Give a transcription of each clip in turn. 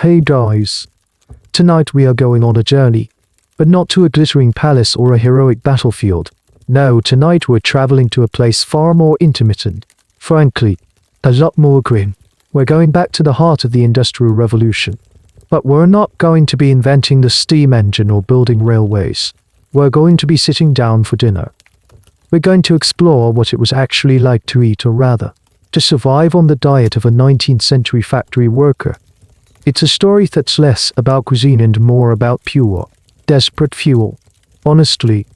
Hey guys. Tonight we are going on a journey, but not to a glittering palace or a heroic battlefield. No, tonight we're traveling to a place far more intimate and, frankly, a lot more grim. We're going back to the heart of the Industrial Revolution. But we're not going to be inventing the steam engine or building railways. We're going to be sitting down for dinner. We're going to explore what it was actually like to eat, or rather, to survive on the diet of a 19th century factory worker. It's a story that's less about cuisine and more about pure, desperate fuel. Honestly,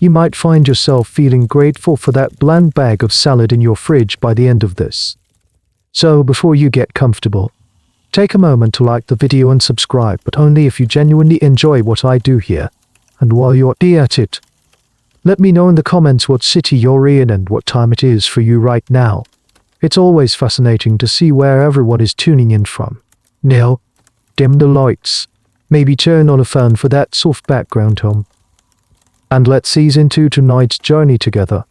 you might find yourself feeling grateful for that bland bag of salad in your fridge by the end of this. So before you get comfortable, take a moment to like the video and subscribe, but only if you genuinely enjoy what I do here. And while you're at it, let me know in the comments what city you're in and what time it is for you right now. It's always fascinating to see where everyone is tuning in from. Now, dim the lights. Maybe turn on a fan for that soft background hum. And let's ease into tonight's journey together.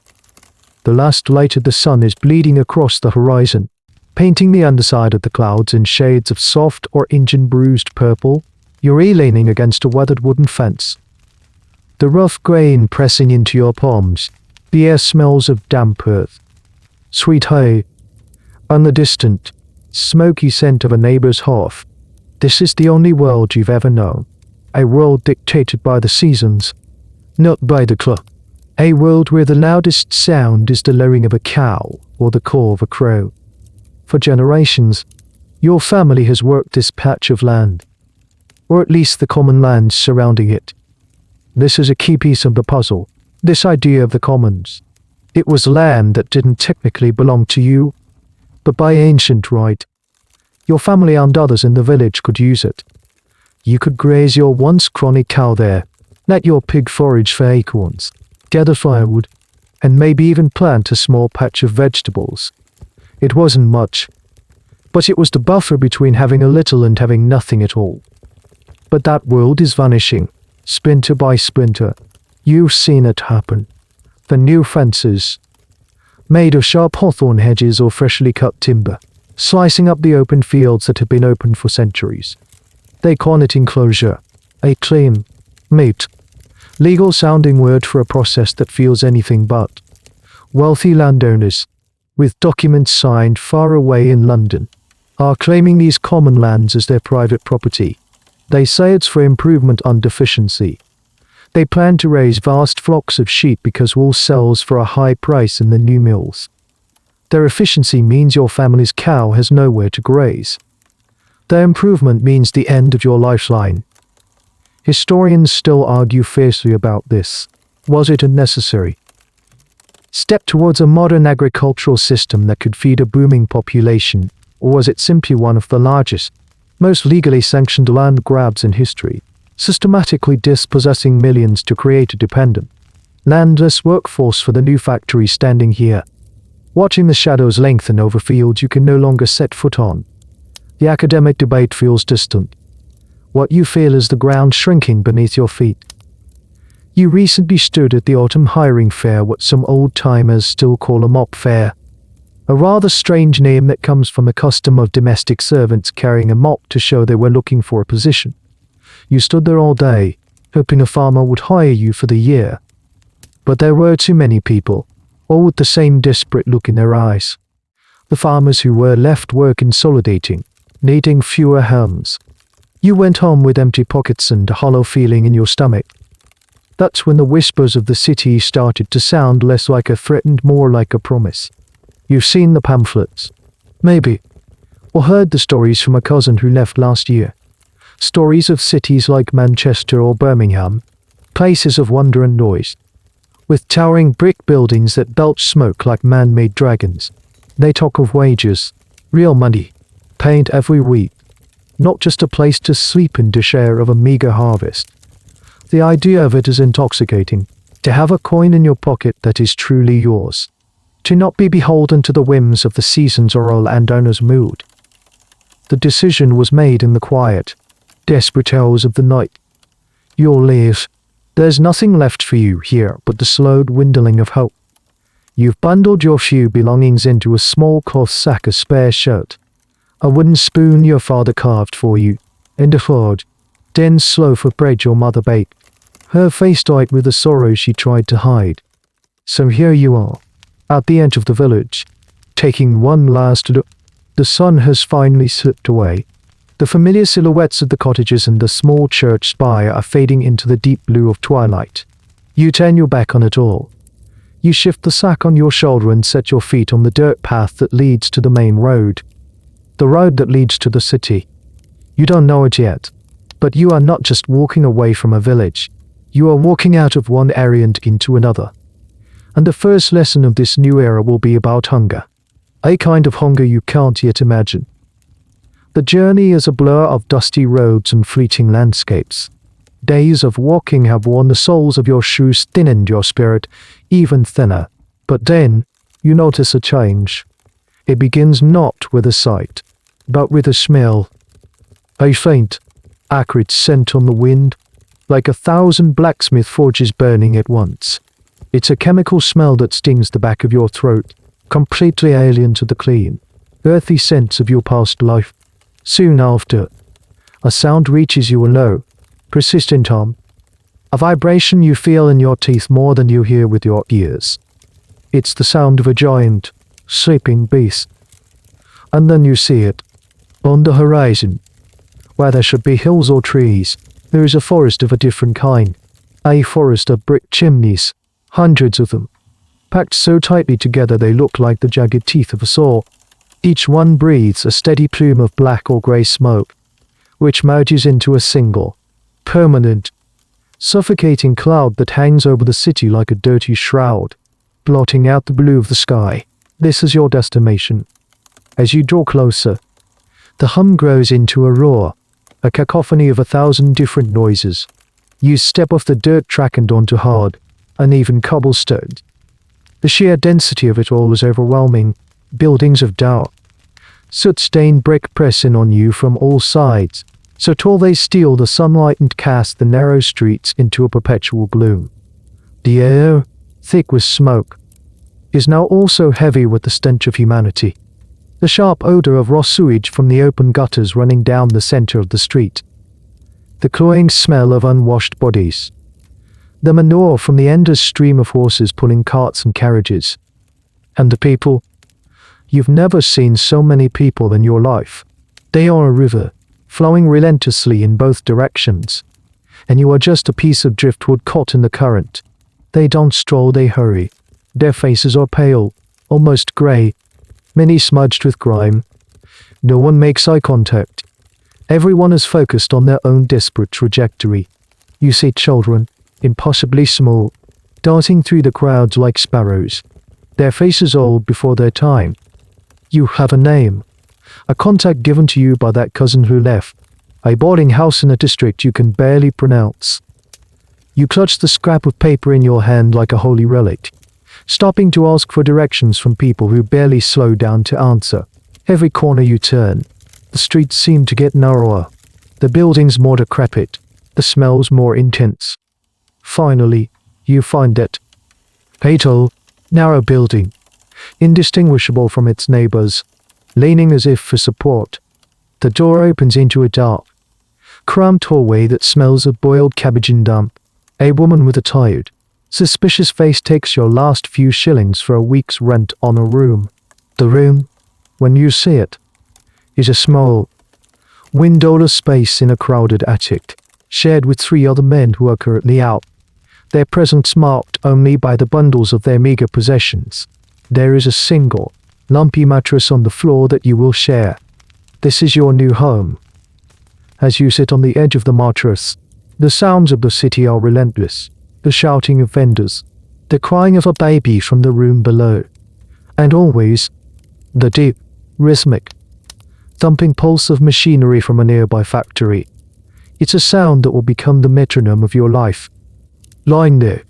The last light of the sun is bleeding across the horizon, painting the underside of the clouds in shades of soft or engine-bruised purple. You're leaning against a weathered wooden fence. The rough grain pressing into your palms, the air smells of damp earth, sweet hay, and the distant, smoky scent of a neighbor's hearth. This is the only world you've ever known. A world dictated by the seasons, not by the clock. A world where the loudest sound is the lowing of a cow or the caw of a crow. For generations, your family has worked this patch of land, or at least the common lands surrounding it. This is a key piece of the puzzle, this idea of the commons. It was land that didn't technically belong to you, but by ancient right, your family and others in the village could use it. You could graze your once chronic cow there, let your pig forage for acorns, gather firewood, and maybe even plant a small patch of vegetables. It wasn't much, but it was the buffer between having a little and having nothing at all. But that world is vanishing, splinter by splinter. You've seen it happen. The new fences, made of sharp hawthorn hedges or freshly cut timber, slicing up the open fields that have been open for centuries. They call it enclosure, a claim, mate, legal-sounding word for a process that feels anything but. Wealthy landowners, with documents signed far away in London, are claiming these common lands as their private property. They say it's for improvement on deficiency. They plan to raise vast flocks of sheep because wool sells for a high price in the new mills. Their efficiency means your family's cow has nowhere to graze. Their improvement means the end of your lifeline. Historians still argue fiercely about this. Was it a necessary step towards a modern agricultural system that could feed a booming population, or was it simply one of the largest, most legally sanctioned land grabs in history, systematically dispossessing millions to create a dependent, landless workforce for the new factory standing here, watching the shadows lengthen over fields you can no longer set foot on? The academic debate feels distant. What you feel is the ground shrinking beneath your feet. You recently stood at the autumn hiring fair, what some old-timers still call a mop fair, a rather strange name that comes from a custom of domestic servants carrying a mop to show they were looking for a position. You stood there all day, hoping a farmer would hire you for the year. But there were too many people, all with the same desperate look in their eyes. The farmers who were left were consolidating, needing fewer hands. You went home with empty pockets and a hollow feeling in your stomach. That's when the whispers of the city started to sound less like a threat and more like a promise. You've seen the pamphlets, maybe, or heard the stories from a cousin who left last year. Stories of cities like Manchester or Birmingham, places of wonder and noise, with towering brick buildings that belch smoke like man-made dragons. They talk of wages, real money, paid every week, not just a place to sleep and a share of a meager harvest. The idea of it is intoxicating, to have a coin in your pocket that is truly yours, to not be beholden to the whims of the seasons or a landowner's mood. The decision was made in the quiet, desperate hours of the night. You'll leave. There's nothing left for you here but the slow dwindling of hope. You've bundled your few belongings into a small cloth sack, a spare shirt, a wooden spoon your father carved for you, and a hard, dense loaf of bread your mother baked. Her face dyed with the sorrow she tried to hide. So here you are, at the edge of the village, taking one last look. The sun has finally slipped away. The familiar silhouettes of the cottages and the small church spire are fading into the deep blue of twilight. You turn your back on it all. You shift the sack on your shoulder and set your feet on the dirt path that leads to the main road. The road that leads to the city. You don't know it yet, but you are not just walking away from a village. You are walking out of one area and into another. And the first lesson of this new era will be about hunger. A kind of hunger you can't yet imagine. The journey is a blur of dusty roads and fleeting landscapes. Days of walking have worn the soles of your shoes thin and your spirit even thinner. But then, you notice a change. It begins not with a sight, but with a smell. A faint, acrid scent on the wind, like 1,000 blacksmith forges burning at once. It's a chemical smell that stings the back of your throat, completely alien to the clean, earthy scents of your past life. Soon after, a sound reaches you, a low, persistent hum, a vibration you feel in your teeth more than you hear with your ears. It's the sound of a giant, sleeping beast. And then you see it. On the horizon, where there should be hills or trees, there is a forest of a different kind. A forest of brick chimneys, hundreds of them, packed so tightly together they look like the jagged teeth of a saw. Each one breathes a steady plume of black or grey smoke, which merges into a single, permanent, suffocating cloud that hangs over the city like a dirty shroud, blotting out the blue of the sky. This is your destination. As you draw closer, the hum grows into a roar, a cacophony of 1,000 different noises. You step off the dirt track and onto hard, uneven cobblestone. The sheer density of it all is overwhelming. Buildings of doubt, soot-stained brick press in on you from all sides, so tall they steal the sunlight and cast the narrow streets into a perpetual gloom. The air, thick with smoke, is now also heavy with the stench of humanity. The sharp odor of raw sewage from the open gutters running down the center of the street. The cloying smell of unwashed bodies. The manure from the endless stream of horses pulling carts and carriages. And the people. You've never seen so many people in your life. They are a river, flowing relentlessly in both directions. And you are just a piece of driftwood caught in the current. They don't stroll, they hurry. Their faces are pale, almost grey, many smudged with grime. No one makes eye contact. Everyone is focused on their own desperate trajectory. You see children, impossibly small, darting through the crowds like sparrows, their faces old before their time. You have a name, a contact given to you by that cousin who left, a boarding house in a district you can barely pronounce. You clutch the scrap of paper in your hand like a holy relic, stopping to ask for directions from people who barely slow down to answer. Every corner you turn, the streets seem to get narrower, the buildings more decrepit, the smells more intense. Finally, you find it. A tall, narrow building, indistinguishable from its neighbors, leaning as if for support. The door opens into a dark, cramped hallway that smells of boiled cabbage and damp. A woman with a tired, suspicious face takes your last few shillings for a week's rent on a room. The room, when you see it, is a small, windowless space in a crowded attic, shared with 3 other men who are currently out, their presence marked only by the bundles of their meager possessions. There is a single, lumpy mattress on the floor that you will share. This is your new home. As you sit on the edge of the mattress, the sounds of the city are relentless. The shouting of vendors, the crying of a baby from the room below, and always, the deep, rhythmic, thumping pulse of machinery from a nearby factory. It's a sound that will become the metronome of your life. Lying there,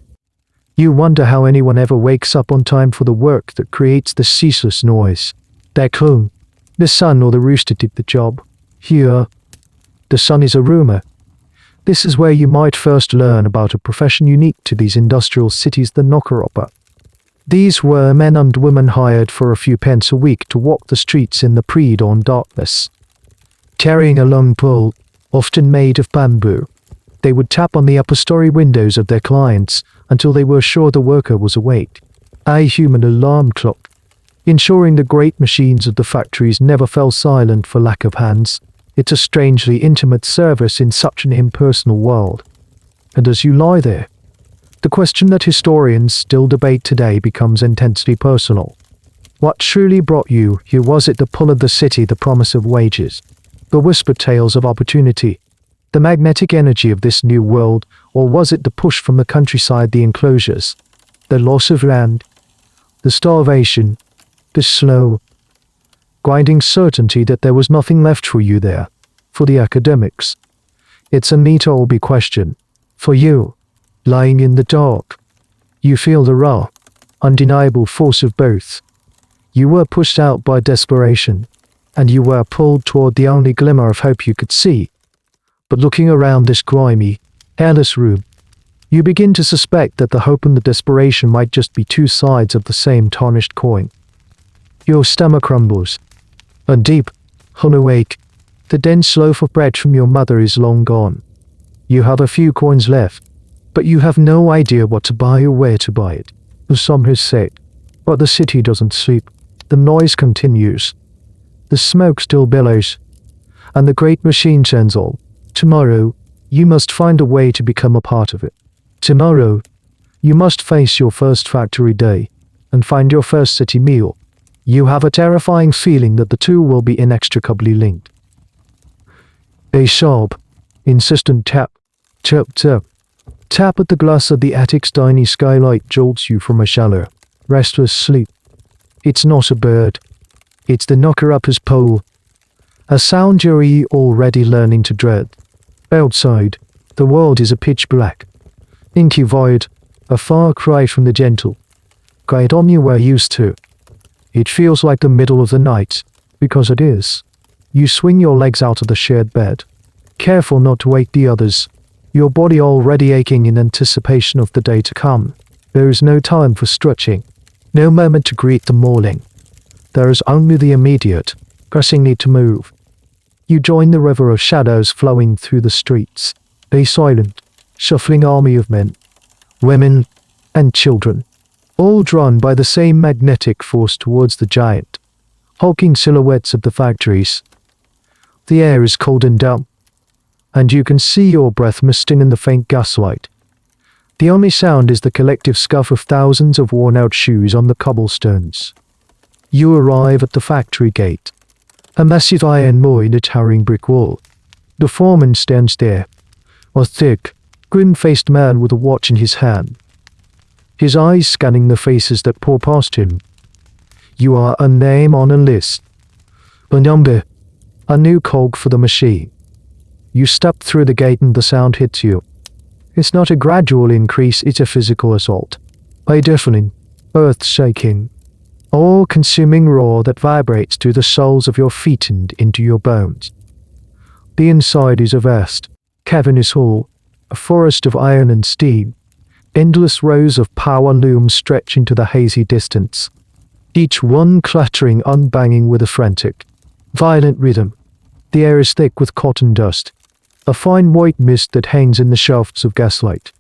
you wonder how anyone ever wakes up on time for the work that creates the ceaseless noise. Back home, the sun or the rooster did the job. Here, the sun is a rumor. This is where you might first learn about a profession unique to these industrial cities, the knocker-upper. These were men and women hired for a few pence a week to walk the streets in the pre-dawn darkness. Carrying a long pole, often made of bamboo, they would tap on the upper-story windows of their clients until they were sure the worker was awake. A human alarm clock, ensuring the great machines of the factories never fell silent for lack of hands. It's a strangely intimate service in such an impersonal world. And as you lie there, the question that historians still debate today becomes intensely personal. What truly brought you here? Was it the pull of the city, the promise of wages, the whispered tales of opportunity, the magnetic energy of this new world, or was it the push from the countryside, the enclosures, the loss of land, the starvation, the slow, grinding certainty that there was nothing left for you there? For the academics, it's a need-to-be question. For you, lying in the dark, you feel the raw, undeniable force of both. You were pushed out by desperation, and you were pulled toward the only glimmer of hope you could see. But looking around this grimy, airless room, you begin to suspect that the hope and the desperation might just be two sides of the same tarnished coin. Your stomach crumbles, and deep, unawake, the dense loaf of bread from your mother is long gone. You have a few coins left, but you have no idea what to buy or where to buy it. Some has said, but the city doesn't sleep. The noise continues. The smoke still billows, and the great machine turns on. Tomorrow, you must find a way to become a part of it. Tomorrow, you must face your first factory day and find your first city meal. You have a terrifying feeling that the two will be inextricably linked. A sharp, insistent tap, tap, tap, tap at the glass of the attic's tiny skylight jolts you from a shallow, restless sleep. It's not a bird. It's the knocker-upper's pole. A sound you're already learning to dread. Outside, the world is a pitch black, inky void, a far cry from the gentle quiet you were used to. It feels like the middle of the night, because it is. You swing your legs out of the shared bed, careful not to wake the others, your body already aching in anticipation of the day to come. There is no time for stretching, no moment to greet the morning. There is only the immediate, pressing need to move. You join the river of shadows flowing through the streets, a silent, shuffling army of men, women, and children, all drawn by the same magnetic force towards the giant, hulking silhouettes of the factories. The air is cold and damp, and you can see your breath misting in the faint gaslight. The only sound is the collective scuff of thousands of worn-out shoes on the cobblestones. You arrive at the factory gate, a massive iron moored in a towering brick wall. The foreman stands there, a thick, grim-faced man with a watch in his hand, his eyes scanning the faces that pour past him. You are a name on a list, a number, a new cog for the machine. You step through the gate and the sound hits you. It's not a gradual increase, it's a physical assault. A deafening, earth-shaking, all-consuming roar that vibrates to the soles of your feet and into your bones. The inside is a vast, cavernous hall, a forest of iron and steam. Endless rows of power looms stretch into the hazy distance, each one clattering and banging with a frantic, violent rhythm. The air is thick with cotton dust, a fine white mist that hangs in the shafts of gaslight,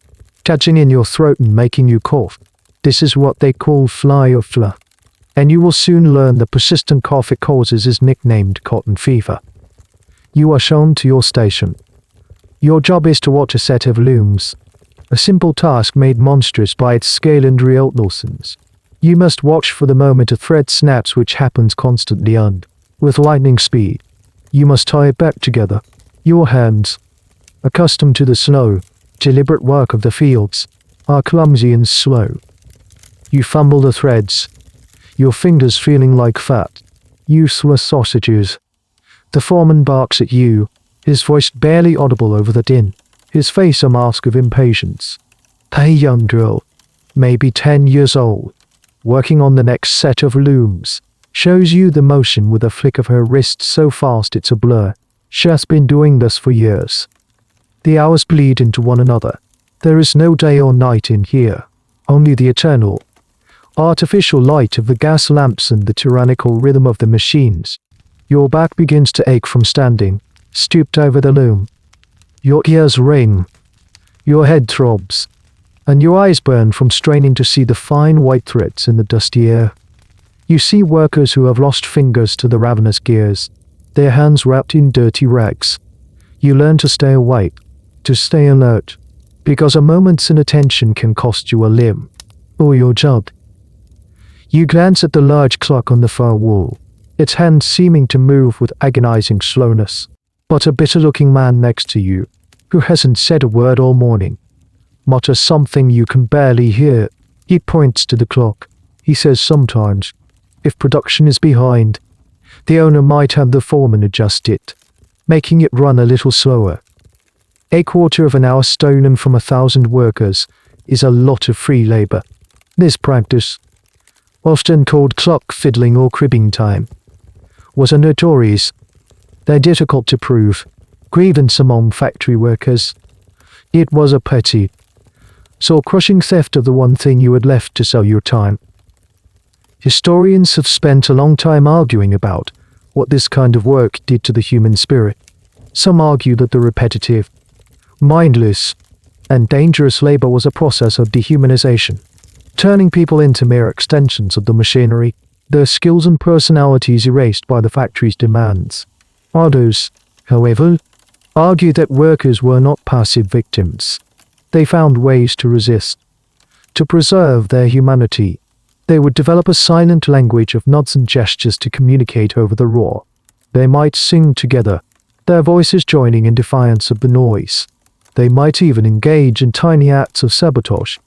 catching in your throat and making you cough. This is what they call fly or fla, and you will soon learn the persistent cough it causes is nicknamed cotton fever. You are shown to your station. Your job is to watch a set of looms, a simple task made monstrous by its scale and relentlessness. You must watch for the moment a thread snaps, which happens constantly, and, with lightning speed, you must tie it back together. Your hands, accustomed to the slow, deliberate work of the fields, are clumsy and slow. You fumble the threads, your fingers feeling like fat, useless sausages. The foreman barks at you, his voice barely audible over the din, his face a mask of impatience. A young girl, maybe 10 years old, working on the next set of looms, shows you the motion with a flick of her wrist so fast it's a blur. She has been doing this for years. The hours bleed into one another. There is no day or night in here, only the eternal, artificial light of the gas lamps and the tyrannical rhythm of the machines. Your back begins to ache from standing, stooped over the loom. Your ears ring, your head throbs, and your eyes burn from straining to see the fine white threads in the dusty air. You see workers who have lost fingers to the ravenous gears, their hands wrapped in dirty rags. You learn to stay awake, to stay alert, because a moment's inattention can cost you a limb, or your job. You glance at the large clock on the far wall, its hands seeming to move with agonizing slowness. But a bitter-looking man next to you, who hasn't said a word all morning, mutters something you can barely hear. He points to the clock. He says sometimes, if production is behind, the owner might have the foreman adjust it, making it run a little slower. A quarter of an hour stolen from 1,000 workers is a lot of free labor. This practice, often called clock fiddling or cribbing time, was a notorious, though difficult to prove, grievance among factory workers. It was a petty, soul-crushing theft of the one thing you had left to sell your time. Historians have spent a long time arguing about what this kind of work did to the human spirit. Some argue that the repetitive, mindless, and dangerous labor was a process of dehumanization, turning people into mere extensions of the machinery, their skills and personalities erased by the factory's demands. Others, however, argue that workers were not passive victims. They found ways to resist, to preserve their humanity. They would develop a silent language of nods and gestures to communicate over the roar. They might sing together, their voices joining in defiance of the noise. They might even engage in tiny acts of sabotage,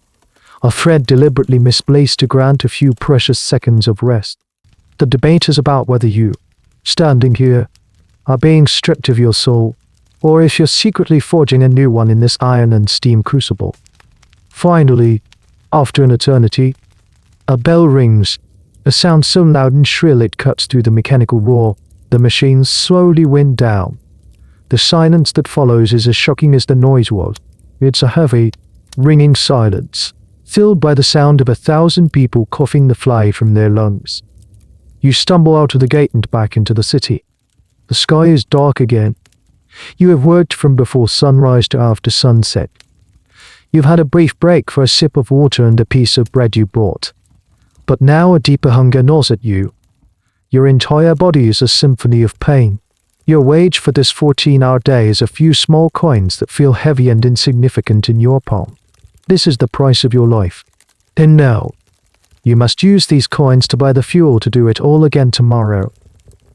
a thread deliberately misplaced to grant a few precious seconds of rest. The debate is about whether you, standing here, are being stripped of your soul, or if you're secretly forging a new one in this iron and steam crucible. Finally, after an eternity, a bell rings, a sound so loud and shrill it cuts through the mechanical roar. The machines slowly wind down. The silence that follows is as shocking as the noise was. It's a heavy, ringing silence, filled by the sound of 1,000 people coughing the fly from their lungs. You stumble out of the gate and back into the city. The sky is dark again. You have worked from before sunrise to after sunset. You've had a brief break for a sip of water and a piece of bread you brought. But now a deeper hunger gnaws at you. Your entire body is a symphony of pain. Your wage for this 14-hour day is a few small coins that feel heavy and insignificant in your palm. This is the price of your life. And now, you must use these coins to buy the fuel to do it all again tomorrow.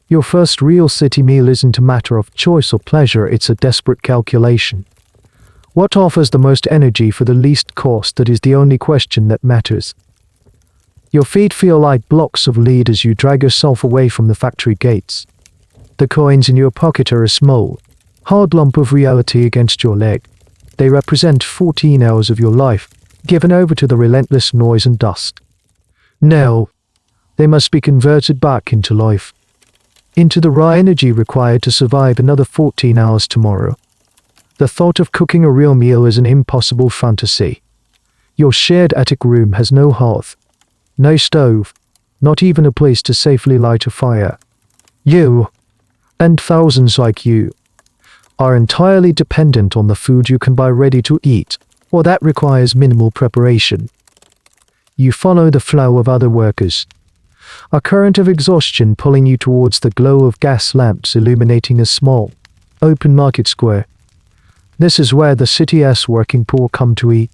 Your first real city meal isn't a matter of choice or pleasure, it's a desperate calculation. What offers the most energy for the least cost? That is the only question that matters. Your feet feel like blocks of lead as you drag yourself away from the factory gates. The coins in your pocket are a small, hard lump of reality against your leg. They represent 14 hours of your life, given over to the relentless noise and dust. Now, they must be converted back into life, into the raw energy required to survive another 14 hours tomorrow. The thought of cooking a real meal is an impossible fantasy. Your shared attic room has no hearth, no stove, not even a place to safely light a fire. You, and thousands like you, are entirely dependent on the food you can buy ready to eat, or that requires minimal preparation. You follow the flow of other workers, a current of exhaustion pulling you towards the glow of gas lamps illuminating a small, open market square. This is where the city's working poor come to eat.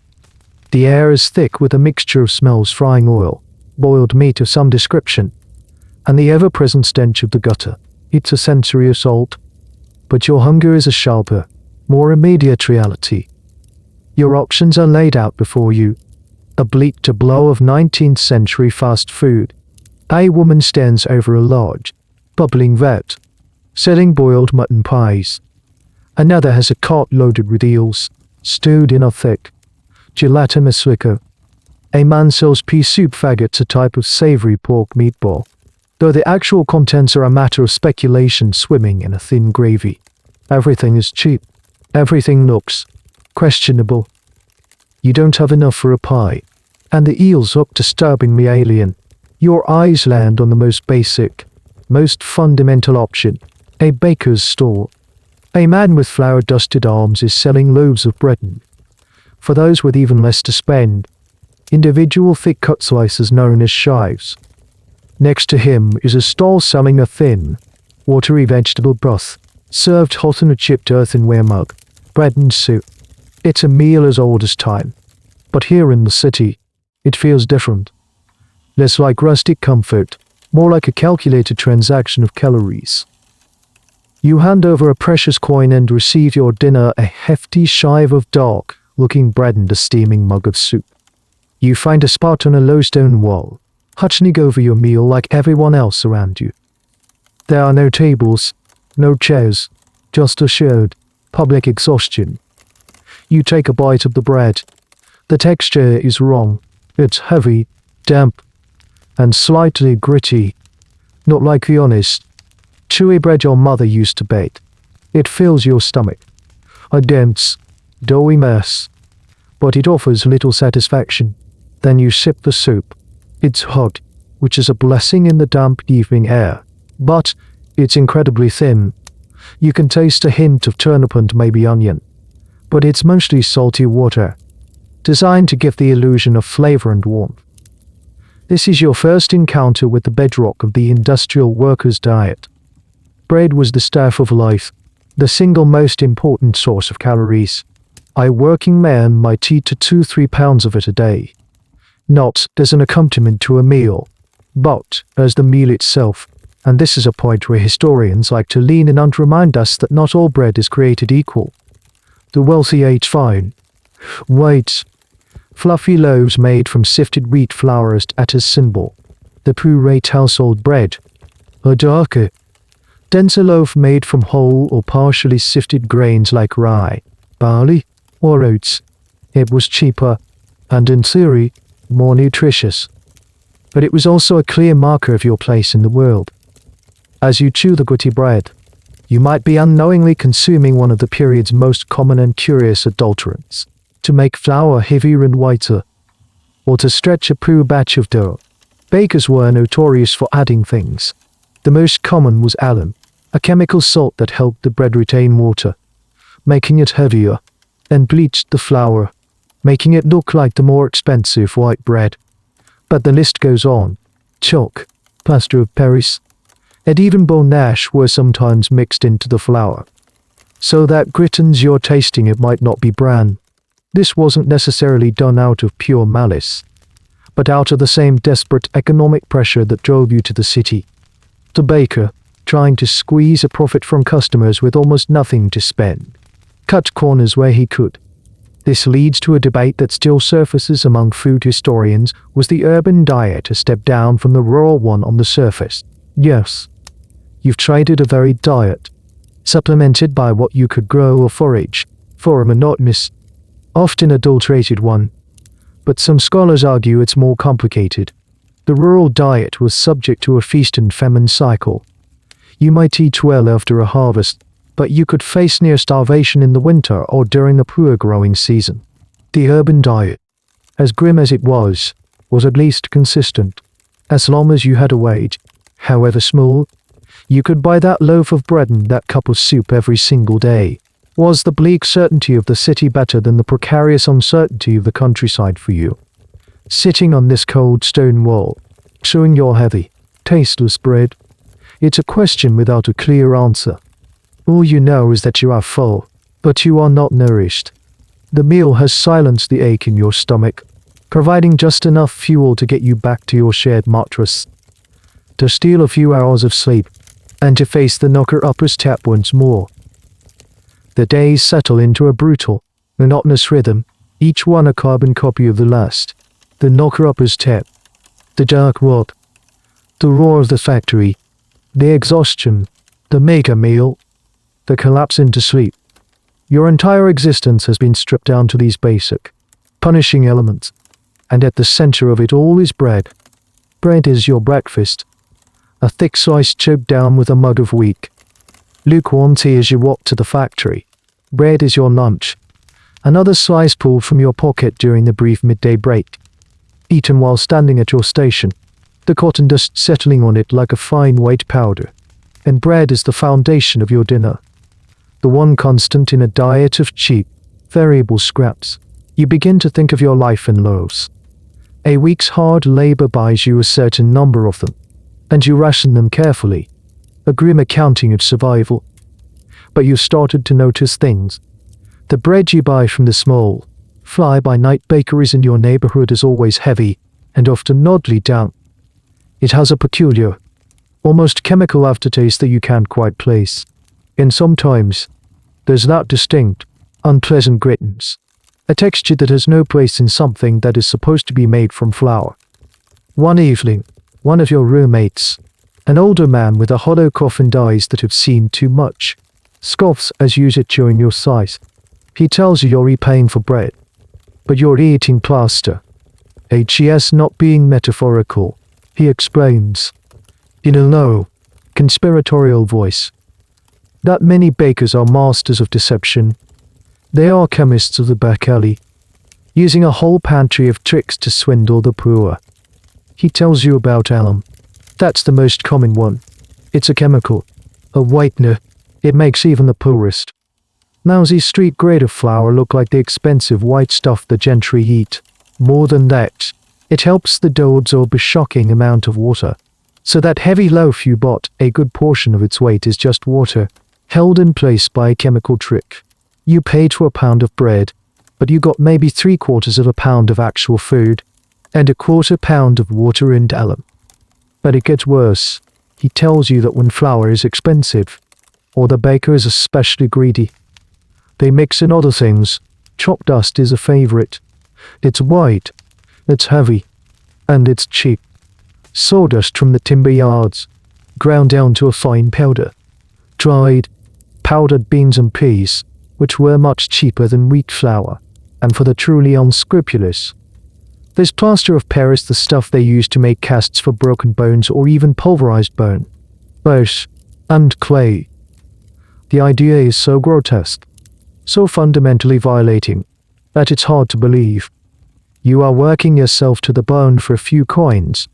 The air is thick with a mixture of smells: frying oil, boiled meat of some description, and the ever-present stench of the gutter. It's a sensory assault, but your hunger is a sharper, more immediate reality. Your options are laid out before you. A bleak tableau of 19th century fast food. A woman stands over a large, bubbling vat, selling boiled mutton pies. Another has a cart loaded with eels, stewed in a thick, gelatinous liquor. A man sells pea soup faggots, a type of savory pork meatball, though the actual contents are a matter of speculation swimming in a thin gravy. Everything is cheap. Everything looks questionable. You don't have enough for a pie. And the eels look disturbingly alien. Your eyes land on the most basic, most fundamental option, a baker's stall. A man with flour-dusted arms is selling loaves of bread. For those with even less to spend, individual thick-cut slices known as shives. Next to him is a stall selling a thin, watery vegetable broth, served hot in a chipped earthenware mug, bread and soup. It's a meal as old as time. But here in the city, it feels different. Less like rustic comfort, more like a calculated transaction of calories. You hand over a precious coin and receive your dinner, a hefty shive of dark-looking bread and a steaming mug of soup. You find a spot on a low stone wall, hunched over your meal like everyone else around you. There are no tables, no chairs, just assured public exhaustion. You take a bite of the bread. The texture is wrong. It's heavy, damp, and slightly gritty. Not like the honest, chewy bread your mother used to bake. It fills your stomach. A dense, doughy mess. But it offers little satisfaction. Then you sip the soup. It's hot, which is a blessing in the damp evening air. But it's incredibly thin. You can taste a hint of turnip and maybe onion. But it's mostly salty water, designed to give the illusion of flavor and warmth. This is your first encounter with the bedrock of the industrial worker's diet. Bread was the staff of life, the single most important source of calories. A working man might eat 2-3 pounds of it a day. Not as an accompaniment to a meal, but as the meal itself. And this is a point where historians like to lean in and remind us that not all bread is created equal. The wealthy ate fine, white, fluffy loaves made from sifted wheat flour as at a symbol. The poor ate household bread, a darker, denser loaf made from whole or partially sifted grains like rye, barley, or oats. It was cheaper, and in theory, more nutritious. But it was also a clear marker of your place in the world. As you chew the gritty bread, you might be unknowingly consuming one of the period's most common and curious adulterants, to make flour heavier and whiter, or to stretch a poor batch of dough. Bakers were notorious for adding things. The most common was alum, a chemical salt that helped the bread retain water, making it heavier, and bleached the flour, making it look like the more expensive white bread. But the list goes on. Chalk, plaster of Paris, and even bone ash were sometimes mixed into the flour. So that gritins you're tasting it might not be bran. This wasn't necessarily done out of pure malice, but out of the same desperate economic pressure that drove you to the city. The baker, trying to squeeze a profit from customers with almost nothing to spend, cut corners where he could. This leads to a debate that still surfaces among food historians. Was the urban diet a step down from the rural one on the surface? Yes. You've traded a varied diet, supplemented by what you could grow or forage, for a monotonous, often adulterated one. But some scholars argue it's more complicated. The rural diet was subject to a feast and famine cycle. You might eat well after a harvest, but you could face near starvation in the winter or during the poor growing season. The urban diet, as grim as it was at least consistent. As long as you had a wage, however small, you could buy that loaf of bread and that cup of soup every single day. Was the bleak certainty of the city better than the precarious uncertainty of the countryside for you? Sitting on this cold stone wall, chewing your heavy, tasteless bread, it's a question without a clear answer. All you know is that you are full, but you are not nourished. The meal has silenced the ache in your stomach, providing just enough fuel to get you back to your shared mattress, to steal a few hours of sleep, and to face the knocker-uppers tap once more. The days settle into a brutal, monotonous rhythm, each one a carbon copy of the last. The knocker-uppers tap, the dark work, the roar of the factory, the exhaustion, the mega meal, the collapse into sleep. Your entire existence has been stripped down to these basic, punishing elements, and at the center of it all is bread. Bread is your breakfast, a thick slice choked down with a mug of wheat. Lukewarm tea as you walk to the factory. Bread is your lunch, another slice pulled from your pocket during the brief midday break. eaten while standing at your station, the cotton dust settling on it like a fine white powder. And bread is the foundation of your dinner. The one constant in a diet of cheap, variable scraps. You begin to think of your life in loaves. A week's hard labor buys you a certain number of them, and you ration them carefully, a grim accounting of survival. But you started to notice things. The bread you buy from the small, fly-by-night bakeries in your neighborhood is always heavy and often oddly damp. It has a peculiar, almost chemical aftertaste that you can't quite place. And sometimes, there's that distinct, unpleasant grittiness, a texture that has no place in something that is supposed to be made from flour. One evening, one of your roommates, an older man with a hollow cough and eyes that have seen too much, scoffs as you sit during your sight. He tells you you're repaying for bread, but you're eating plaster. HES not being metaphorical, he explains, in a low, conspiratorial voice, that many bakers are masters of deception. They are chemists of the back alley, using a whole pantry of tricks to swindle the poor. He tells you about alum. That's the most common one. It's a chemical, a whitener. It makes even the poorest, lousy street grade of flour look like the expensive white stuff the gentry eat. More than that, it helps the dough absorb a shocking amount of water. So that heavy loaf you bought, a good portion of its weight is just water, held in place by a chemical trick. You paid for a pound of bread, but you got maybe 3/4 of a pound of actual food, and a 1/4 pound of water and alum. But it gets worse. He tells you that when flour is expensive, or the baker is especially greedy, they mix in other things. Chalk dust is a favorite. It's white, it's heavy, and it's cheap. Sawdust from the timber yards, ground down to a fine powder. Dried, powdered beans and peas, which were much cheaper than wheat flour, and for the truly unscrupulous, there's plaster of Paris, the stuff they use to make casts for broken bones or even pulverized bone, both, and clay. The idea is so grotesque, so fundamentally violating, that it's hard to believe. You are working yourself to the bone for a few coins,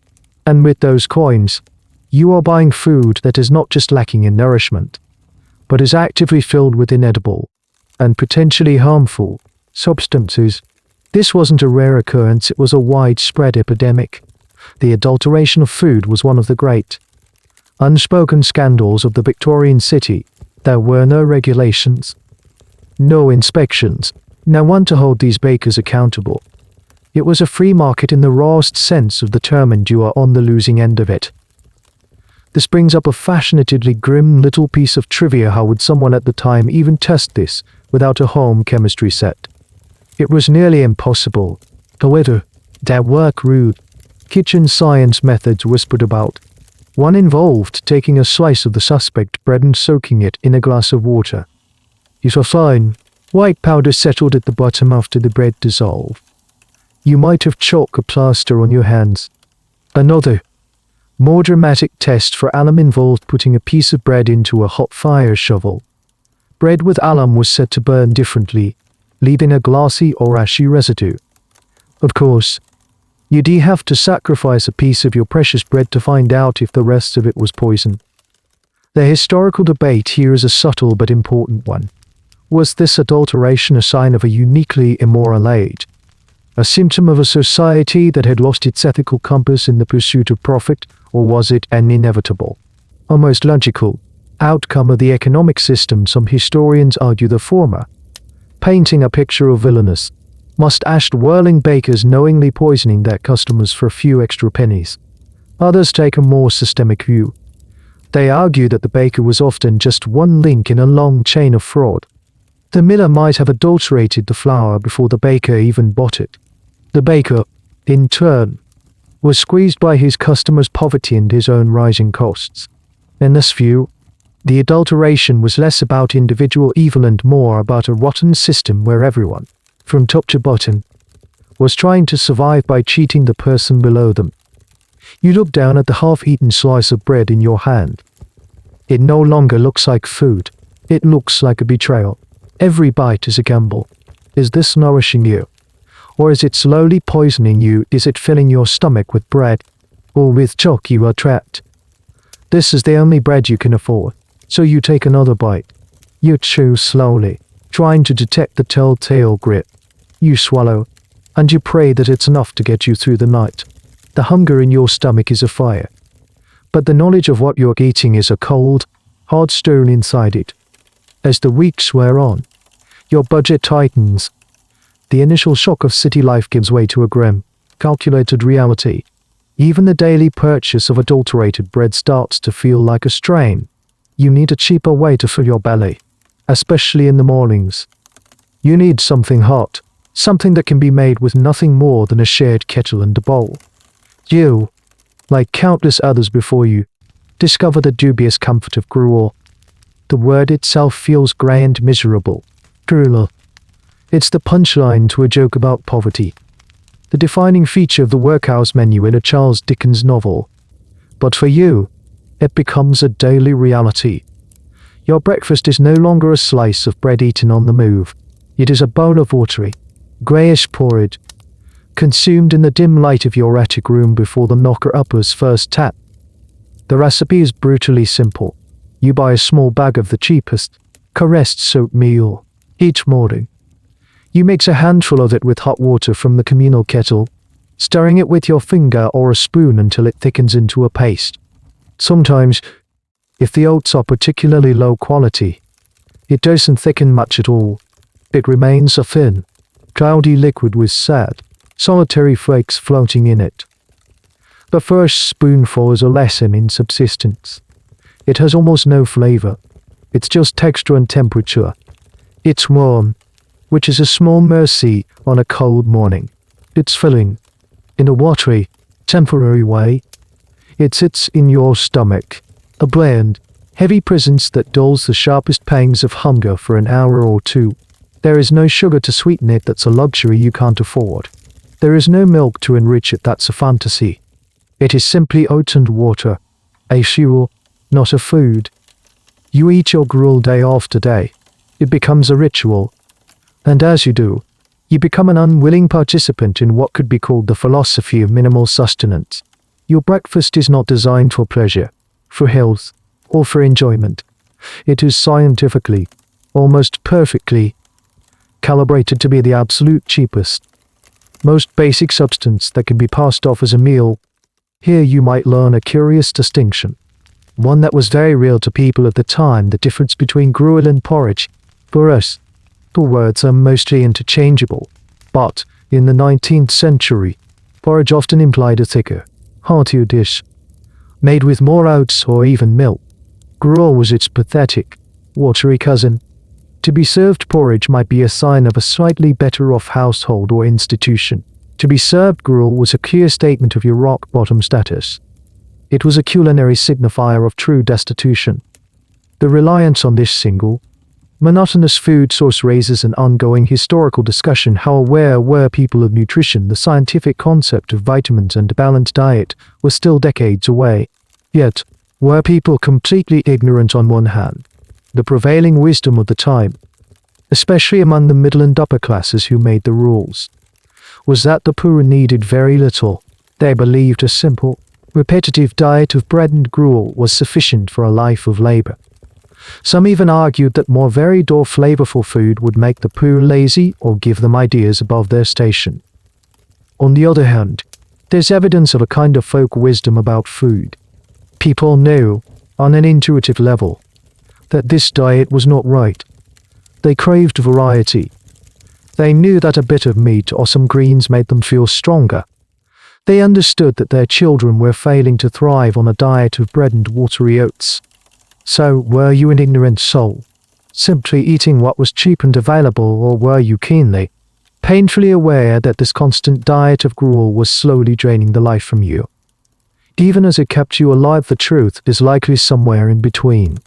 and with those coins, you are buying food that is not just lacking in nourishment, but is actively filled with inedible, and potentially harmful, substances. This wasn't a rare occurrence, it was a widespread epidemic. The adulteration of food was one of the great, unspoken scandals of the Victorian city. There were no regulations, no inspections, no one to hold these bakers accountable. It was a free market in the rawest sense of the term, and you are on the losing end of it. This brings up a fascinatedly grim little piece of trivia. How would someone at the time even test this without a home chemistry set? It was nearly impossible. However, there were crude, kitchen science methods whispered about. One involved taking a slice of the suspect bread and soaking it in a glass of water. You saw fine, white powder settled at the bottom after the bread dissolved. You might have chalk or plaster on your hands. Another, more dramatic test for alum involved putting a piece of bread into a hot fire shovel. Bread with alum was said to burn differently, leaving a glassy or ashy residue. Of course, you'd have to sacrifice a piece of your precious bread to find out if the rest of it was poison. The historical debate here is a subtle but important one. Was this adulteration a sign of a uniquely immoral age? A symptom of a society that had lost its ethical compass in the pursuit of profit, or was it an inevitable, almost logical, outcome of the economic system? Some historians argue the former, painting a picture of villainous, mustached whirling bakers knowingly poisoning their customers for a few extra pennies. Others take a more systemic view. They argue that the baker was often just one link in a long chain of fraud. The miller might have adulterated the flour before the baker even bought it. The baker, in turn, was squeezed by his customers' poverty and his own rising costs. In this view, the adulteration was less about individual evil and more about a rotten system where everyone, from top to bottom, was trying to survive by cheating the person below them. You look down at the half-eaten slice of bread in your hand. It no longer looks like food. It looks like a betrayal. Every bite is a gamble. Is this nourishing you? Or is it slowly poisoning you? Is it filling your stomach with bread? Or with chalk you are trapped? This is the only bread you can afford, so you take another bite. You chew slowly, trying to detect the telltale grit. You swallow, and you pray that it's enough to get you through the night. The hunger in your stomach is a fire, but the knowledge of what you're eating is a cold, hard stone inside it. As the weeks wear on, your budget tightens. The initial shock of city life gives way to a grim, calculated reality. Even the daily purchase of adulterated bread starts to feel like a strain. You need a cheaper way to fill your belly, especially in the mornings. You need something hot, something that can be made with nothing more than a shared kettle and a bowl. You, like countless others before you, discover the dubious comfort of gruel. The word itself feels grey and miserable. Gruel. It's the punchline to a joke about poverty, the defining feature of the workhouse menu in a Charles Dickens novel. But for you, it becomes a daily reality. Your breakfast is no longer a slice of bread eaten on the move. It is a bowl of watery, greyish porridge, consumed in the dim light of your attic room before the knocker-upper's first tap. The recipe is brutally simple. You buy a small bag of the cheapest, caressed soap meal each morning. You mix a handful of it with hot water from the communal kettle, stirring it with your finger or a spoon until it thickens into a paste. Sometimes, if the oats are particularly low quality, it doesn't thicken much at all. It remains a thin, cloudy liquid with sad, solitary flakes floating in it. The first spoonful is a lesson in subsistence. It has almost no flavor. It's just texture and temperature. It's warm, which is a small mercy on a cold morning. It's filling, in a watery, temporary way. It sits in your stomach, a bland, heavy presence that dulls the sharpest pangs of hunger for an hour or two. There is no sugar to sweeten it. That's a luxury you can't afford. There is no milk to enrich it. That's a fantasy. It is simply oats and water, a fuel, not a food. You eat your gruel day after day. It becomes a ritual. And as you do, you become an unwilling participant in what could be called the philosophy of minimal sustenance. Your breakfast is not designed for pleasure, for health, or for enjoyment. It is scientifically, almost perfectly, calibrated to be the absolute cheapest, most basic substance that can be passed off as a meal. Here you might learn a curious distinction, one that was very real to people at the time: the difference between gruel and porridge. For us, the words are mostly interchangeable, but in the 19th century, porridge often implied a thicker, heartier dish, made with more oats or even milk. Gruel was its pathetic, watery cousin. To be served porridge might be a sign of a slightly better off household or institution. To be served gruel was a clear statement of your rock-bottom status. It was a culinary signifier of true destitution. The reliance on this single, monotonous food source raises an ongoing historical discussion. How aware were people of nutrition? The scientific concept of vitamins and a balanced diet was still decades away. Yet, were people completely ignorant on one hand? The prevailing wisdom of the time, especially among the middle and upper classes who made the rules, was that the poor needed very little. They believed a simple, repetitive diet of bread and gruel was sufficient for a life of labor. Some even argued that more varied or flavorful food would make the poor lazy or give them ideas above their station. On the other hand, there's evidence of a kind of folk wisdom about food. People knew, on an intuitive level, that this diet was not right. They craved variety. They knew that a bit of meat or some greens made them feel stronger. They understood that their children were failing to thrive on a diet of bread and watery oats. So, were you an ignorant soul, simply eating what was cheap and available, or were you keenly, painfully aware that this constant diet of gruel was slowly draining the life from you? Even as it kept you alive, the truth is likely somewhere in between.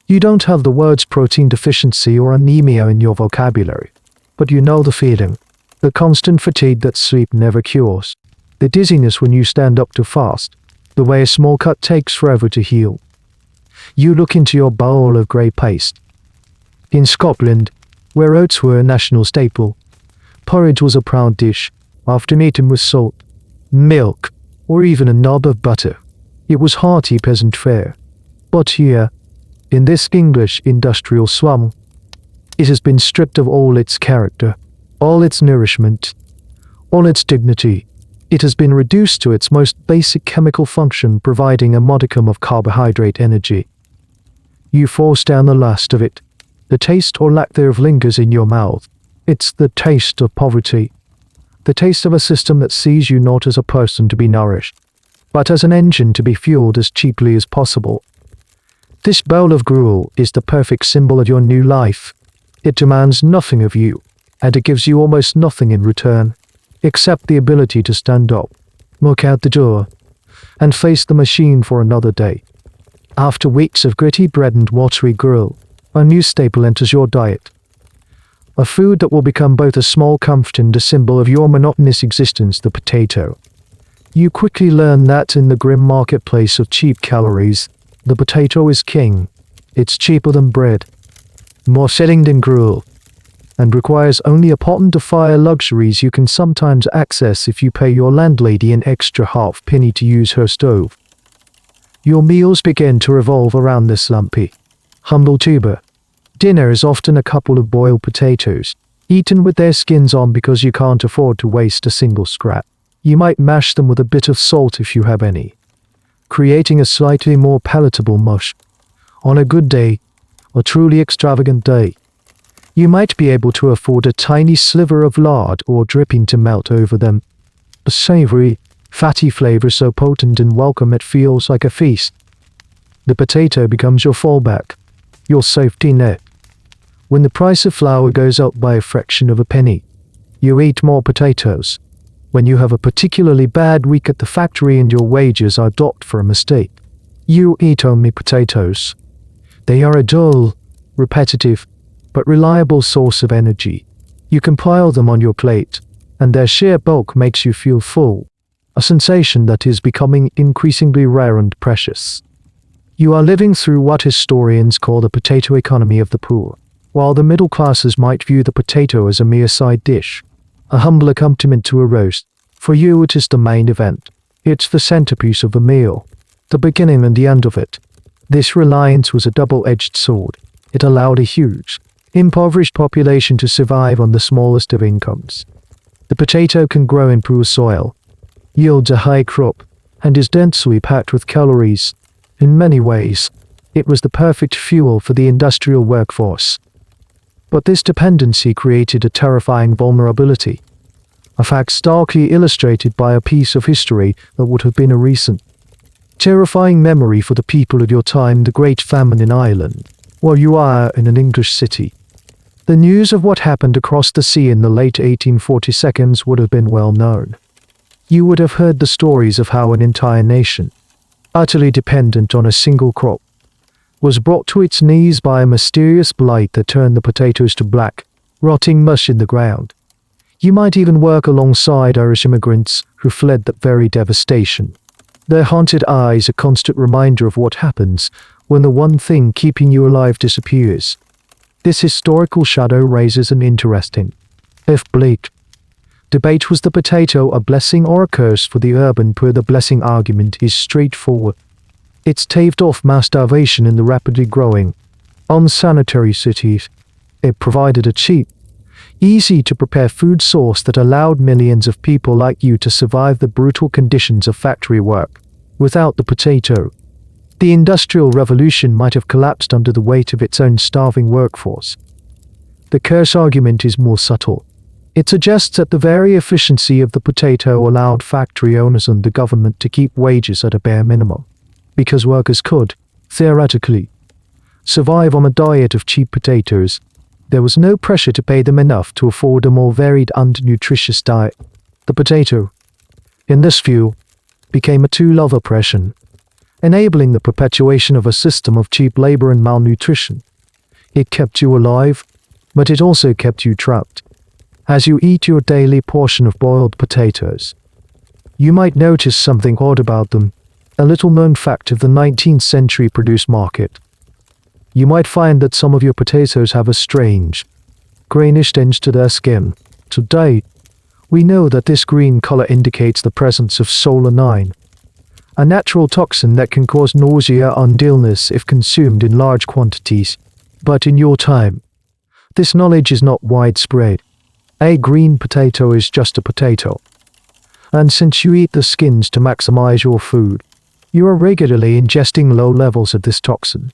You don't have the words protein deficiency or anemia in your vocabulary, but you know the feeling, the constant fatigue that sleep never cures, the dizziness when you stand up to fast, the way a small cut takes forever to heal. You look into your bowl of grey paste. In Scotland, where oats were a national staple, porridge was a proud dish, often eaten with salt, milk, or even a knob of butter. It was hearty peasant fare. But here, in this English industrial slum, it has been stripped of all its character, all its nourishment, all its dignity. It has been reduced to its most basic chemical function, providing a modicum of carbohydrate energy. You force down the last of it. The taste or lack thereof lingers in your mouth. It's the taste of poverty. The taste of a system that sees you not as a person to be nourished, but as an engine to be fueled as cheaply as possible. This bowl of gruel is the perfect symbol of your new life. It demands nothing of you, and it gives you almost nothing in return, except the ability to stand up, look out the door, and face the machine for another day. After weeks of gritty bread and watery gruel, a new staple enters your diet. A food that will become both a small comfort and a symbol of your monotonous existence, the potato. You quickly learn that in the grim marketplace of cheap calories, the potato is king. It's cheaper than bread, more filling than gruel, and requires only a pot and a fire, luxuries you can sometimes access if you pay your landlady an extra half-penny to use her stove. Your meals begin to revolve around this lumpy, humble tuber. Dinner is often a couple of boiled potatoes, eaten with their skins on because you can't afford to waste a single scrap. You might mash them with a bit of salt if you have any, creating a slightly more palatable mush. On a good day, a truly extravagant day, you might be able to afford a tiny sliver of lard or dripping to melt over them. A savory, fatty flavor so potent and welcome it feels like a feast. The potato becomes your fallback, your safety net. When the price of flour goes up by a fraction of a penny, you eat more potatoes. When you have a particularly bad week at the factory and your wages are docked for a mistake, you eat only potatoes. They are a dull, repetitive, but reliable source of energy. You can pile them on your plate, and their sheer bulk makes you feel full, a sensation that is becoming increasingly rare and precious. You are living through what historians call the potato economy of the poor. While the middle classes might view the potato as a mere side dish, a humble accompaniment to a roast, for you it is the main event. It's the centerpiece of the meal, the beginning and the end of it. This reliance was a double-edged sword. It allowed a huge, impoverished population to survive on the smallest of incomes. The potato can grow in poor soil, yields a high crop, and is densely packed with calories. In many ways, it was the perfect fuel for the industrial workforce. But this dependency created a terrifying vulnerability, a fact starkly illustrated by a piece of history that would have been a recent, terrifying memory for the people of your time, the Great Famine in Ireland. While you are in an English city, the news of what happened across the sea in the late 1840s would have been well known. You would have heard the stories of how an entire nation, utterly dependent on a single crop, was brought to its knees by a mysterious blight that turned the potatoes to black, rotting mush in the ground. You might even work alongside Irish immigrants who fled that very devastation, their haunted eyes a constant reminder of what happens when the one thing keeping you alive disappears. This historical shadow raises an interesting, if bleak, debate. Was the potato a blessing or a curse for the urban poor? The blessing argument is straightforward. It staved off mass starvation in the rapidly growing, unsanitary cities. It provided a cheap, easy-to-prepare food source that allowed millions of people like you to survive the brutal conditions of factory work. Without the potato, the Industrial Revolution might have collapsed under the weight of its own starving workforce. The curse argument is more subtle. It suggests that the very efficiency of the potato allowed factory owners and the government to keep wages at a bare minimum, because workers could, theoretically, survive on a diet of cheap potatoes. There was no pressure to pay them enough to afford a more varied and nutritious diet. The potato, in this view, became a tool of oppression, enabling the perpetuation of a system of cheap labor and malnutrition. It kept you alive, but it also kept you trapped. As you eat your daily portion of boiled potatoes, you might notice something odd about them, a little-known fact of the 19th century produce market. You might find that some of your potatoes have a strange, greenish tinge to their skin, Today, we know that this green color indicates the presence of solanine, a natural toxin that can cause nausea and illness if consumed in large quantities. But in your time, this knowledge is not widespread. A green potato is just a potato. And since you eat the skins to maximize your food, you are regularly ingesting low levels of this toxin.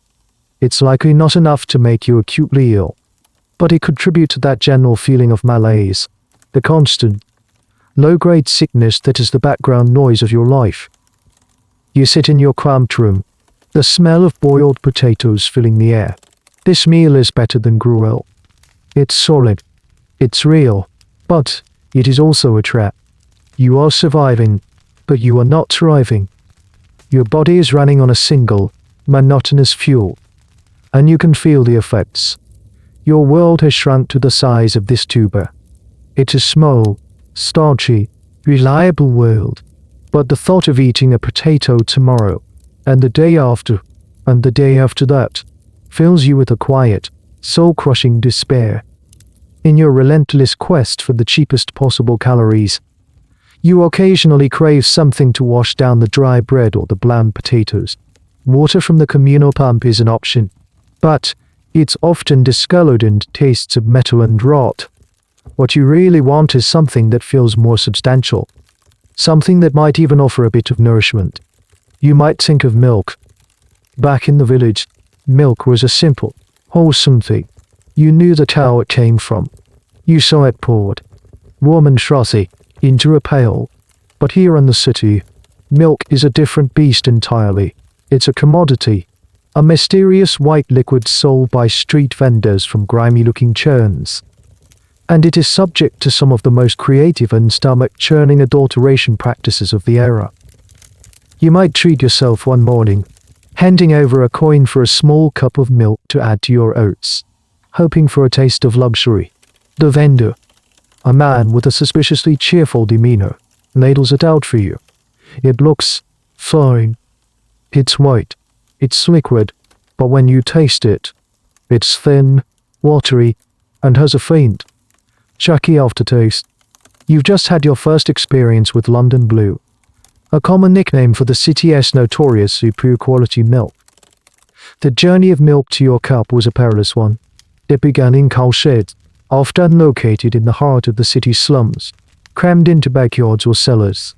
It's likely not enough to make you acutely ill, but it contributes to that general feeling of malaise, the constant, low-grade sickness that is the background noise of your life. You sit in your cramped room, the smell of boiled potatoes filling the air. This meal is better than gruel. It's solid, it's real, but it is also a trap. You are surviving, but you are not thriving. Your body is running on a single, monotonous fuel, and you can feel the effects. Your world has shrunk to the size of this tuber. It's a small, starchy, reliable world, but the thought of eating a potato tomorrow, and the day after, and the day after that, fills you with a quiet, soul-crushing despair. In your relentless quest for the cheapest possible calories, you occasionally crave something to wash down the dry bread or the bland potatoes. Water from the communal pump is an option, but it's often discolored and tastes of metal and rot. What you really want is something that feels more substantial, something that might even offer a bit of nourishment. You might think of milk. Back in the village, milk was a simple, wholesome thing. You knew the cow it came from. You saw it poured, warm and frothy, into a pail. But here in the city, milk is a different beast entirely. It's a commodity, a mysterious white liquid sold by street vendors from grimy-looking churns. And it is subject to some of the most creative and stomach-churning adulteration practices of the era. You might treat yourself one morning, handing over a coin for a small cup of milk to add to your oats, hoping for a taste of luxury. The vendor, a man with a suspiciously cheerful demeanor, ladles it out for you. It looks fine. It's white. It's liquid. But when you taste it, it's thin, watery, and has a faint, chalky aftertaste. You've just had your first experience with London Blue, a common nickname for the city's notoriously poor quality milk. The journey of milk to your cup was a perilous one. It began in cowsheds, often located in the heart of the city's slums, crammed into backyards or cellars.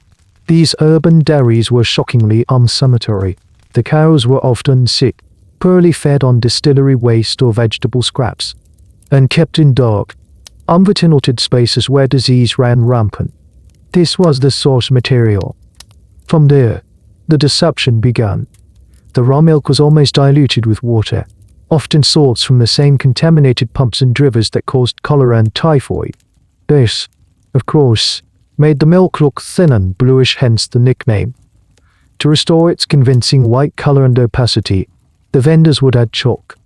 These urban dairies were shockingly unsanitary. The cows were often sick, poorly fed on distillery waste or vegetable scraps, and kept in dark, unventilated spaces where disease ran rampant. This was the source material. From there, the deception began. The raw milk was almost diluted with water, often sourced from the same contaminated pumps and rivers that caused cholera and typhoid. This, of course, made the milk look thin and bluish, hence the nickname. To restore its convincing white color and opacity, the vendors would add chalk,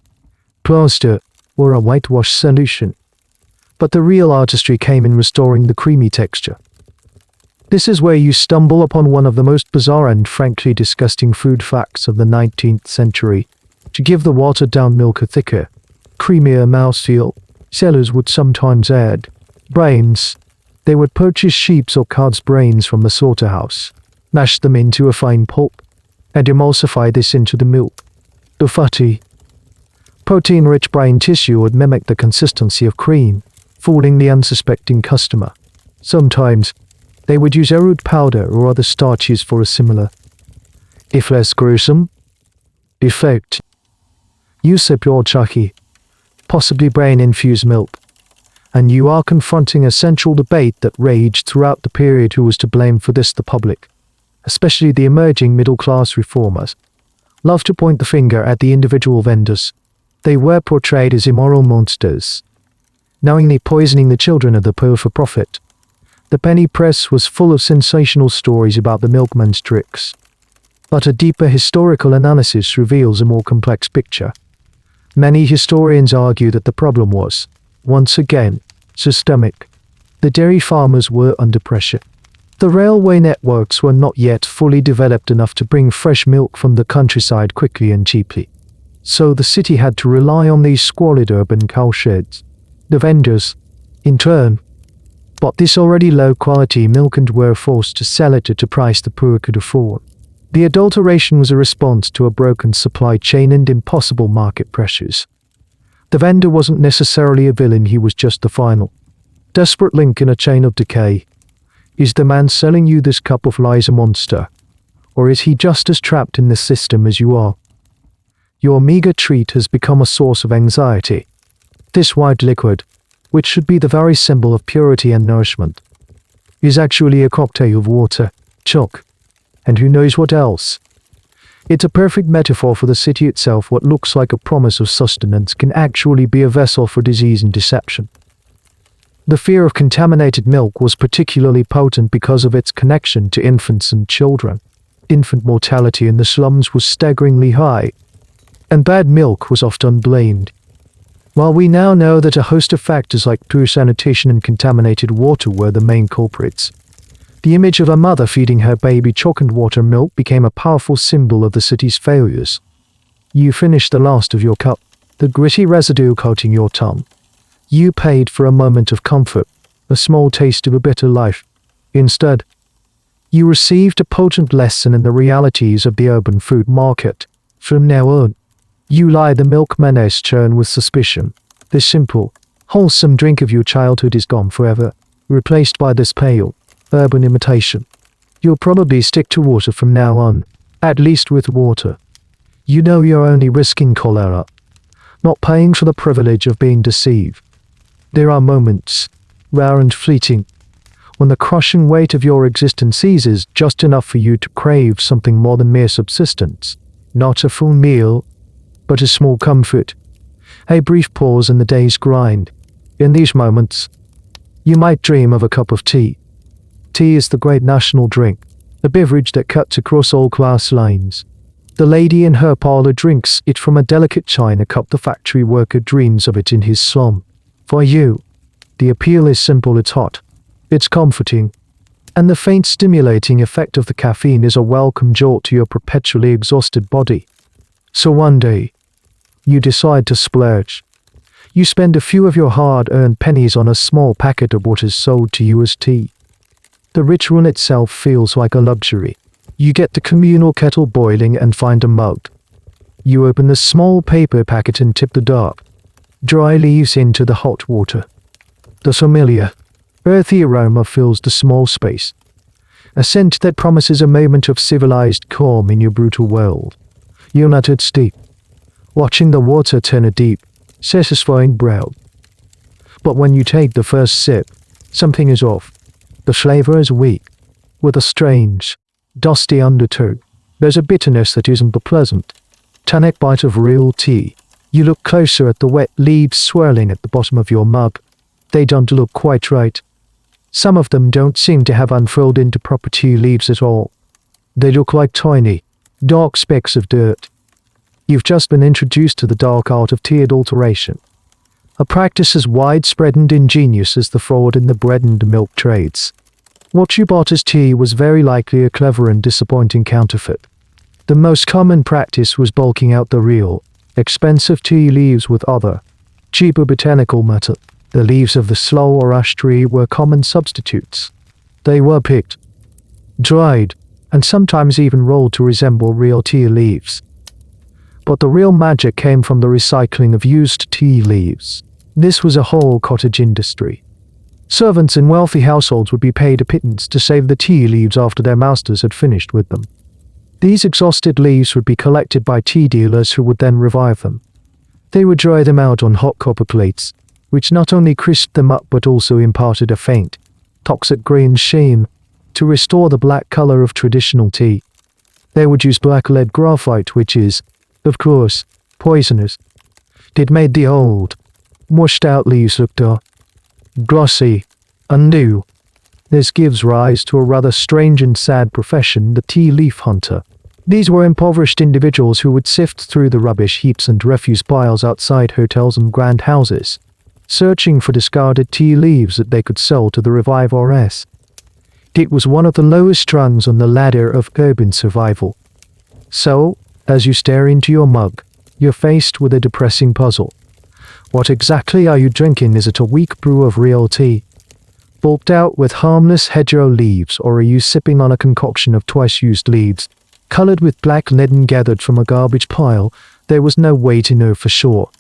plaster, or a whitewash solution. But the real artistry came in restoring the creamy texture. This is where you stumble upon one of the most bizarre and frankly disgusting food facts of the 19th century. To give the watered-down milk a thicker, creamier mouthfeel, sellers would sometimes add brains. They would purchase sheep's or cod's brains from the slaughterhouse, mash them into a fine pulp, and emulsify this into the milk. The fatty, protein-rich brain tissue would mimic the consistency of cream, fooling the unsuspecting customer. Sometimes, they would use arrowroot powder or other starches for a similar, if less gruesome, effect. You sip your chalky, possibly brain-infused milk, and you are confronting a central debate that raged throughout the period. Who was to blame for this? The public, especially the emerging middle-class reformers, loved to point the finger at the individual vendors. They were portrayed as immoral monsters, knowingly poisoning the children of the poor for profit. The penny press was full of sensational stories about the milkman's tricks. But a deeper historical analysis reveals a more complex picture. Many historians argue that the problem was, once again, systemic. The dairy farmers were under pressure. The railway networks were not yet fully developed enough to bring fresh milk from the countryside quickly and cheaply. So the city had to rely on these squalid urban cowsheds. The vendors, in turn, bought this already low-quality milk and were forced to sell it at a price the poor could afford. The adulteration was a response to a broken supply chain and impossible market pressures. The vendor wasn't necessarily a villain, he was just the final, desperate link in a chain of decay. Is the man selling you this cup of lies a monster? Or is he just as trapped in the system as you are? Your meager treat has become a source of anxiety. This white liquid, which should be the very symbol of purity and nourishment, is actually a cocktail of water, chalk, and who knows what else. It's a perfect metaphor for the city itself. What looks like a promise of sustenance can actually be a vessel for disease and deception. The fear of contaminated milk was particularly potent because of its connection to infants and children. Infant mortality in the slums was staggeringly high, and bad milk was often blamed. While we now know that a host of factors like poor sanitation and contaminated water were the main culprits, the image of a mother feeding her baby chalk and water milk became a powerful symbol of the city's failures. You finished the last of your cup, the gritty residue coating your tongue. You paid for a moment of comfort, a small taste of a better life. Instead, you received a potent lesson in the realities of the urban food market. From now on, you lie the milkman's churn with suspicion. The simple, wholesome drink of your childhood is gone forever, replaced by this pale, urban imitation. You'll probably stick to water from now on, at least with water. You know you're only risking cholera, not paying for the privilege of being deceived. There are moments, rare and fleeting, when the crushing weight of your existence seizes just enough for you to crave something more than mere subsistence. Not a full meal, but a small comfort, a brief pause in the day's grind. In these moments, you might dream of a cup of tea. Tea is the great national drink, a beverage that cuts across all class lines. The lady in her parlor drinks it from a delicate china cup. The factory worker dreams of it in his slum. For you, the appeal is simple, it's hot, it's comforting, and the faint stimulating effect of the caffeine is a welcome jolt to your perpetually exhausted body. So one day, you decide to splurge. You spend a few of your hard-earned pennies on a small packet of what is sold to you as tea. The ritual itself feels like a luxury. You get the communal kettle boiling and find a mug. You open the small paper packet and tip the dark, dry leaves into the hot water. The familiar, earthy aroma fills the small space, a scent that promises a moment of civilized calm in your brutal world. You're not at steep, watching the water turn a deep, satisfying brown. But when you take the first sip, something is off. The flavor is weak, with a strange, dusty undertone. There's a bitterness that isn't the pleasant, tannic bite of real tea. You look closer at the wet leaves swirling at the bottom of your mug. They don't look quite right. Some of them don't seem to have unfurled into proper tea leaves at all. They look like tiny, dark specks of dirt. You've just been introduced to the dark art of tea adulteration, a practice as widespread and ingenious as the fraud in the bread and milk trades. What you bought as tea was very likely a clever and disappointing counterfeit. The most common practice was bulking out the real, expensive tea leaves with other, cheaper botanical matter. The leaves of the sloe or ash tree were common substitutes. They were picked, dried, and sometimes even rolled to resemble real tea leaves. But the real magic came from the recycling of used tea leaves. This was a whole cottage industry. Servants in wealthy households would be paid a pittance to save the tea leaves after their masters had finished with them. These exhausted leaves would be collected by tea dealers who would then revive them. They would dry them out on hot copper plates, which not only crisped them up but also imparted a faint, toxic green sheen to restore the black color of traditional tea. They would use black lead graphite, which is, of course, poisonous. It made the old, washed-out leaves look dark, glossy, and new. This gives rise to a rather strange and sad profession, the tea leaf hunter. These were impoverished individuals who would sift through the rubbish heaps and refuse piles outside hotels and grand houses, searching for discarded tea leaves that they could sell to the revivers. It was one of the lowest rungs on the ladder of urban survival. So, as you stare into your mug, you're faced with a depressing puzzle. What exactly are you drinking? Is it a weak brew of real tea? bulked out with harmless hedgerow leaves, or are you sipping on a concoction of twice-used leaves, colored with black leaden gathered from a garbage pile? There was no way to know for sure.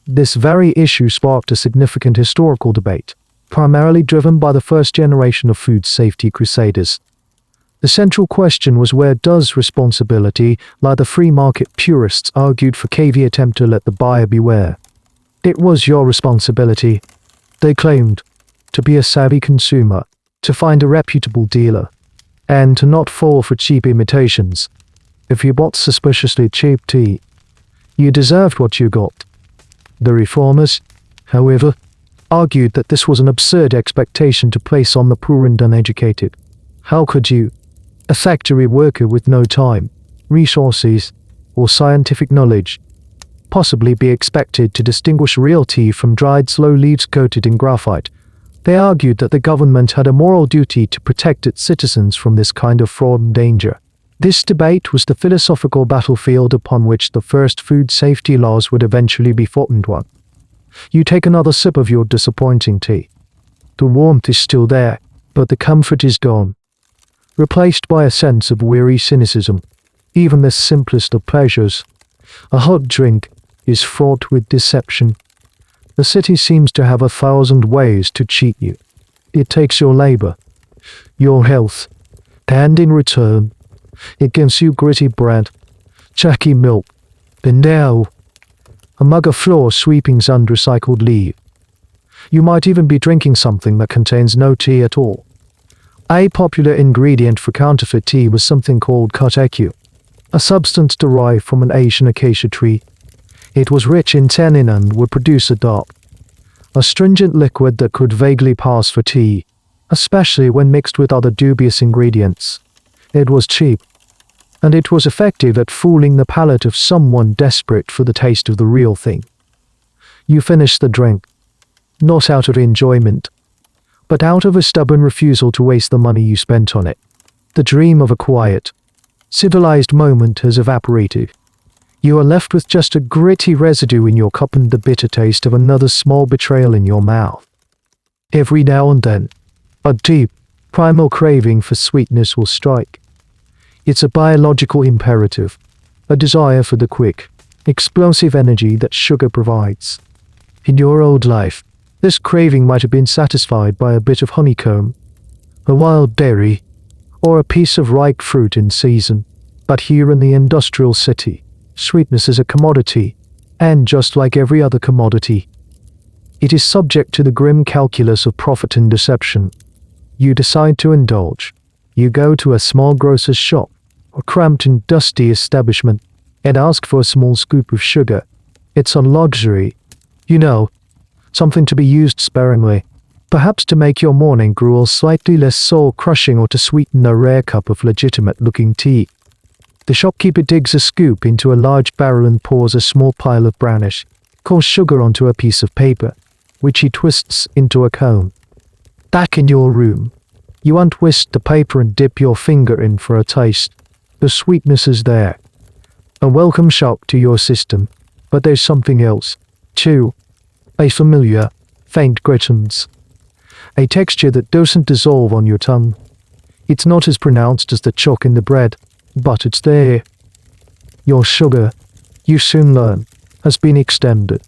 This very issue sparked a significant historical debate, primarily driven by the first generation of food safety crusaders. The central question was, where does responsibility lie? The free market purists argued for the attempt to let the buyer beware. It was your responsibility, they claimed, to be a savvy consumer, to find a reputable dealer, and to not fall for cheap imitations. If you bought suspiciously cheap tea, you deserved what you got. The reformers, however, argued that this was an absurd expectation to place on the poor and uneducated. How could you, a factory worker with no time, resources, or scientific knowledge, possibly be expected to distinguish real tea from dried slow leaves coated in graphite? They argued that the government had a moral duty to protect its citizens from this kind of fraud and danger. This debate was the philosophical battlefield upon which the first food safety laws would eventually be fought and won. You take another sip of your disappointing tea. The warmth is still there, but the comfort is gone, replaced by a sense of weary cynicism. Even the simplest of pleasures, a hot drink, is fraught with deception. The city seems to have 1,000 ways to cheat you. It takes your labor, your health, and in return, it gives you gritty bread, chalky milk, and now, a mug of floor sweepings under recycled leaf. You might even be drinking something that contains no tea at all. A popular ingredient for counterfeit tea was something called kateku, a substance derived from an Asian acacia tree. It was rich in tannin and would produce a dap, a stringent liquid that could vaguely pass for tea, especially when mixed with other dubious ingredients. It was cheap, and it was effective at fooling the palate of someone desperate for the taste of the real thing. You finished the drink, not out of enjoyment, but out of a stubborn refusal to waste the money you spent on it. The dream of a quiet, civilized moment has evaporated. You are left with just a gritty residue in your cup and the bitter taste of another small betrayal in your mouth. Every now and then, a deep, primal craving for sweetness will strike. It's a biological imperative, a desire for the quick, explosive energy that sugar provides. In your old life, this craving might have been satisfied by a bit of honeycomb, a wild berry, or a piece of ripe fruit in season. But here in the industrial city, sweetness is a commodity, and just like every other commodity, it is subject to the grim calculus of profit and deception. You decide to indulge. You go to a small grocer's shop, or cramped and dusty establishment, and ask for a small scoop of sugar. It's a luxury, you know, something to be used sparingly, perhaps to make your morning gruel slightly less soul-crushing or to sweeten a rare cup of legitimate-looking tea. The shopkeeper digs a scoop into a large barrel and pours a small pile of brownish, coarse sugar onto a piece of paper, which he twists into a cone. Back in your room, you untwist the paper and dip your finger in for a taste. The sweetness is there, a welcome shock to your system, but there's something else, too. A familiar, faint grittiness. A texture that doesn't dissolve on your tongue. It's not as pronounced as the chalk in the bread, but it's there. Your sugar, you soon learn, has been extended.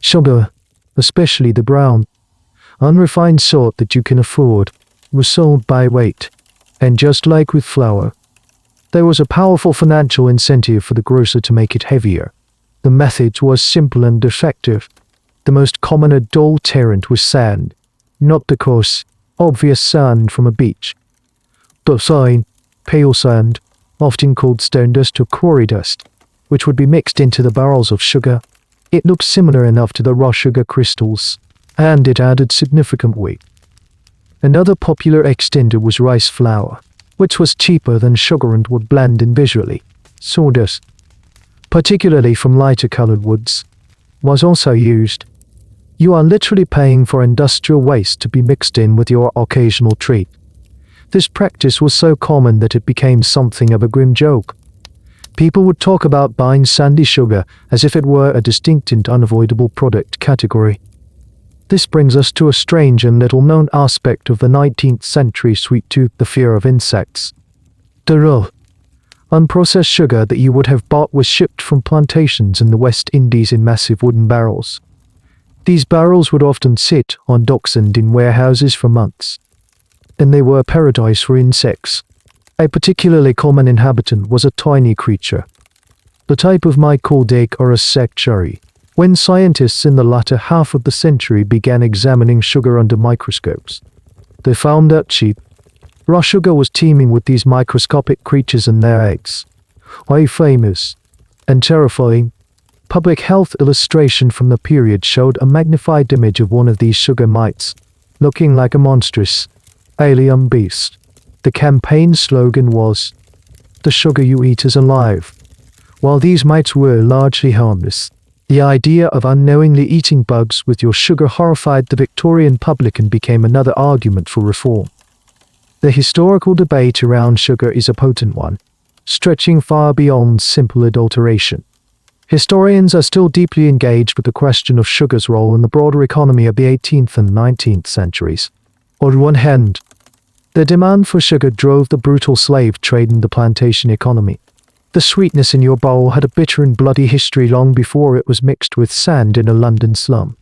Sugar, especially the brown, unrefined sort that you can afford, was sold by weight, and just like with flour, there was a powerful financial incentive for the grocer to make it heavier. The method was simple and effective. The most common adulterant was sand, not the coarse, obvious sand from a beach, but fine, pale sand, often called stone dust or quarry dust, which would be mixed into the barrels of sugar. It looked similar enough to the raw sugar crystals, and it added significant weight. Another popular extender was rice flour, which was cheaper than sugar and would blend in visually. Sawdust, particularly from lighter-colored woods, was also used. You are literally paying for industrial waste to be mixed in with your occasional treat. This practice was so common that it became something of a grim joke. People would talk about buying sandy sugar as if it were a distinct and unavoidable product category. This brings us to a strange and little-known aspect of the 19th century sweet tooth, the fear of insects. The raw, unprocessed sugar that you would have bought was shipped from plantations in the West Indies in massive wooden barrels. These barrels would often sit on docks and in warehouses for months. And they were a paradise for insects. A particularly common inhabitant was a tiny creature, the type of mite called egg or a sectary. When scientists in the latter half of the century began examining sugar under microscopes, they found that cheap, raw sugar was teeming with these microscopic creatures and their eggs. A famous and terrifying public health illustration from the period showed a magnified image of one of these sugar mites, looking like a monstrous alien beast. The campaign slogan was, "The sugar you eat is alive." While these mites were largely harmless, the idea of unknowingly eating bugs with your sugar horrified the Victorian public and became another argument for reform. The historical debate around sugar is a potent one, stretching far beyond simple adulteration. Historians are still deeply engaged with the question of sugar's role in the broader economy of the 18th and 19th centuries. On one hand, the demand for sugar drove the brutal slave trade in the plantation economy. The sweetness in your bowl had a bitter and bloody history long before it was mixed with sand in a London slum.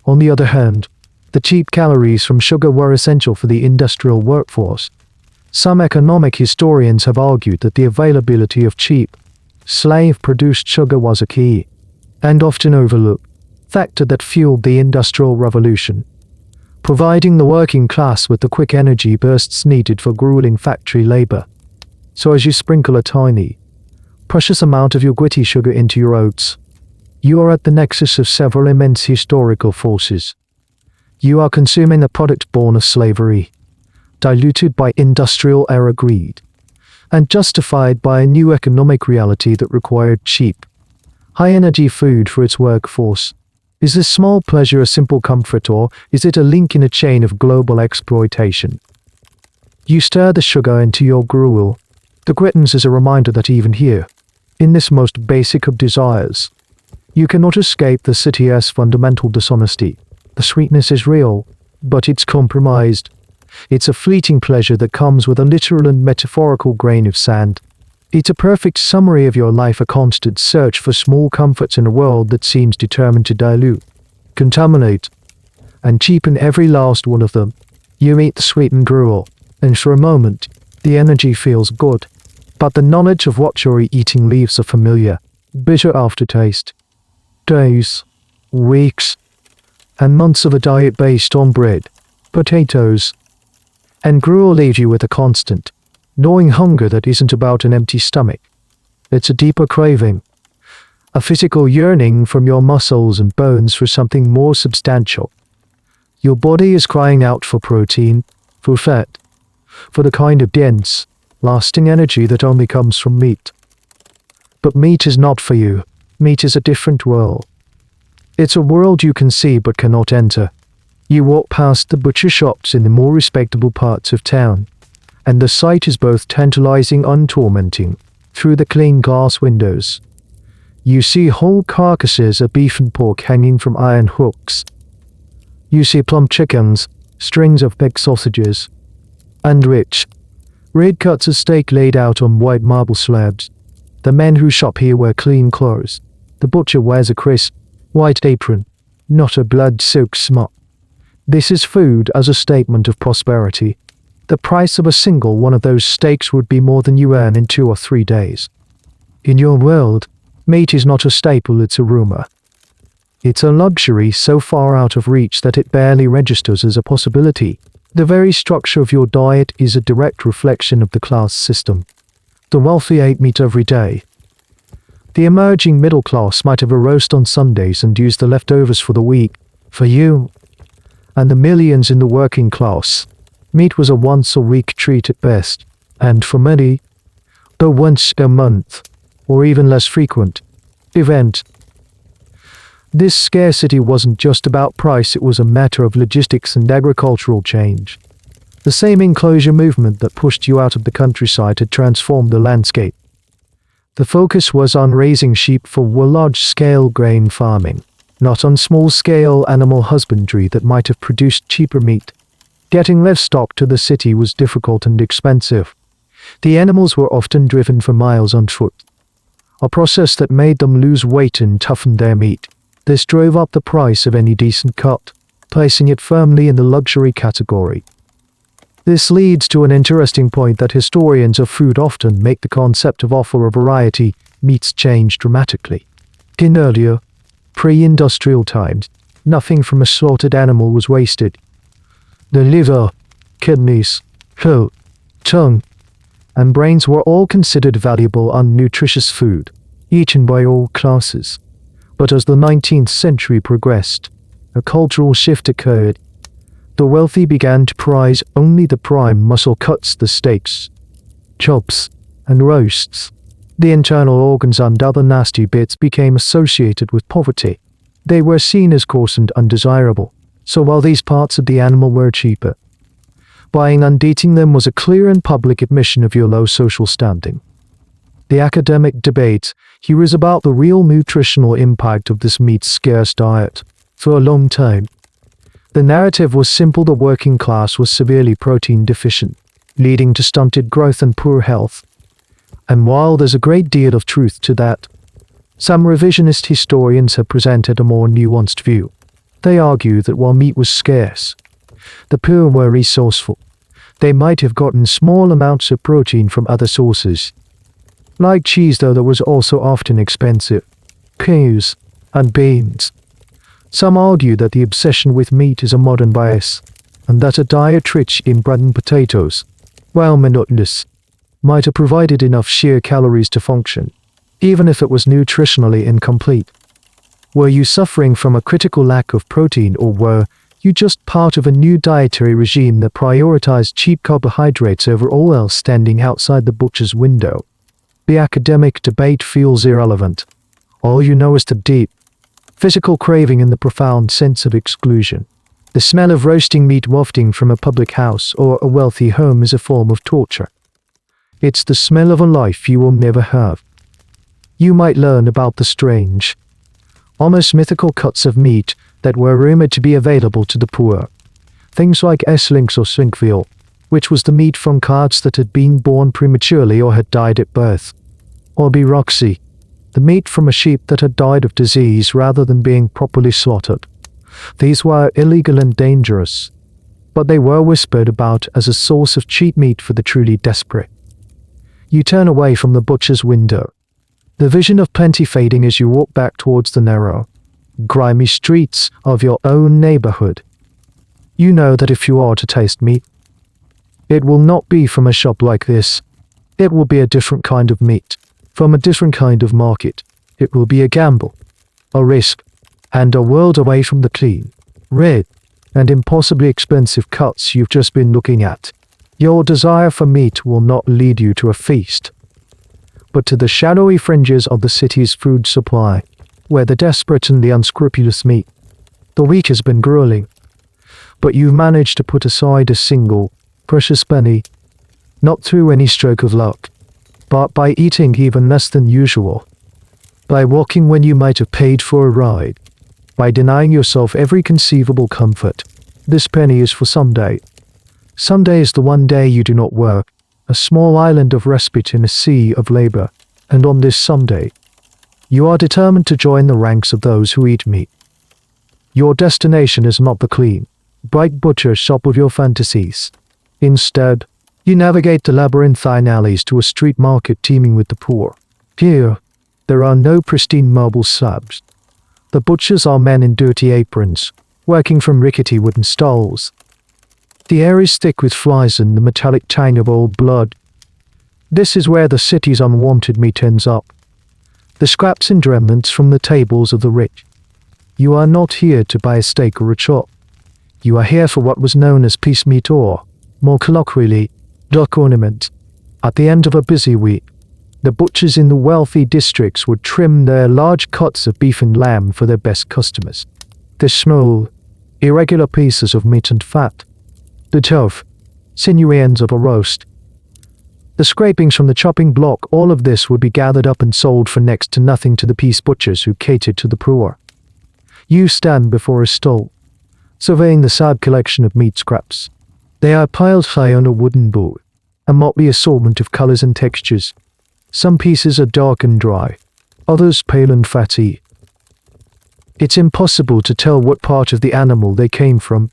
On the other hand, the cheap calories from sugar were essential for the industrial workforce. Some economic historians have argued that the availability of cheap, slave-produced sugar was a key, and often overlooked, factor that fueled the Industrial Revolution, providing the working class with the quick energy bursts needed for grueling factory labor. So as you sprinkle a tiny, precious amount of your gritty sugar into your oats, you are at the nexus of several immense historical forces. You are consuming a product born of slavery, diluted by industrial-era greed, and justified by a new economic reality that required cheap, high-energy food for its workforce. Is this small pleasure a simple comfort, or is it a link in a chain of global exploitation? You stir the sugar into your gruel. The grittens is a reminder that even here, in this most basic of desires, you cannot escape the city's fundamental dishonesty. The sweetness is real, but it's compromised. It's a fleeting pleasure that comes with a literal and metaphorical grain of sand. It's a perfect summary of your life, a constant search for small comforts in a world that seems determined to dilute, contaminate, and cheapen every last one of them. You eat the sweetened gruel, and for a moment, the energy feels good. But the knowledge of what you're eating leaves a familiar, bitter aftertaste. Days, weeks, and months of a diet based on bread, potatoes, and gruel leave you with a constant, gnawing hunger that isn't about an empty stomach. It's a deeper craving, a physical yearning from your muscles and bones for something more substantial. Your body is crying out for protein, for fat, for the kind of dense, lasting energy that only comes from meat. But meat is not for you. Meat is a different world. It's a world you can see but cannot enter. You walk past the butcher shops in the more respectable parts of town, and the sight is both tantalizing and tormenting. Through the clean glass windows, you see whole carcasses of beef and pork hanging from iron hooks. You see plump chickens, strings of pig sausages, and rich, red cuts of steak laid out on white marble slabs. The men who shop here wear clean clothes. The butcher wears a crisp, white apron, not a blood-soaked smock. This is food as a statement of prosperity. The price of a single one of those steaks would be more than you earn in 2 or 3 days. In your world, meat is not a staple, it's a rumor. It's a luxury so far out of reach that it barely registers as a possibility. The very structure of your diet is a direct reflection of the class system. The wealthy ate meat every day. The emerging middle class might have a roast on Sundays and use the leftovers for the week. For you, and the millions in the working class, meat was a once-a-week treat at best, and for many, a once a month, or even less frequent, event. This scarcity wasn't just about price, it was a matter of logistics and agricultural change. The same enclosure movement that pushed you out of the countryside had transformed the landscape. The focus was on raising sheep for large-scale grain farming, not on small-scale animal husbandry that might have produced cheaper meat. Getting livestock to the city was difficult and expensive. The animals were often driven for miles on foot, a process that made them lose weight and toughened their meat. This drove up the price of any decent cut, placing it firmly in the luxury category. This leads to an interesting point that historians of food often make: the concept of offer of variety meats changed dramatically. In earlier, pre-industrial times, nothing from a slaughtered animal was wasted. The liver, kidneys, heart, tongue, and brains were all considered valuable unnutritious food, eaten by all classes. But as the 19th century progressed, a cultural shift occurred. The wealthy began to prize only the prime muscle cuts, the steaks, chops, and roasts. The internal organs and other nasty bits became associated with poverty. They were seen as coarse and undesirable, so while these parts of the animal were cheaper, buying and eating them was a clear and public admission of your low social standing. The academic debate here is about the real nutritional impact of this meat-scarce diet. For a long time, the narrative was simple: the working class was severely protein deficient, leading to stunted growth and poor health. And while there's a great deal of truth to that, some revisionist historians have presented a more nuanced view. They argue that while meat was scarce, the poor were resourceful. They might have gotten small amounts of protein from other sources, like cheese, though that was also often expensive, cows, and beans. Some argue that the obsession with meat is a modern bias, and that a diet rich in bread and potatoes, while monotonous, might have provided enough sheer calories to function, even if it was nutritionally incomplete. Were you suffering from a critical lack of protein, or were you just part of a new dietary regime that prioritized cheap carbohydrates over all else standing outside the butcher's window? The academic debate feels irrelevant. All you know is the deep, physical craving and the profound sense of exclusion. The smell of roasting meat wafting from a public house or a wealthy home is a form of torture. It's the smell of a life you will never have. You might learn about the strange, almost mythical cuts of meat that were rumored to be available to the poor. Things like Esslings or Swinkveal, which was the meat from calves that had been born prematurely or had died at birth. Or Biroxi, the meat from a sheep that had died of disease rather than being properly slaughtered. These were illegal and dangerous, but they were whispered about as a source of cheap meat for the truly desperate. You turn away from the butcher's window, the vision of plenty fading as you walk back towards the narrow, grimy streets of your own neighborhood. You know that if you are to taste meat, it will not be from a shop like this. It will be a different kind of meat, from a different kind of market. It will be a gamble, a risk, and a world away from the clean, red, and impossibly expensive cuts you've just been looking at. Your desire for meat will not lead you to a feast, but to the shadowy fringes of the city's food supply, where the desperate and the unscrupulous meet. The week has been grueling, but you've managed to put aside a single, precious penny, not through any stroke of luck, but by eating even less than usual, by walking when you might have paid for a ride, by denying yourself every conceivable comfort. This penny is for Sunday. Sunday is the one day you do not work, a small island of respite in a sea of labor, and on this Sunday, you are determined to join the ranks of those who eat meat. Your destination is not the clean, bright butcher shop of your fantasies. Instead, you navigate the labyrinthine alleys to a street market teeming with the poor. Here, there are no pristine marble slabs. The butchers are men in dirty aprons, working from rickety wooden stalls. The air is thick with flies and the metallic tang of old blood. This is where the city's unwanted meat ends up. The scraps and remnants from the tables of the rich. You are not here to buy a steak or a chop. You are here for what was known as piece meat or, more colloquially, duck ornament. At the end of a busy week, the butchers in the wealthy districts would trim their large cuts of beef and lamb for their best customers. The small, irregular pieces of meat and fat, the tough, sinewy ends of a roast, the scrapings from the chopping block, all of this would be gathered up and sold for next to nothing to the piece butchers who catered to the poor. You stand before a stall, surveying the sad collection of meat scraps. They are piled high on a wooden board, a motley assortment of colors and textures. Some pieces are dark and dry, others pale and fatty. It's impossible to tell what part of the animal they came from.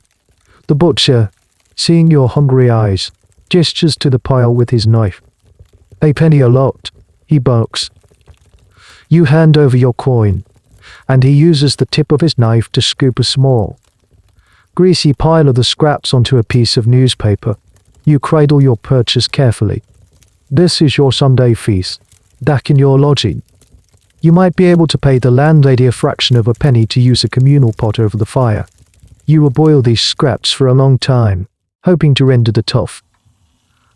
The butcher, seeing your hungry eyes, gestures to the pile with his knife. "A penny a lot," he barks. You hand over your coin, and he uses the tip of his knife to scoop a small, greasy pile of the scraps onto a piece of newspaper. You cradle your purchase carefully. This is your Sunday feast, back in your lodging. You might be able to pay the landlady a fraction of a penny to use a communal pot over the fire. You will boil these scraps for a long time, hoping to render the tough,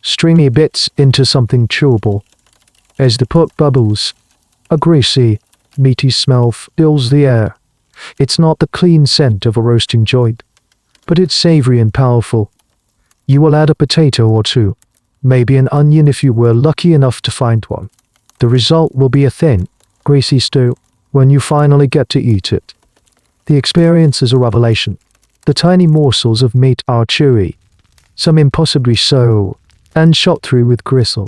stringy bits into something chewable. As the pot bubbles, a greasy, meaty smell fills the air. It's not the clean scent of a roasting joint, but it's savory and powerful. You will add a potato or two, maybe an onion if you were lucky enough to find one. The result will be a thin, greasy stew when you finally get to eat it. The experience is a revelation. The tiny morsels of meat are chewy, some impossibly so, and shot through with gristle.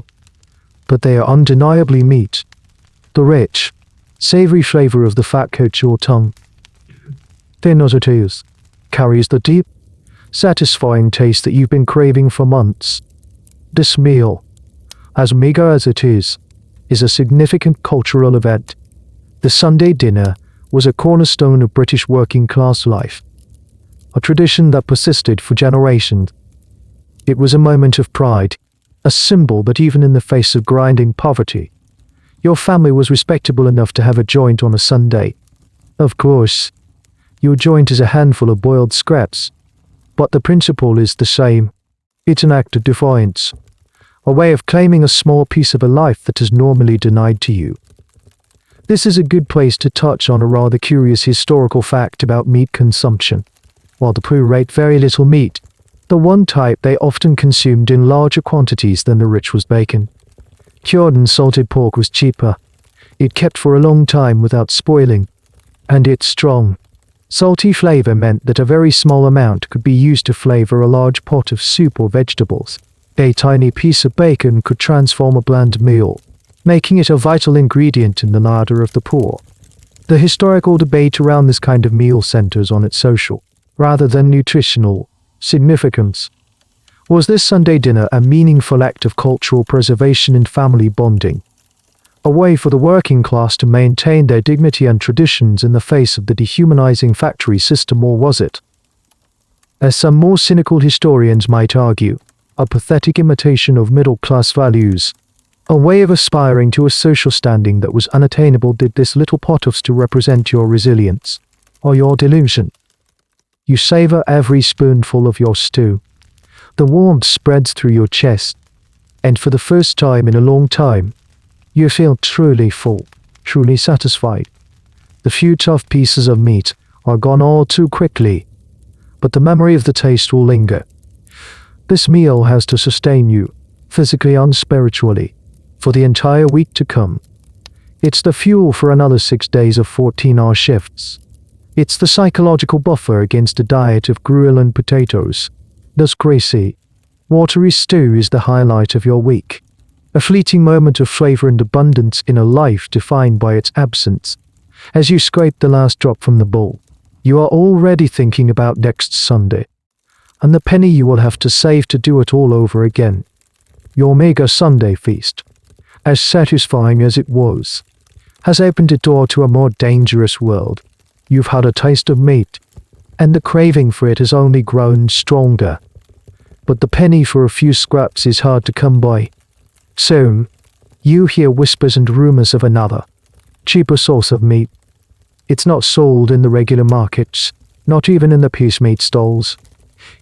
But they are undeniably meat. The rich, savory flavor of the fat coats your tongue. Thin as it is, carries the deep, satisfying taste that you've been craving for months. This meal, as meager as it is a significant cultural event. The Sunday dinner was a cornerstone of British working-class life, a tradition that persisted for generations. It was a moment of pride, a symbol that even in the face of grinding poverty, your family was respectable enough to have a joint on a Sunday. Of course, your joint is a handful of boiled scraps, but the principle is the same. It's an act of defiance, a way of claiming a small piece of a life that is normally denied to you. This is a good place to touch on a rather curious historical fact about meat consumption. While the poor ate very little meat, the one type they often consumed in larger quantities than the rich was bacon. Cured and salted pork was cheaper. It kept for a long time without spoiling, and its strong, salty flavor meant that a very small amount could be used to flavor a large pot of soup or vegetables. A tiny piece of bacon could transform a bland meal, making it a vital ingredient in the larder of the poor. The historical debate around this kind of meal centers on its social, rather than nutritional, significance. Was this Sunday dinner a meaningful act of cultural preservation and family bonding? A way for the working class to maintain their dignity and traditions in the face of the dehumanizing factory system, or was it, as some more cynical historians might argue, a pathetic imitation of middle-class values, a way of aspiring to a social standing that was unattainable? Did this little pot of stew represent your resilience, or your delusion? You savor every spoonful of your stew. The warmth spreads through your chest, and for the first time in a long time, you feel truly full, truly satisfied. The few tough pieces of meat are gone all too quickly, but the memory of the taste will linger. This meal has to sustain you, physically and spiritually, for the entire week to come. It's the fuel for another 6 days of 14-hour shifts. It's the psychological buffer against a diet of gruel and potatoes. This greasy, watery stew is the highlight of your week, a fleeting moment of flavor and abundance in a life defined by its absence. As you scrape the last drop from the bowl, you are already thinking about next Sunday, and the penny you will have to save to do it all over again. Your mega Sunday feast, as satisfying as it was, has opened a door to a more dangerous world. You've had a taste of meat, and the craving for it has only grown stronger. But the penny for a few scraps is hard to come by. Soon, you hear whispers and rumors of another, cheaper source of meat. It's not sold in the regular markets, not even in the piece meat stalls.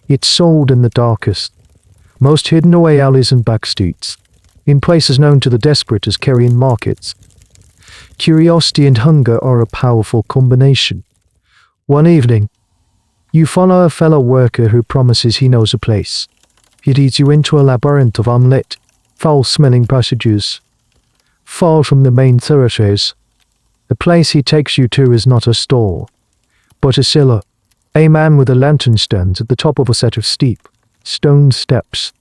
It's sold in the darkest, most hidden away alleys and back streets, in places known to the desperate as carrion markets. Curiosity and hunger are a powerful combination. One evening, you follow a fellow worker who promises he knows a place. He leads you into a labyrinth of unlit, foul-smelling passages, far from the main thoroughfares. The place he takes you to is not a store, But a seller, a man with a lantern, stands at the top of a set of steep, stone steps.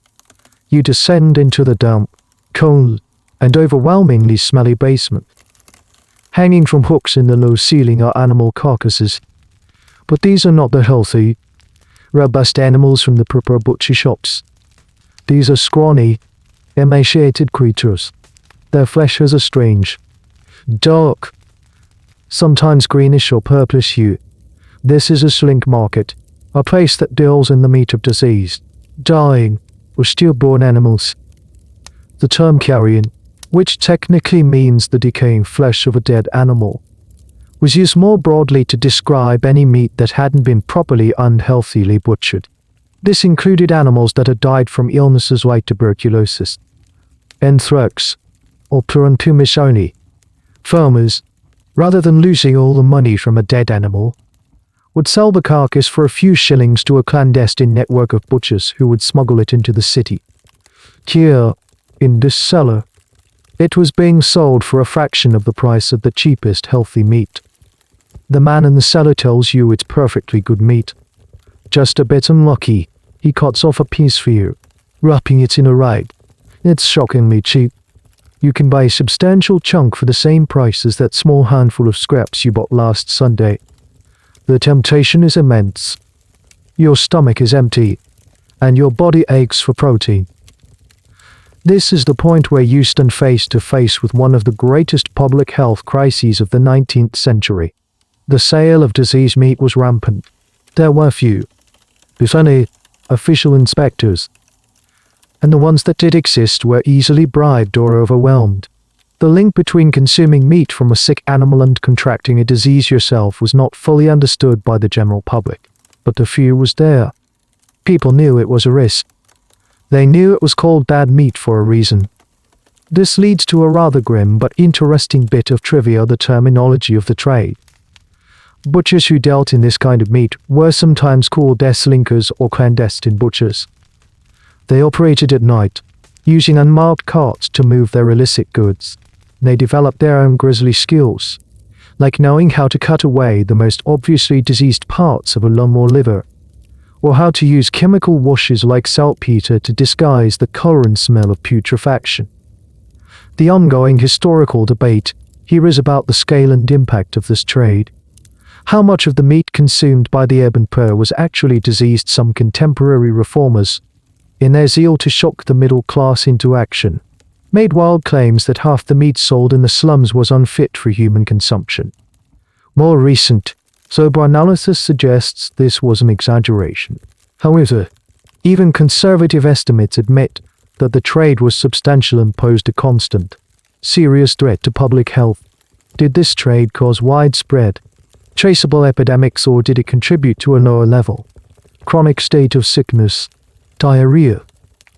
You descend into the damp, cold, and overwhelmingly smelly basement. Hanging from hooks in the low ceiling are animal carcasses. But these are not the healthy, robust animals from the proper butcher shops. These are scrawny, emaciated creatures. Their flesh has a strange, dark, sometimes greenish or purplish hue. This is a slink market, a place that deals in the meat of diseased, dying, or stillborn animals. The term carrion, which technically means the decaying flesh of a dead animal, was used more broadly to describe any meat that hadn't been properly unhealthily butchered. This included animals that had died from illnesses like tuberculosis, anthrax, or pleuropneumia. Farmers, rather than losing all the money from a dead animal, would sell the carcass for a few shillings to a clandestine network of butchers who would smuggle it into the city. Here, in this cellar, it was being sold for a fraction of the price of the cheapest healthy meat. The man in the cellar tells you it's perfectly good meat. Just a bit unlucky, he cuts off a piece for you, wrapping it in a rag. It's shockingly cheap. You can buy a substantial chunk for the same price as that small handful of scraps you bought last Sunday. The temptation is immense. Your stomach is empty, and your body aches for protein. This is the point where you stand face to face with one of the greatest public health crises of the 19th century. The sale of diseased meat was rampant. There were few, if any, official inspectors, and the ones that did exist were easily bribed or overwhelmed. The link between consuming meat from a sick animal and contracting a disease yourself was not fully understood by the general public, but the fear was there. People knew it was a risk. They knew it was called bad meat for a reason. This leads to a rather grim but interesting bit of trivia: the terminology of the trade. Butchers who dealt in this kind of meat were sometimes called slinkers or clandestine butchers. They operated at night, using unmarked carts to move their illicit goods. They developed their own grisly skills, like knowing how to cut away the most obviously diseased parts of a lung or liver, or how to use chemical washes like saltpeter to disguise the color and smell of putrefaction. The ongoing historical debate here is about the scale and impact of this trade. How much of the meat consumed by the ebb and poor was actually diseased? Some contemporary reformers, in their zeal to shock the middle class into action, made wild claims that half the meat sold in the slums was unfit for human consumption. More recent, sober analysis suggests this was an exaggeration. However, even conservative estimates admit that the trade was substantial and posed a constant, serious threat to public health. Did this trade cause widespread, traceable epidemics, or did it contribute to a lower level, chronic state of sickness, diarrhea,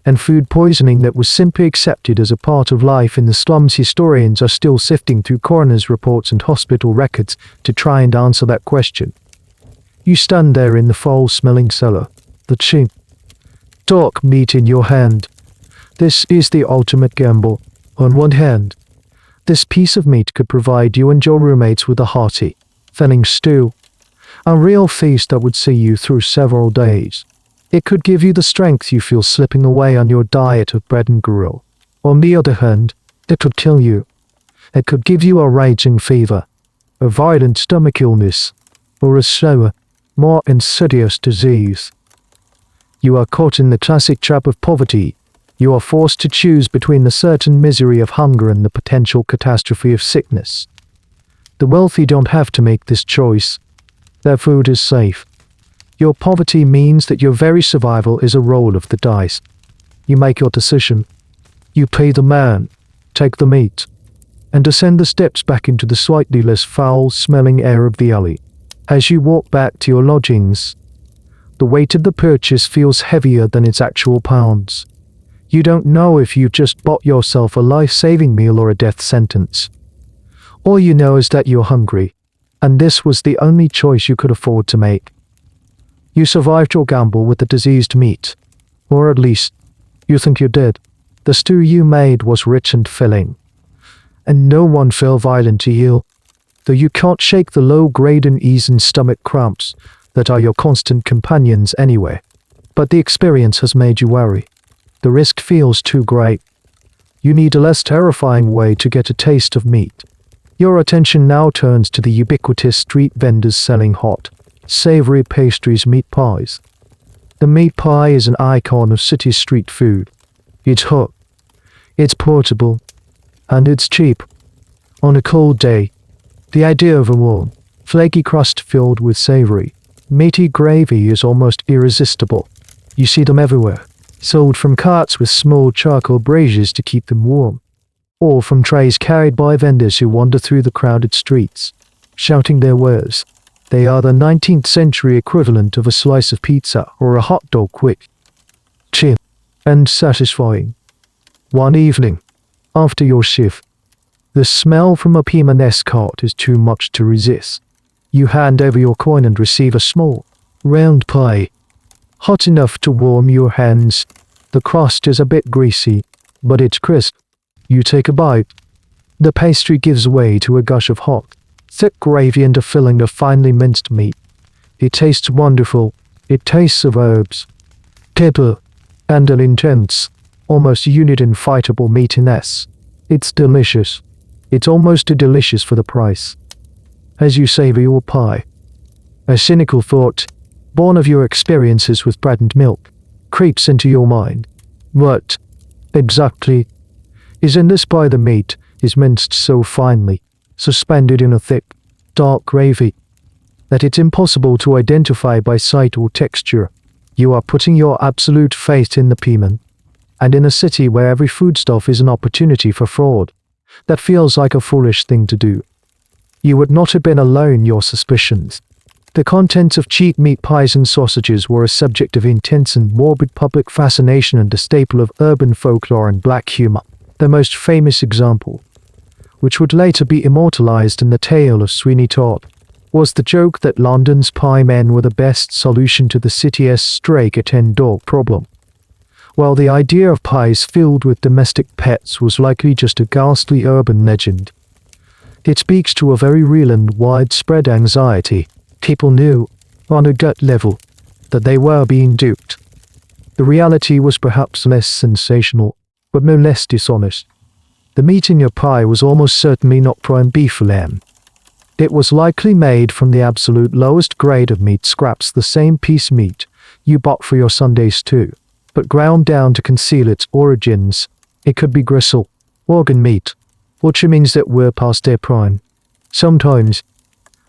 and food poisoning that was simply accepted as a part of life in the slums? Historians are still sifting through coroner's reports and hospital records to try and answer that question. You stand there in the foul-smelling cellar, the cheap, dark meat in your hand. This is the ultimate gamble. On one hand, this piece of meat could provide you and your roommates with a hearty, filling stew, a real feast that would see you through several days. It could give you the strength you feel slipping away on your diet of bread and gruel. On the other hand, it could kill you. It could give you a raging fever, a violent stomach illness, or a slower, more insidious disease. You are caught in the classic trap of poverty. You are forced to choose between the certain misery of hunger and the potential catastrophe of sickness. The wealthy don't have to make this choice. Their food is safe. Your poverty means that your very survival is a roll of the dice. You make your decision. You pay the man, take the meat, and descend the steps back into the slightly less foul-smelling air of the alley. As you walk back to your lodgings, the weight of the purchase feels heavier than its actual pounds. You don't know if you've just bought yourself a life-saving meal or a death sentence. All you know is that you're hungry, and this was the only choice you could afford to make. You survived your gamble with the diseased meat, or at least, you think you did. The stew you made was rich and filling, and no one felt violent to you. though you can't shake the low-grade unease and stomach cramps that are your constant companions anyway. But the experience has made you wary. The risk feels too great. You need a less terrifying way to get a taste of meat. Your attention now turns to the ubiquitous street vendors selling hot, savory pastries, meat pies. The meat pie is an icon of city street food. It's hot, it's portable, and it's cheap. On a cold day, the idea of a warm, flaky crust filled with savory, meaty gravy is almost irresistible. You see them everywhere, sold from carts with small charcoal braziers to keep them warm, or from trays carried by vendors who wander through the crowded streets, shouting their wares. They are the 19th century equivalent of a slice of pizza or a hot dog, quick, cheap, and satisfying. One evening, after your shift, the smell from a Piedmontese cart is too much to resist. You hand over your coin and receive a small, round pie, hot enough to warm your hands. The crust is a bit greasy, but it's crisp. You take a bite. The pastry gives way to a gush of hot, thick gravy and a filling of finely minced meat. It tastes wonderful. It tastes of herbs, pepper, and an intense, almost unidentifiable meatiness. It's delicious. It's almost too delicious for the price. As you savor your pie, a cynical thought, born of your experiences with bread and milk, creeps into your mind. What, exactly, is in this pie? The meat is minced so finely, suspended in a thick, dark gravy, that it's impossible to identify by sight or texture. You are putting your absolute faith in the Piedmont, and in a city where every foodstuff is an opportunity for fraud, that feels like a foolish thing to do. You would not have been alone in your suspicions. The contents of cheap meat pies and sausages were a subject of intense and morbid public fascination and a staple of urban folklore and black humor. The most famous example, which would later be immortalized in the tale of Sweeney Todd, was the joke that London's pie men were the best solution to the city's stray cat and dog problem. While the idea of pies filled with domestic pets was likely just a ghastly urban legend, it speaks to a very real and widespread anxiety. People knew, on a gut level, that they were being duped. The reality was perhaps less sensational, but no less dishonest. The meat in your pie was almost certainly not prime beef or lamb. It was likely made from the absolute lowest grade of meat scraps, the same piece meat you bought for your Sunday stew, but ground down to conceal its origins. It could be gristle, organ meat, or trimmings that were past their prime. Sometimes,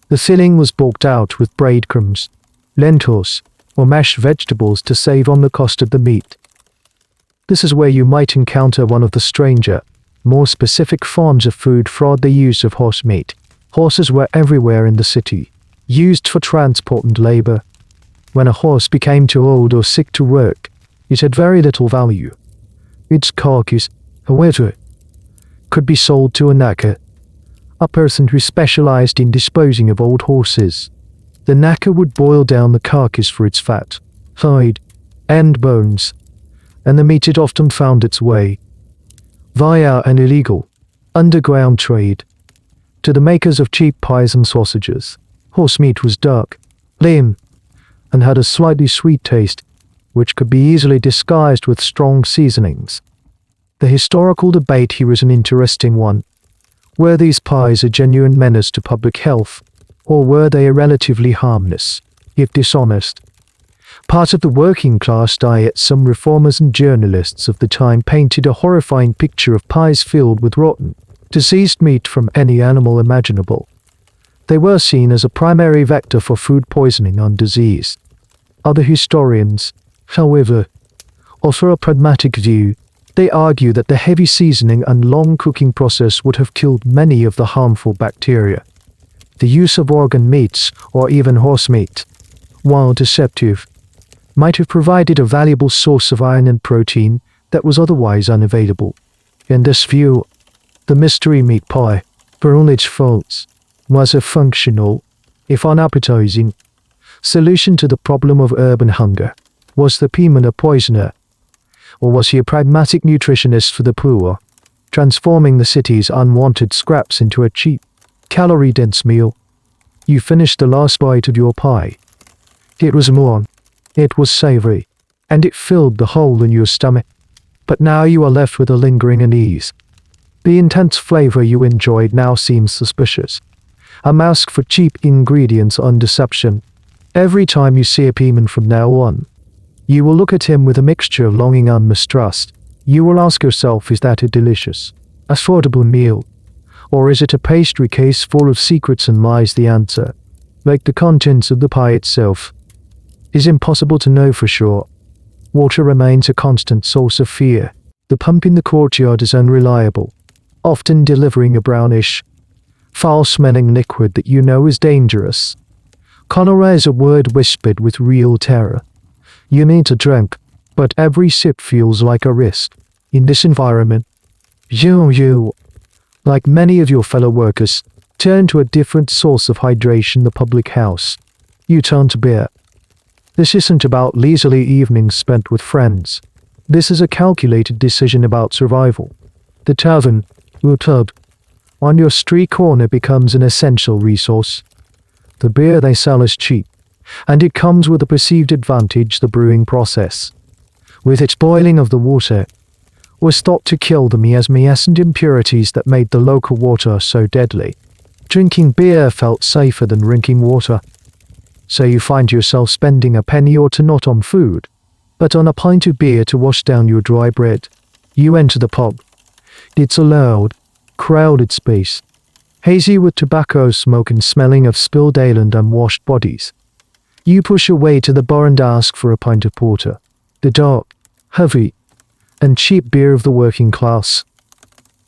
the filling was bulked out with breadcrumbs, lentils, or mashed vegetables to save on the cost of the meat. This is where you might encounter one of the stranger, more specific forms of food fraud: the use of horse meat. Horses were everywhere in the city, used for transport and labor. When a horse became too old or sick to work, it had very little value. Its carcass, however, could be sold to a knacker, a person who specialized in disposing of old horses. The knacker would boil down the carcass for its fat, hide, and bones, and the meat had often found its way, via an illegal, underground trade, to the makers of cheap pies and sausages. Horse meat was dark, lean, and had a slightly sweet taste, which could be easily disguised with strong seasonings. The historical debate here is an interesting one. Were these pies a genuine menace to public health, or were they relatively harmless, if dishonest? Part of the working class diet, some reformers and journalists of the time painted a horrifying picture of pies filled with rotten, diseased meat from any animal imaginable. They were seen as a primary vector for food poisoning and disease. Other historians, however, offer a pragmatic view. They argue that the heavy seasoning and long cooking process would have killed many of the harmful bacteria. The use of organ meats, or even horse meat, while deceptive, might have provided a valuable source of iron and protein that was otherwise unavailable. In this view, the mystery meat pie, for all its faults, was a functional, if unappetizing, solution to the problem of urban hunger. Was the Piedmont a poisoner? Or was he a pragmatic nutritionist for the poor, transforming the city's unwanted scraps into a cheap, calorie-dense meal. You finished the last bite of your pie. It was warm, it was savory, and it filled the hole in your stomach. But now you are left with a lingering unease. The intense flavor you enjoyed now seems suspicious. A mask for cheap ingredients and deception. Every time you see a payment from now on, you will look at him with a mixture of longing and mistrust. You will ask yourself, is that a delicious, affordable meal? Or is it a pastry case full of secrets and lies? The answer, like the contents of the pie itself, is impossible to know for sure. Water remains a constant source of fear. The pump in the courtyard is unreliable, often delivering a brownish, foul-smelling liquid that you know is dangerous. Cholera is a word whispered with real terror. You mean to drink, but every sip feels like a risk. In this environment, you, like many of your fellow workers, turn to a different source of hydration: the public house. You turn to beer. This isn't about leisurely evenings spent with friends. This is a calculated decision about survival. The tavern, your tub, on your street corner becomes an essential resource. The beer they sell is cheap, and it comes with a perceived advantage: the brewing process, with its boiling of the water, was thought to kill the miasmas and impurities that made the local water so deadly. Drinking beer felt safer than drinking water. So you find yourself spending a penny or two not on food, but on a pint of beer to wash down your dry bread. You enter the pub. It's a loud, crowded space, hazy with tobacco smoke and smelling of spilled ale and unwashed bodies. You push your way to the bar and ask for a pint of porter, the dark, heavy, and cheap beer of the working class.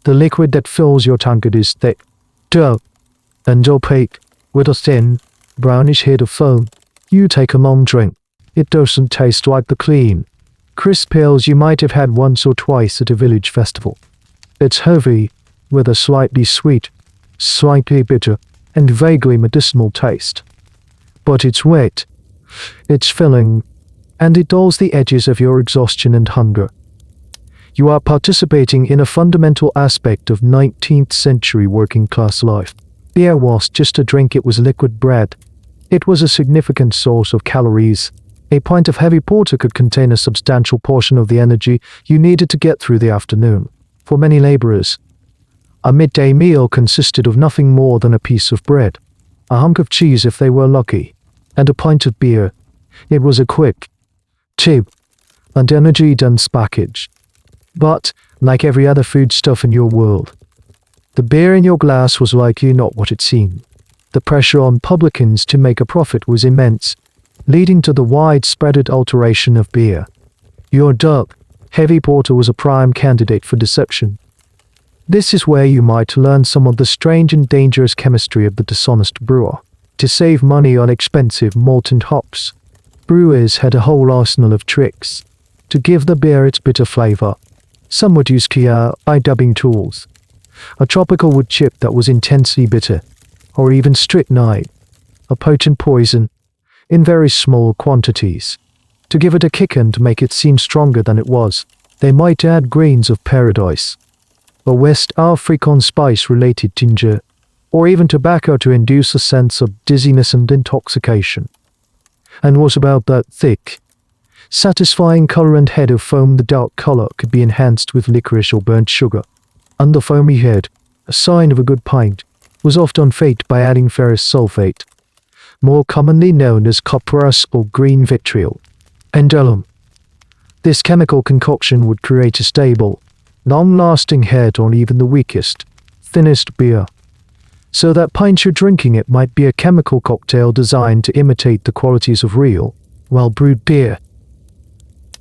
The liquid that fills your tankard is thick, dark, and opaque, with a thin, brownish head of foam. You take a long drink. It doesn't taste like the clean, crisp ales you might have had once or twice at a village festival. It's heavy, with a slightly sweet, slightly bitter, and vaguely medicinal taste. But it's wet, it's filling, and it dulls the edges of your exhaustion and hunger. You are participating in a fundamental aspect of 19th century working class life. Beer was just a drink, it was liquid bread. It was a significant source of calories. A pint of heavy porter could contain a substantial portion of the energy you needed to get through the afternoon. For many laborers, a midday meal consisted of nothing more than a piece of bread, a hunk of cheese if they were lucky, and a pint of beer. It was a quick, cheap, and energy-dense package. But, like every other foodstuff in your world, the beer in your glass was likely not what it seemed. The pressure on publicans to make a profit was immense, leading to the widespread adulteration of beer. Your dark, heavy porter was a prime candidate for deception. This is where you might learn some of the strange and dangerous chemistry of the dishonest brewer. To save money on expensive malted hops, brewers had a whole arsenal of tricks to give the beer its bitter flavor. Some would use dubbing tools, a tropical wood chip that was intensely bitter, or even strychnine, a potent poison, in very small quantities. To give it a kick and to make it seem stronger than it was, they might add grains of paradise, a West African spice-related ginger, or even tobacco to induce a sense of dizziness and intoxication. And what about that thick, satisfying color and head of foam? The dark color could be enhanced with licorice or burnt sugar, and the foamy head, a sign of a good pint, was often faked by adding ferrous sulfate, more commonly known as copperas or green vitriol, and alum. This chemical concoction would create a stable, long-lasting head on even the weakest, thinnest beer. So that pint you're drinking it might be a chemical cocktail designed to imitate the qualities of real, well-brewed beer.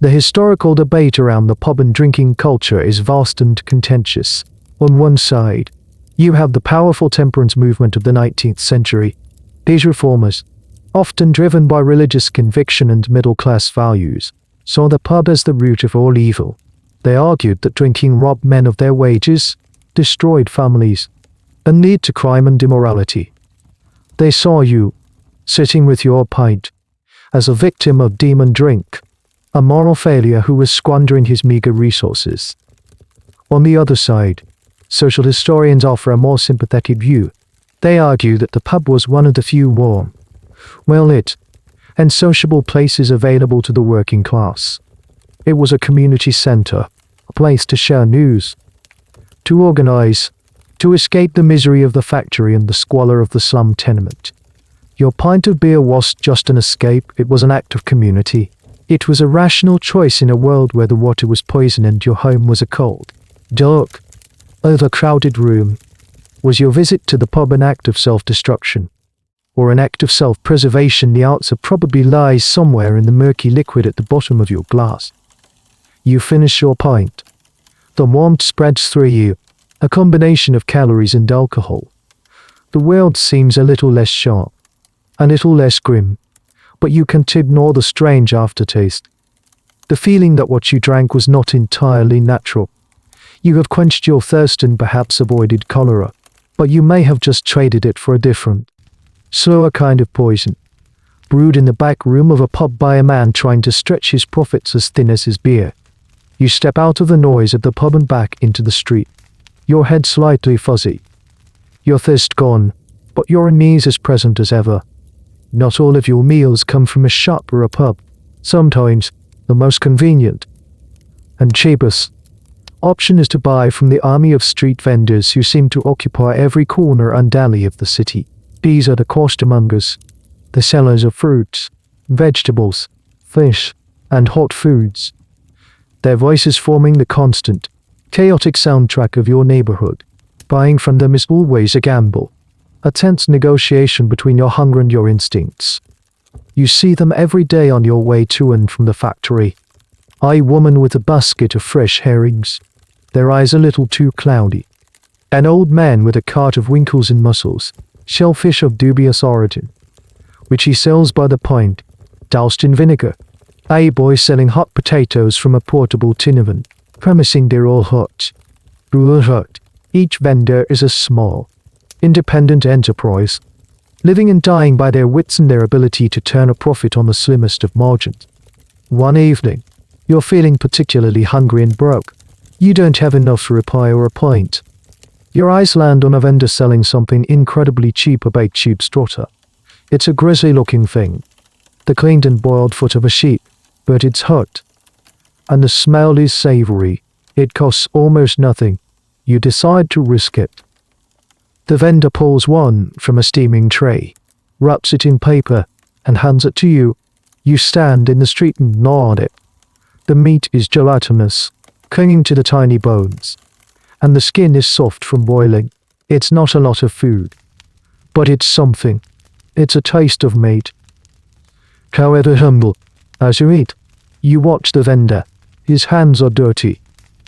The historical debate around the pub and drinking culture is vast and contentious. On one side, you have the powerful temperance movement of the 19th century. These reformers, often driven by religious conviction and middle-class values, saw the pub as the root of all evil. They argued that drinking robbed men of their wages, destroyed families, and led to crime and immorality. They saw you, sitting with your pint, as a victim of demon drink, a moral failure who was squandering his meager resources. On the other side, social historians offer a more sympathetic view. They argue that the pub was one of the few warm, well-lit, and sociable places available to the working class. It was a community center, a place to share news, to organize, to escape the misery of the factory and the squalor of the slum tenement. Your pint of beer wasn't just an escape, it was an act of community. It was a rational choice in a world where the water was poison and your home was a cold, dark, overcrowded room. Was your visit to the pub an act of self-destruction? Or an act of self-preservation? The answer probably lies somewhere in the murky liquid at the bottom of your glass. You finish your pint. The warmth spreads through you, a combination of calories and alcohol. The world seems a little less sharp, a little less grim, but you can't ignore the strange aftertaste. The feeling that what you drank was not entirely natural. You have quenched your thirst and perhaps avoided cholera, but you may have just traded it for a different, slower kind of poison, brewed in the back room of a pub by a man trying to stretch his profits as thin as his beer. You step out of the noise of the pub and back into the street, your head slightly fuzzy, your thirst gone, but your unease as present as ever. Not all of your meals come from a shop or a pub. Sometimes, the most convenient and cheapest option is to buy from the army of street vendors who seem to occupy every corner and alley of the city. These are the costermongers, the sellers of fruits, vegetables, fish, and hot foods. Their voices forming the constant, chaotic soundtrack of your neighborhood. Buying from them is always a gamble, a tense negotiation between your hunger and your instincts. You see them every day on your way to and from the factory. A woman with a basket of fresh herrings, their eyes a little too cloudy. An old man with a cart of winkles and mussels, shellfish of dubious origin, which he sells by the pint, doused in vinegar. A boy selling hot potatoes from a portable tin oven, promising they're all hot. Hot. Each vendor is a small, independent enterprise, living and dying by their wits and their ability to turn a profit on the slimmest of margins. One evening, you're feeling particularly hungry and broke. You don't have enough for a pie or a pint. Your eyes land on a vendor selling something incredibly cheap, a baked sheep's trotter. It's a grisly-looking thing, the cleaned and boiled foot of a sheep, but it's hot. And the smell is savory. It costs almost nothing. You decide to risk it. The vendor pulls one from a steaming tray, wraps it in paper, and hands it to you. You stand in the street and gnaw on it. The meat is gelatinous, clinging to the tiny bones, and the skin is soft from boiling. It's not a lot of food, but it's something. It's a taste of meat. However humble, as you eat, you watch the vendor. His hands are dirty.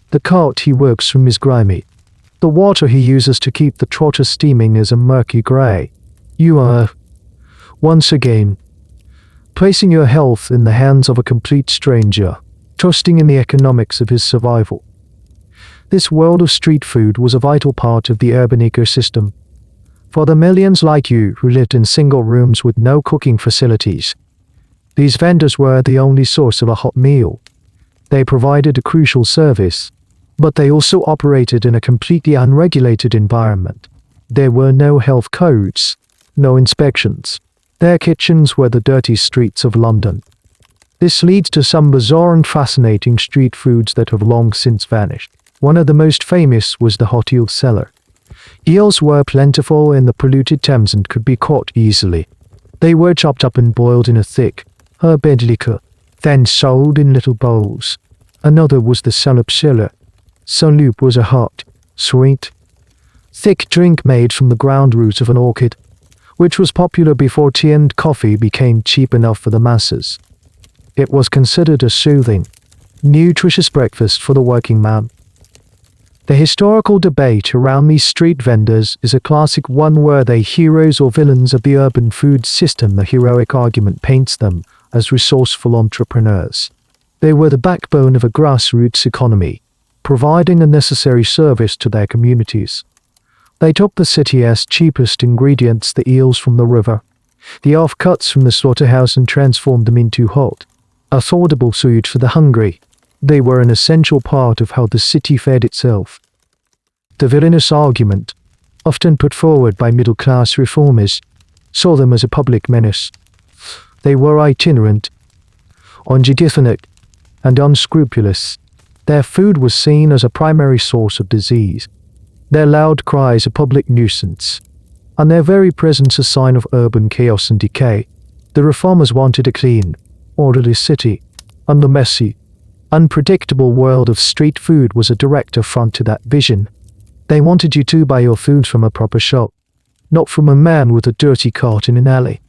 The cart he works from is grimy. The water he uses to keep the trotter steaming is a murky grey. You are, once again, placing your health in the hands of a complete stranger, trusting in the economics of his survival. This world of street food was a vital part of the urban ecosystem. For the millions like you who lived in single rooms with no cooking facilities, these vendors were the only source of a hot meal. They provided a crucial service, but they also operated in a completely unregulated environment. There were no health codes, no inspections. Their kitchens were the dirty streets of London. This leads to some bizarre and fascinating street foods that have long since vanished. One of the most famous was the hot eel cellar. Eels were plentiful in the polluted Thames and could be caught easily. They were chopped up and boiled in a thick, herb liquor, then sold in little bowls. Another was the salop cellar. Salop was a hot, sweet, thick drink made from the ground root of an orchid, which was popular before tea and coffee became cheap enough for the masses. It was considered a soothing, nutritious breakfast for the working man. The historical debate around these street vendors is a classic one. Were they heroes or villains of the urban food system? The heroic argument paints them as resourceful entrepreneurs. They were the backbone of a grassroots economy, providing a necessary service to their communities. They took the city's cheapest ingredients, the eels from the river, the offcuts from the slaughterhouse, and transformed them into hot, affordable food for the hungry. They were an essential part of how the city fed itself. The villainous argument. often put forward by middle-class reformers, saw them as a public menace. They were itinerant, indefinite, and unscrupulous. Their food was seen as a primary source of disease, their loud cries a public nuisance, and their very presence a sign of urban chaos and decay. The reformers wanted a clean, orderly city, and the messy, unpredictable world of street food was a direct affront to that vision. They wanted you to buy your food from a proper shop, not from a man with a dirty cart in an alley.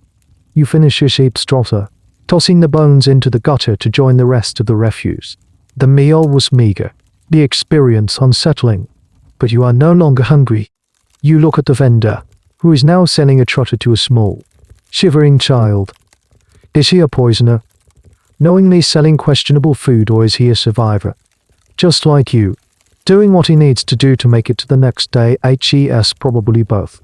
You finish your sheep's trotter, tossing the bones into the gutter to join the rest of the refuse. The meal was meager, the experience unsettling, but you are no longer hungry. You look at the vendor, who is now selling a trotter to a small, shivering child. Is he a poisoner, knowingly selling questionable food, or is he a survivor, just like you, doing what he needs to do to make it to the next day? HES probably both.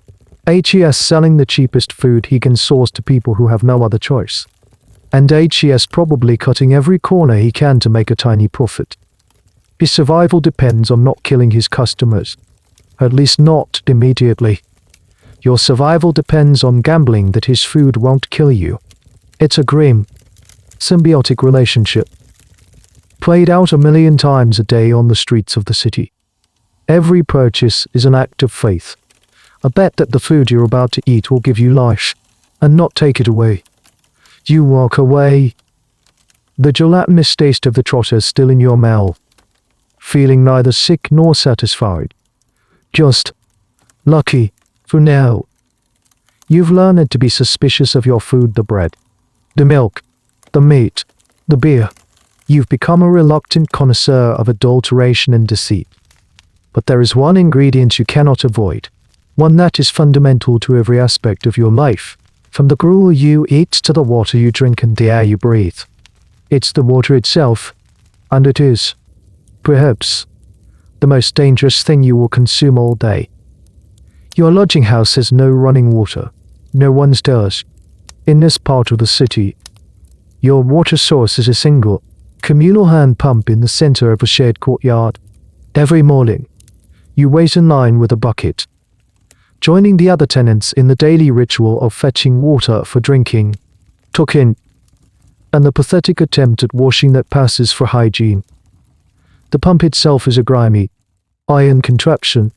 HES selling the cheapest food he can source to people who have no other choice. And HES probably cutting every corner he can to make a tiny profit. His survival depends on not killing his customers, at least not immediately. Your survival depends on gambling that his food won't kill you. It's a grim, symbiotic relationship, played out a million times a day on the streets of the city. Every purchase is an act of faith, a bet that the food you're about to eat will give you life, and not take it away. You walk away, the gelatinous taste of the trotter still in your mouth, feeling neither sick nor satisfied. Just lucky, for now. You've learned to be suspicious of your food, the bread, the milk, the meat, the beer. You've become a reluctant connoisseur of adulteration and deceit. But there is one ingredient you cannot avoid, one that is fundamental to every aspect of your life, from the gruel you eat to the water you drink and the air you breathe. It's the water itself, and it is, perhaps, the most dangerous thing you will consume all day. Your lodging house has no running water. No one's does. In this part of the city, your water source is a single, communal hand pump in the center of a shared courtyard. Every morning, you wait in line with a bucket, joining the other tenants in the daily ritual of fetching water for drinking, cooking, and the pathetic attempt at washing that passes for hygiene. The pump itself is a grimy, iron contraption,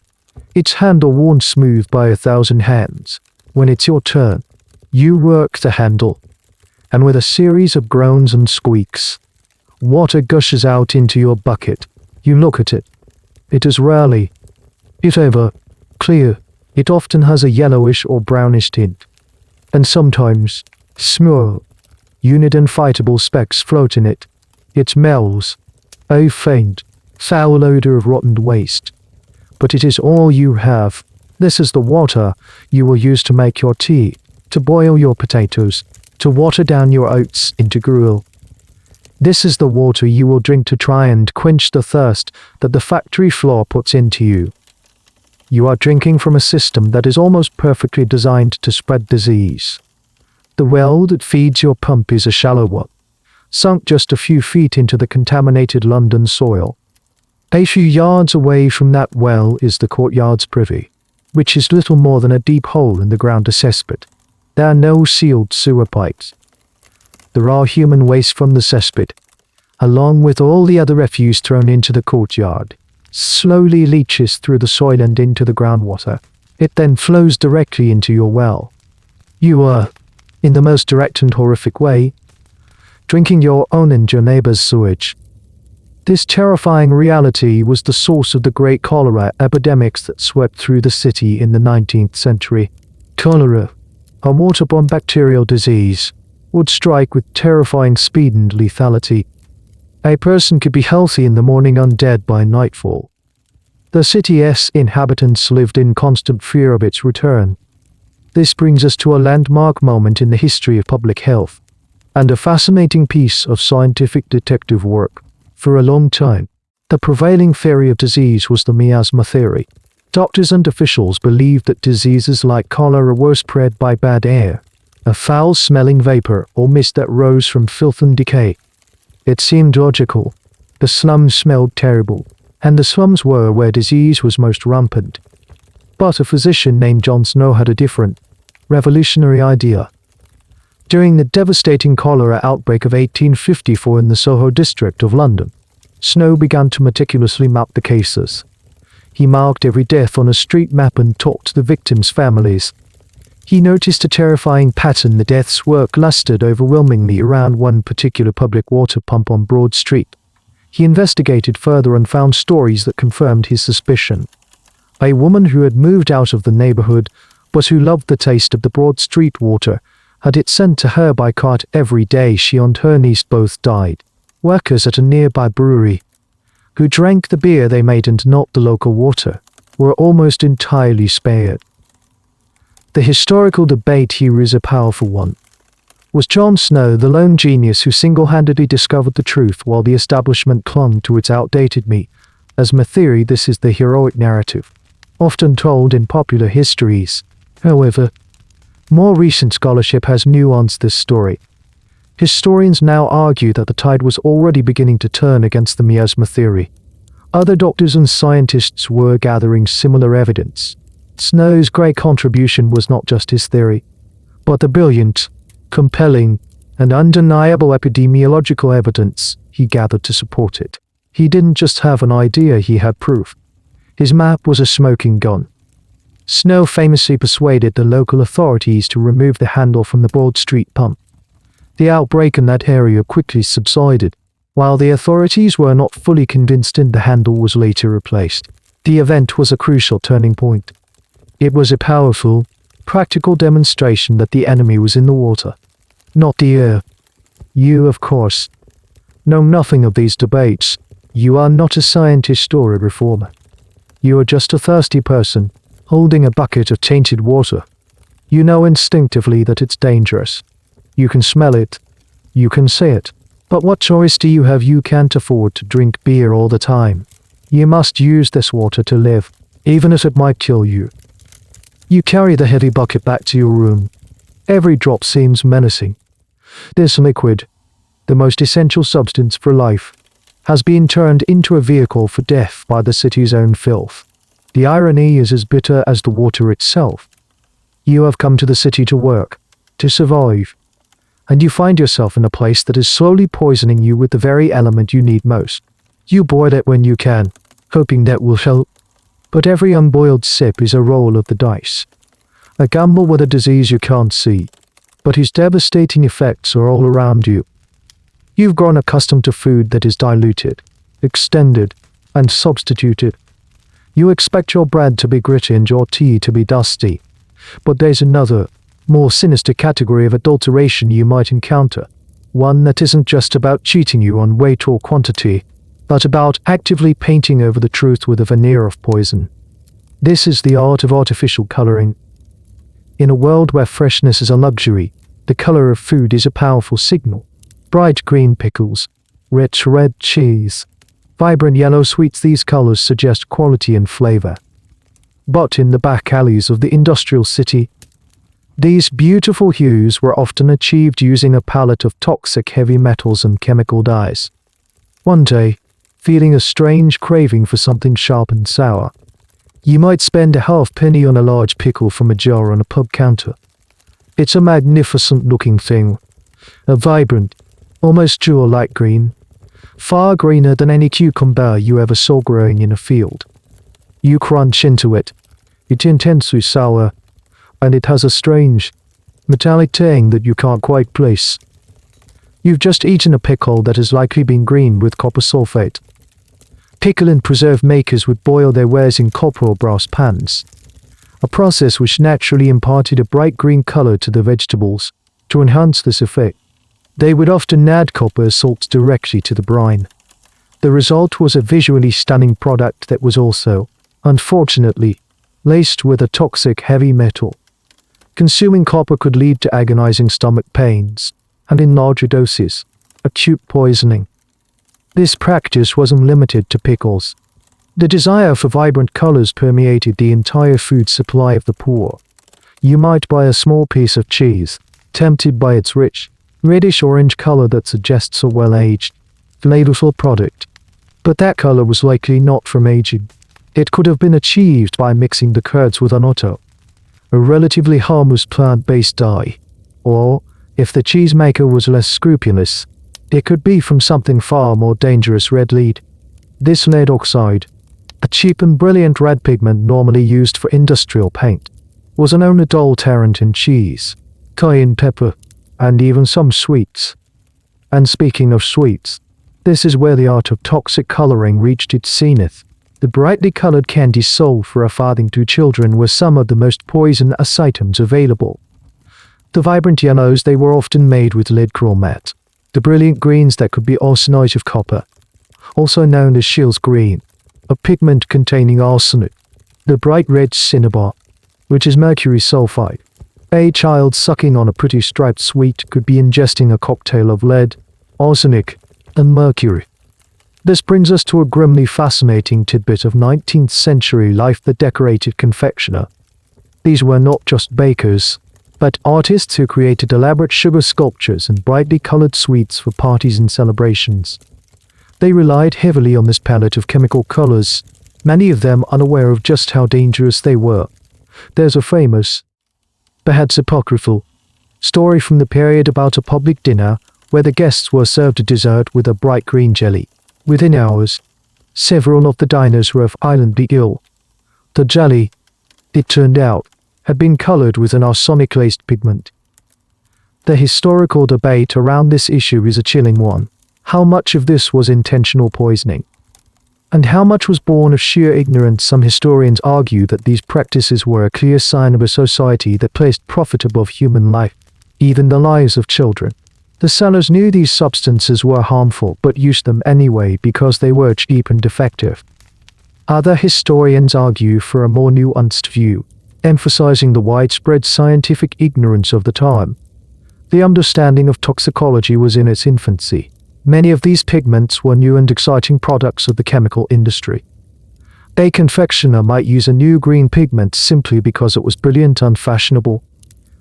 its handle worn smooth by 1,000 hands. When it's your turn, you work the handle, and with a series of groans and squeaks, water gushes out into your bucket. You look at it. It is rarely, if ever, clear. It often has a yellowish or brownish tint, and sometimes, small, unidentifiable specks float in it. It smells, a faint, foul odor of rotten waste. But it is all you have. This is the water you will use to make your tea, to boil your potatoes, to water down your oats into gruel. This is the water you will drink to try and quench the thirst that the factory floor puts into you. You are drinking from a system that is almost perfectly designed to spread disease. The well that feeds your pump is a shallow one, sunk just a few feet into the contaminated London soil. A few yards away from that well is the courtyard's privy, which is little more than a deep hole in the ground, a cesspit. There are no sealed sewer pipes. The raw human waste from the cesspit, along with all the other refuse thrown into the courtyard, slowly leaches through the soil and into the groundwater. It then flows directly into your well. You are, in the most direct and horrific way, drinking your own and your neighbor's sewage. This terrifying reality was the source of the great cholera epidemics that swept through the city in the 19th century. Cholera, a waterborne bacterial disease, would strike with terrifying speed and lethality. A person could be healthy in the morning and dead by nightfall. The city's inhabitants lived in constant fear of its return. This brings us to a landmark moment in the history of public health, and a fascinating piece of scientific detective work. For a long time, the prevailing theory of disease was the miasma theory. Doctors and officials believed that diseases like cholera were spread by bad air, a foul-smelling vapor or mist that rose from filth and decay. It seemed logical. The slums smelled terrible, and the slums were where disease was most rampant. But a physician named John Snow had a different, revolutionary idea. During the devastating cholera outbreak of 1854 in the Soho district of London, Snow began to meticulously map the cases. He marked every death on a street map and talked to the victims' families. He noticed a terrifying pattern. The deaths were clustered overwhelmingly around one particular public water pump on Broad Street. He investigated further and found stories that confirmed his suspicion. A woman who had moved out of the neighborhood, but who loved the taste of the Broad Street water, had it sent to her by cart every day. She and her niece both died. Workers at a nearby brewery, who drank the beer they made and not the local water, were almost entirely spared. The historical debate here is a powerful one. Was John Snow the lone genius who single-handedly discovered the truth while the establishment clung to its outdated myth theory? This is the heroic narrative, often told in popular histories. However, more recent scholarship has nuanced this story. Historians now argue that the tide was already beginning to turn against the miasma theory. Other doctors and scientists were gathering similar evidence. Snow's great contribution was not just his theory, but the brilliant, compelling, and undeniable epidemiological evidence he gathered to support it. He didn't just have an idea, he had proof. His map was a smoking gun. Snow famously persuaded the local authorities to remove the handle from the Broad Street pump. The outbreak in that area quickly subsided, while the authorities were not fully convinced and the handle was later replaced. The event was a crucial turning point. It was a powerful, practical demonstration that the enemy was in the water, not the air. You, of course, know nothing of these debates. You are not a scientist or a reformer. You are just a thirsty person, holding a bucket of tainted water. You know instinctively that it's dangerous. You can smell it. You can see it. But what choice do you have? You can't afford to drink beer all the time. You must use this water to live, even if it might kill you. You carry the heavy bucket back to your room. Every drop seems menacing. This liquid, the most essential substance for life, has been turned into a vehicle for death by the city's own filth. The irony is as bitter as the water itself. You have come to the city to work, to survive, and you find yourself in a place that is slowly poisoning you with the very element you need most. You boil it when you can, hoping that will help. But every unboiled sip is a roll of the dice. A gamble with a disease you can't see, but whose devastating effects are all around you. You've grown accustomed to food that is diluted, extended, and substituted. You expect your bread to be gritty and your tea to be dusty. But there's another, more sinister category of adulteration you might encounter. One that isn't just about cheating you on weight or quantity, but about actively painting over the truth with a veneer of poison. This is the art of artificial coloring. In a world where freshness is a luxury, the color of food is a powerful signal. Bright green pickles, rich red cheese, vibrant yellow sweets, these colors suggest quality and flavor. But in the back alleys of the industrial city, these beautiful hues were often achieved using a palette of toxic heavy metals and chemical dyes. One day, feeling a strange craving for something sharp and sour, you might spend a half-penny on a large pickle from a jar on a pub counter. It's a magnificent-looking thing, a vibrant, almost jewel light green, far greener than any cucumber you ever saw growing in a field. You crunch into it. It's intensely sour, and it has a strange, metallic tang that you can't quite place. You've just eaten a pickle that has likely been greened with copper sulfate. Pickle and preserve makers would boil their wares in copper or brass pans, a process which naturally imparted a bright green color to the vegetables. To enhance this effect, they would often add copper salts directly to the brine. The result was a visually stunning product that was also, unfortunately, laced with a toxic heavy metal. Consuming copper could lead to agonizing stomach pains, and in larger doses, acute poisoning. This practice wasn't limited to pickles. The desire for vibrant colors permeated the entire food supply of the poor. You might buy a small piece of cheese, tempted by its rich, reddish-orange color that suggests a well-aged, flavorful product. But that color was likely not from aging. It could have been achieved by mixing the curds with annatto, a relatively harmless plant-based dye. Or, if the cheesemaker was less scrupulous, it could be from something far more dangerous: red lead. This lead oxide, a cheap and brilliant red pigment normally used for industrial paint, was a known adulterant in cheese, cayenne pepper, and even some sweets. And speaking of sweets, this is where the art of toxic coloring reached its zenith. The brightly colored candies sold for a farthing to children were some of the most poisonous items available. The vibrant yellows, they were often made with lead chromate. The brilliant greens that could be arsenite of copper, also known as Scheele's green, a pigment containing arsenic. The bright red cinnabar, which is mercury sulfide. A child sucking on a pretty striped sweet could be ingesting a cocktail of lead, arsenic, and mercury. This brings us to a grimly fascinating tidbit of 19th century life: the decorated confectioner. These were not just bakers, but artists who created elaborate sugar sculptures and brightly colored sweets for parties and celebrations. They relied heavily on this palette of chemical colors, many of them unaware of just how dangerous they were. There's a famous, perhaps apocryphal, story from the period about a public dinner where the guests were served a dessert with a bright green jelly. Within hours, several of the diners were violently ill. The jelly, it turned out, had been colored with an arsenic-laced pigment. The historical debate around this issue is a chilling one. How much of this was intentional poisoning? And how much was born of sheer ignorance? Some historians argue that these practices were a clear sign of a society that placed profit above human life, even the lives of children. The sellers knew these substances were harmful but used them anyway because they were cheap and effective. Other historians argue for a more nuanced view, emphasizing the widespread scientific ignorance of the time. The understanding of toxicology was in its infancy. Many of these pigments were new and exciting products of the chemical industry. A confectioner might use a new green pigment simply because it was brilliant and fashionable,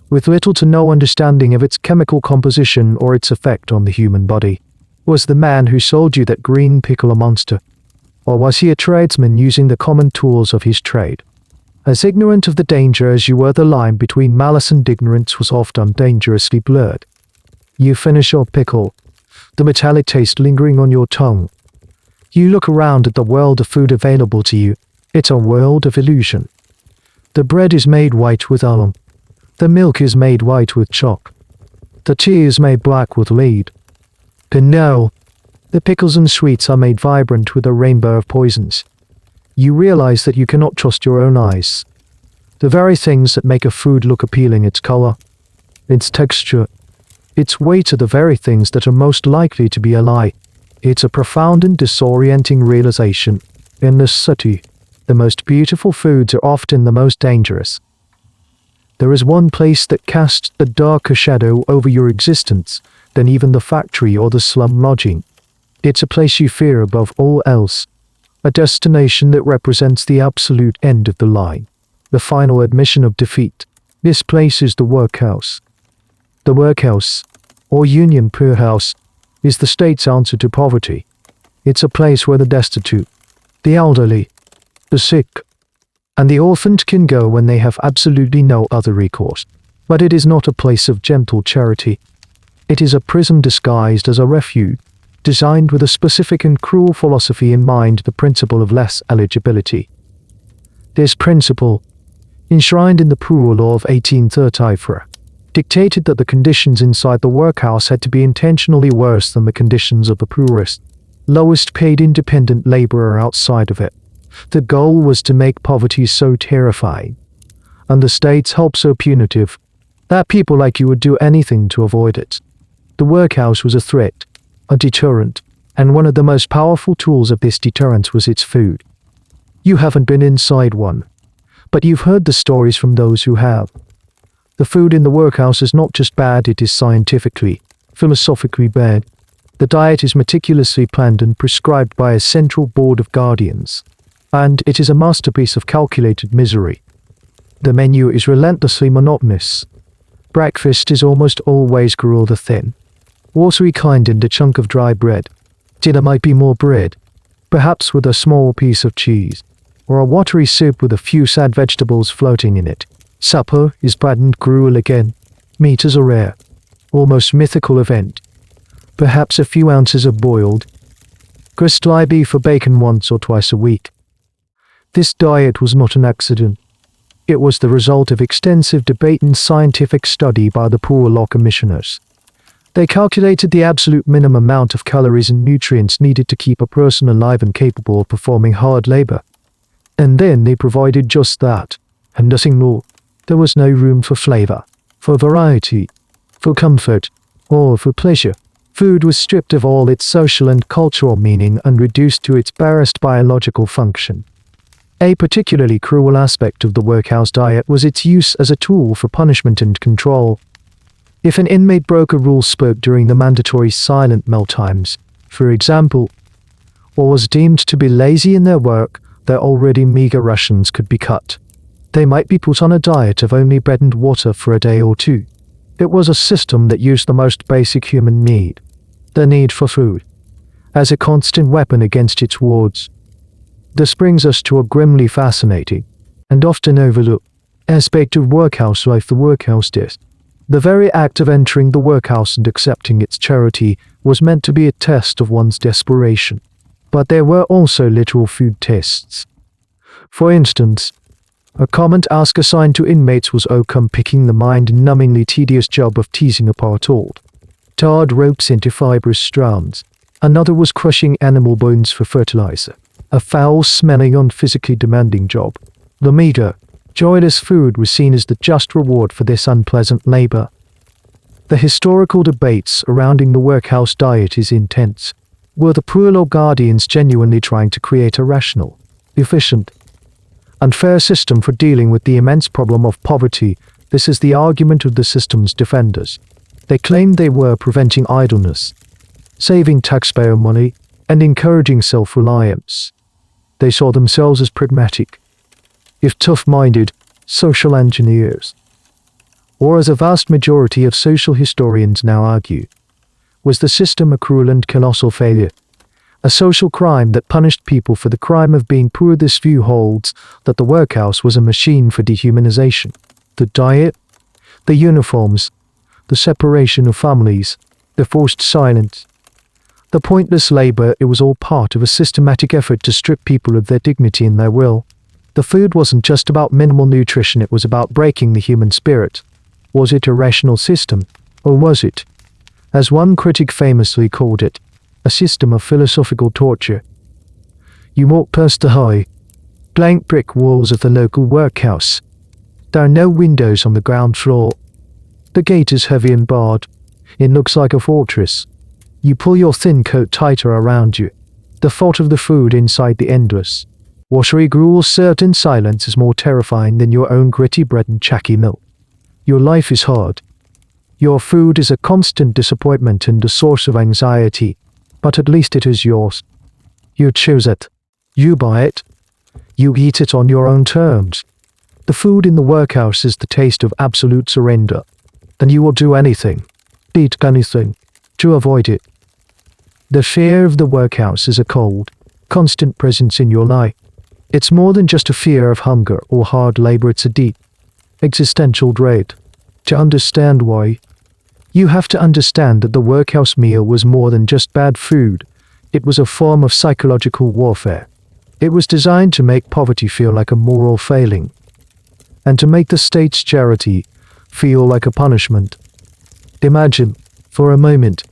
with little to no understanding of its chemical composition or its effect on the human body. Was the man who sold you that green pickle a monster? Or was he a tradesman using the common tools of his trade? As ignorant of the danger as you were, the line between malice and ignorance was often dangerously blurred. You finish your pickle, the metallic taste lingering on your tongue. You look around at the world of food available to you. It's a world of illusion. The bread is made white with alum. The milk is made white with chalk. The tea is made black with lead. But no, the pickles and sweets are made vibrant with a rainbow of poisons. You realize that you cannot trust your own eyes. The very things that make a food look appealing, its color, its texture, its weight, are the very things that are most likely to be a lie. It's a profound and disorienting realization. In this city, the most beautiful foods are often the most dangerous. There is one place that casts a darker shadow over your existence than even the factory or the slum lodging. It's a place you fear above all else. A destination that represents the absolute end of the line, the final admission of defeat. This place is the workhouse. The workhouse, or union poorhouse, is the state's answer to poverty. It's a place where the destitute, the elderly, the sick, and the orphaned can go when they have absolutely no other recourse. But it is not a place of gentle charity. It is a prison disguised as a refuge, designed with a specific and cruel philosophy in mind, the principle of less eligibility. This principle, enshrined in the Poor Law of 1834, dictated that the conditions inside the workhouse had to be intentionally worse than the conditions of the poorest, lowest paid independent laborer outside of it. The goal was to make poverty so terrifying, and the state's help so punitive, that people like you would do anything to avoid it. The workhouse was a threat, a deterrent, and one of the most powerful tools of this deterrence was its food. You haven't been inside one, but you've heard the stories from those who have. The food in the workhouse is not just bad, it is scientifically, philosophically bad. The diet is meticulously planned and prescribed by a central board of guardians, and it is a masterpiece of calculated misery. The menu is relentlessly monotonous. Breakfast is almost always gruel thin, watery kind, and a chunk of dry bread. Dinner might be more bread, perhaps with a small piece of cheese, or a watery soup with a few sad vegetables floating in it. Supper is bad and gruel again. Meat is a rare, almost mythical event. Perhaps a few ounces of boiled, gristly beef or bacon once or twice a week. This diet was not an accident. It was the result of extensive debate and scientific study by the Poor Law Commissioners. They calculated the absolute minimum amount of calories and nutrients needed to keep a person alive and capable of performing hard labor. And then they provided just that, and nothing more. There was no room for flavor, for variety, for comfort, or for pleasure. Food was stripped of all its social and cultural meaning and reduced to its barest biological function. A particularly cruel aspect of the workhouse diet was its use as a tool for punishment and control. If an inmate broke a rule spoke during the mandatory silent meal times, for example, or was deemed to be lazy in their work, their already meager rations could be cut. They might be put on a diet of only bread and water for a day or two. It was a system that used the most basic human need, the need for food, as a constant weapon against its wards. This brings us to a grimly fascinating, and often overlooked, aspect of workhouse life, the workhouse test. The very act of entering the workhouse and accepting its charity was meant to be a test of one's desperation. But there were also literal food tests. For instance, a common task assigned to inmates was picking the mind-numbingly tedious job of teasing apart old, tarred ropes into fibrous strands. Another was crushing animal bones for fertilizer, a foul-smelling and physically demanding job. The meager, joyless food was seen as the just reward for this unpleasant labor. The historical debate surrounding the workhouse diet is intense. Were the Poor Law guardians genuinely trying to create a rational, efficient, and fair system for dealing with the immense problem of poverty? This is the argument of the system's defenders. They claimed they were preventing idleness, saving taxpayer money, and encouraging self-reliance. They saw themselves as pragmatic, if tough-minded, social engineers. Or as a vast majority of social historians now argue, was the system a cruel and colossal failure? A social crime that punished people for the crime of being poor? This view holds that the workhouse was a machine for dehumanization. The diet, the uniforms, the separation of families, the forced silence, the pointless labor, it was all part of a systematic effort to strip people of their dignity and their will. The food wasn't just about minimal nutrition, it was about breaking the human spirit. Was it a rational system, or was it, as one critic famously called it, a system of philosophical torture? You walk past the high, blank brick walls of the local workhouse. There are no windows on the ground floor. The gate is heavy and barred. It looks like a fortress. You pull your thin coat tighter around you. The thought of the food inside the endless, watery gruel served in silence is more terrifying than your own gritty bread and chalky milk. Your life is hard. Your food is a constant disappointment and a source of anxiety, but at least it is yours. You choose it. You buy it. You eat it on your own terms. The food in the workhouse is the taste of absolute surrender. Then you will do anything, eat anything, to avoid it. The fear of the workhouse is a cold, constant presence in your life. It's more than just a fear of hunger or hard labor, it's a deep, existential dread. To understand why, you have to understand that the workhouse meal was more than just bad food. It was a form of psychological warfare. It was designed to make poverty feel like a moral failing, and to make the state's charity feel like a punishment. Imagine, for a moment,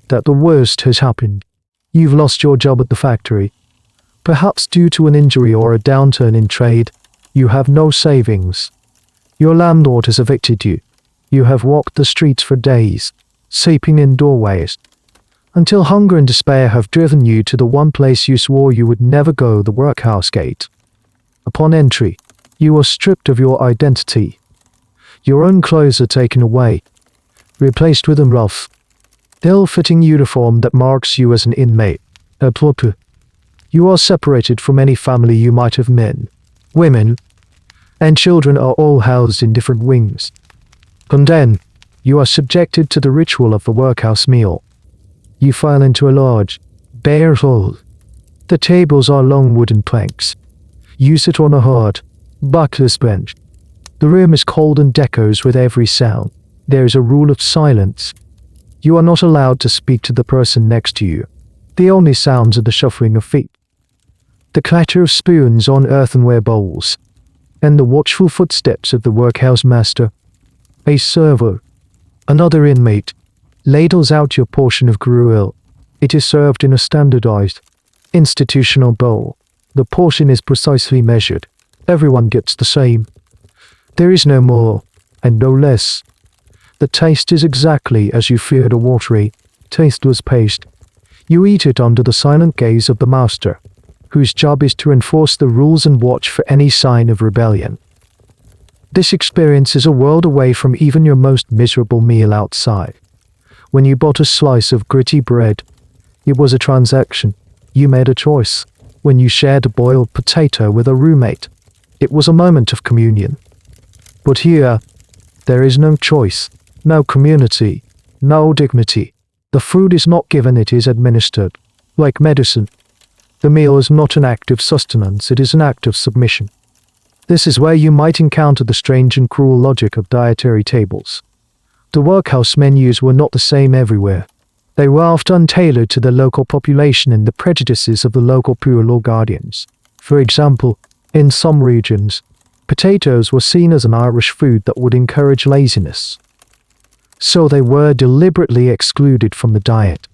that the worst has happened. You've lost your job at the factory. Perhaps due to an injury or a downturn in trade, you have no savings. Your landlord has evicted you. You have walked the streets for days, sleeping in doorways, until hunger and despair have driven you to the one place you swore you would never go, the workhouse gate. Upon entry, you are stripped of your identity. Your own clothes are taken away, replaced with a rough, ill-fitting uniform that marks you as an inmate, a pauper. You are separated from any family you might have. Men, women, and children are all housed in different wings. And then, you are subjected to the ritual of the workhouse meal. You file into a large, bare hall. The tables are long wooden planks. You sit on a hard, backless bench. The room is cold and echoes with every sound. There is a rule of silence. You are not allowed to speak to the person next to you. The only sounds are the shuffling of feet, the clatter of spoons on earthenware bowls, and the watchful footsteps of the workhouse master. A server, another inmate, ladles out your portion of gruel. It is served in a standardized, institutional bowl. The portion is precisely measured. Everyone gets the same. There is no more, and no less. The taste is exactly as you feared, a watery, tasteless paste. You eat it under the silent gaze of the master, whose job is to enforce the rules and watch for any sign of rebellion. This experience is a world away from even your most miserable meal outside. When you bought a slice of gritty bread, it was a transaction. You made a choice. When you shared a boiled potato with a roommate, it was a moment of communion. But here, there is no choice, no community, no dignity. The food is not given, it is administered, like medicine. The meal is not an act of sustenance, it is an act of submission. This is where you might encounter the strange and cruel logic of dietary tables. The workhouse menus were not the same everywhere. They were often tailored to the local population and the prejudices of the local poor law guardians. For example, in some regions, potatoes were seen as an Irish food that would encourage laziness. So they were deliberately excluded from the diet.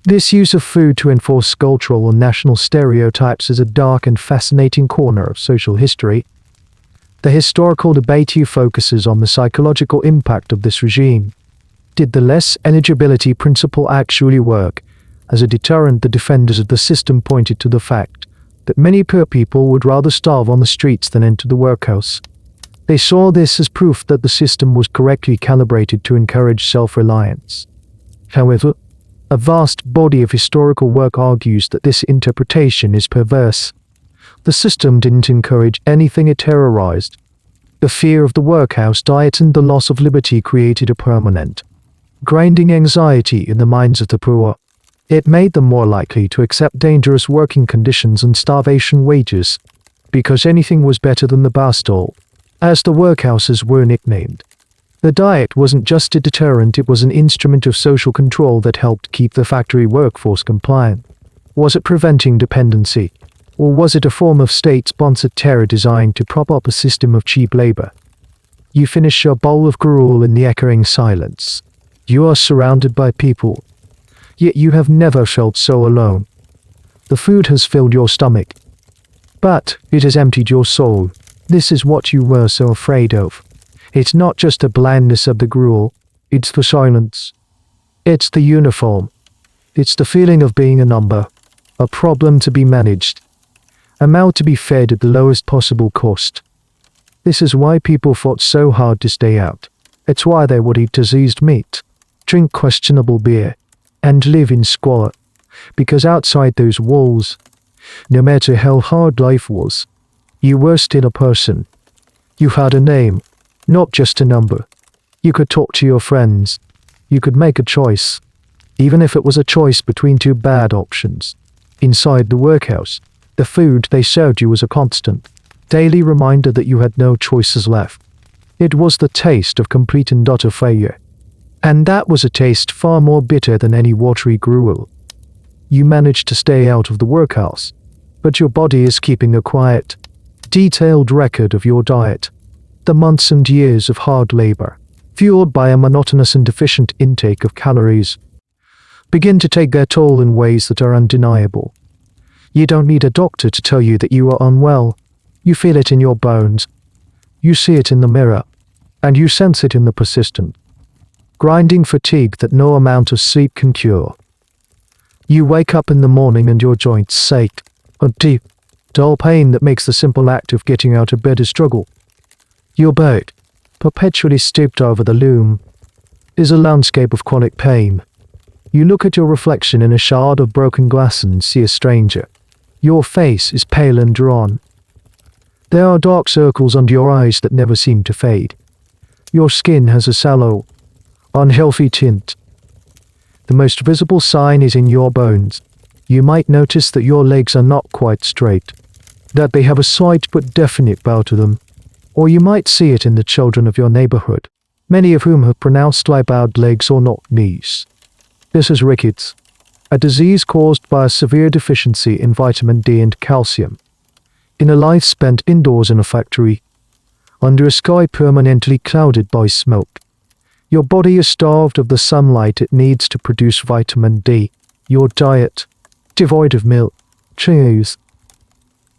This use of food to enforce cultural and national stereotypes is a dark and fascinating corner of social history. The historical debate here focuses on the psychological impact of this regime. Did the less eligibility principle actually work? As a deterrent, the defenders of the system pointed to the fact that many poor people would rather starve on the streets than enter the workhouse. They saw this as proof that the system was correctly calibrated to encourage self-reliance. However, a vast body of historical work argues that this interpretation is perverse. The system didn't encourage anything, it terrorized. The fear of the workhouse diet and the loss of liberty created a permanent, grinding anxiety in the minds of the poor. It made them more likely to accept dangerous working conditions and starvation wages, because anything was better than the Bastille, as the workhouses were nicknamed. The diet wasn't just a deterrent, it was an instrument of social control that helped keep the factory workforce compliant. Was it preventing dependency? Or was it a form of state-sponsored terror designed to prop up a system of cheap labor? You finish your bowl of gruel in the echoing silence. You are surrounded by people, yet you have never felt so alone. The food has filled your stomach, but it has emptied your soul. This is what you were so afraid of. It's not just the blandness of the gruel, it's the silence. It's the uniform. It's the feeling of being a number, a problem to be managed, a mouth to be fed at the lowest possible cost. This is why people fought so hard to stay out. It's why they would eat diseased meat, drink questionable beer, and live in squalor. Because outside those walls, no matter how hard life was, you were still a person. You had a name, not just a number. You could talk to your friends. You could make a choice, even if it was a choice between two bad options. Inside the workhouse, the food they served you was a constant, daily reminder that you had no choices left. It was the taste of complete and utter failure. And that was a taste far more bitter than any watery gruel. You managed to stay out of the workhouse, but your body is keeping a quiet, detailed record of your diet. The months and years of hard labor, fueled by a monotonous and deficient intake of calories, begin to take their toll in ways that are undeniable. You don't need a doctor to tell you that you are unwell. You feel it in your bones. You see it in the mirror, and you sense it in the persistent, grinding fatigue that no amount of sleep can cure. You wake up in the morning and your joints ache, a deep, dull pain that makes the simple act of getting out of bed a struggle. Your bed, perpetually stooped over the loom, is a landscape of chronic pain. You look at your reflection in a shard of broken glass and see a stranger. Your face is pale and drawn. There are dark circles under your eyes that never seem to fade. Your skin has a sallow, unhealthy tint. The most visible sign is in your bones. You might notice that your legs are not quite straight. that they have a slight but definite bow to them. Or you might see it in the children of your neighborhood, many of whom have pronouncedly bowed legs or not knees. This is rickets, a disease caused by a severe deficiency in vitamin D and calcium. In a life spent indoors in a factory, under a sky permanently clouded by smoke, your body is starved of the sunlight it needs to produce vitamin D. Your diet, devoid of milk, cheese,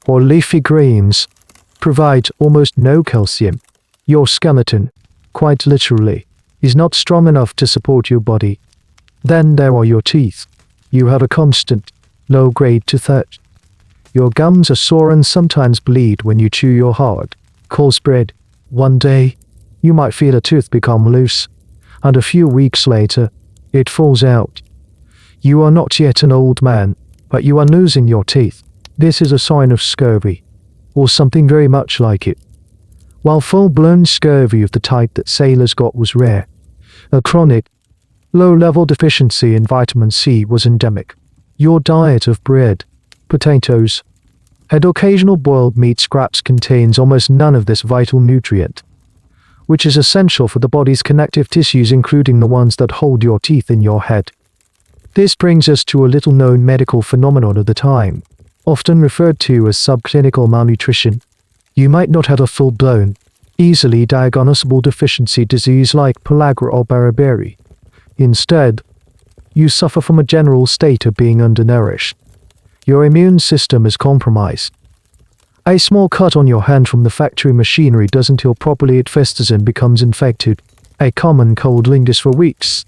or leafy greens, provides almost no calcium. Your skeleton, quite literally, is not strong enough to support your body. Then there are your teeth. You have a constant, low-grade tooth. Your gums are sore and sometimes bleed when you chew your hard, coarse bread. One day, you might feel a tooth become loose, and a few weeks later, it falls out. You are not yet an old man, but you are losing your teeth. This is a sign of scurvy, or something very much like it. While full-blown scurvy of the type that sailors got was rare, a chronic, low-level deficiency in vitamin C was endemic. Your diet of bread, potatoes, and occasional boiled meat scraps contains almost none of this vital nutrient, which is essential for the body's connective tissues, including the ones that hold your teeth in your head. This brings us to a little-known medical phenomenon of the time, often referred to as subclinical malnutrition. You might not have a full-blown, easily diagnosable deficiency disease like pellagra or beriberi. Instead, you suffer from a general state of being undernourished. Your immune system is compromised. A small cut on your hand from the factory machinery doesn't heal properly, it festers and becomes infected. A common cold lingers for weeks,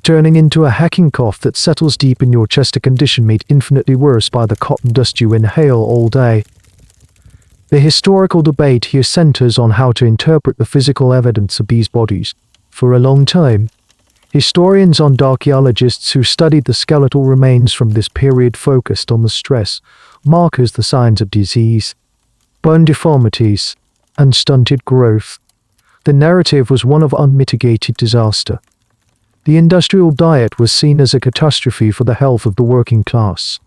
turning into a hacking cough that settles deep in your chest, a condition made infinitely worse by the cotton dust you inhale all day. The historical debate here centers on how to interpret the physical evidence of these bodies. For a long time, historians and archaeologists who studied the skeletal remains from this period focused on the stress markers, the signs of disease, bone deformities, and stunted growth. The narrative was one of unmitigated disaster. The industrial diet was seen as a catastrophe for the health of the working class.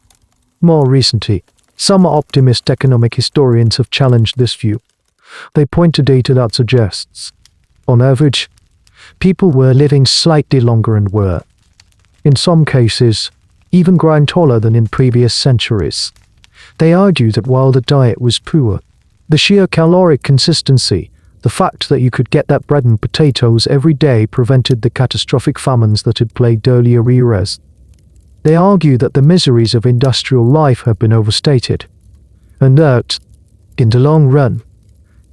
More recently, some optimist economic historians have challenged this view. They point to data that suggests, on average, people were living slightly longer and were, in some cases, even growing taller than in previous centuries. They argue that while the diet was poor, the sheer caloric consistency, the fact that you could get that bread and potatoes every day, prevented the catastrophic famines that had plagued earlier eras. They argue that the miseries of industrial life have been overstated, and that, in the long run,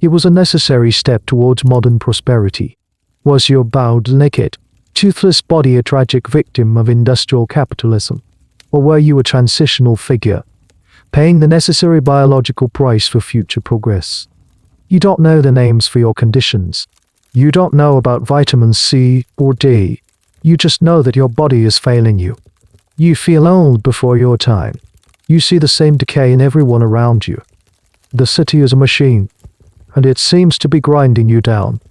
it was a necessary step towards modern prosperity. Was your bowed, naked, toothless body a tragic victim of industrial capitalism, or were you a transitional figure, paying the necessary biological price for future progress? You don't know the names for your conditions. You don't know about vitamin C or D. You just know that your body is failing you. You feel old before your time. You see the same decay in everyone around you. The city is a machine, and it seems to be grinding you down,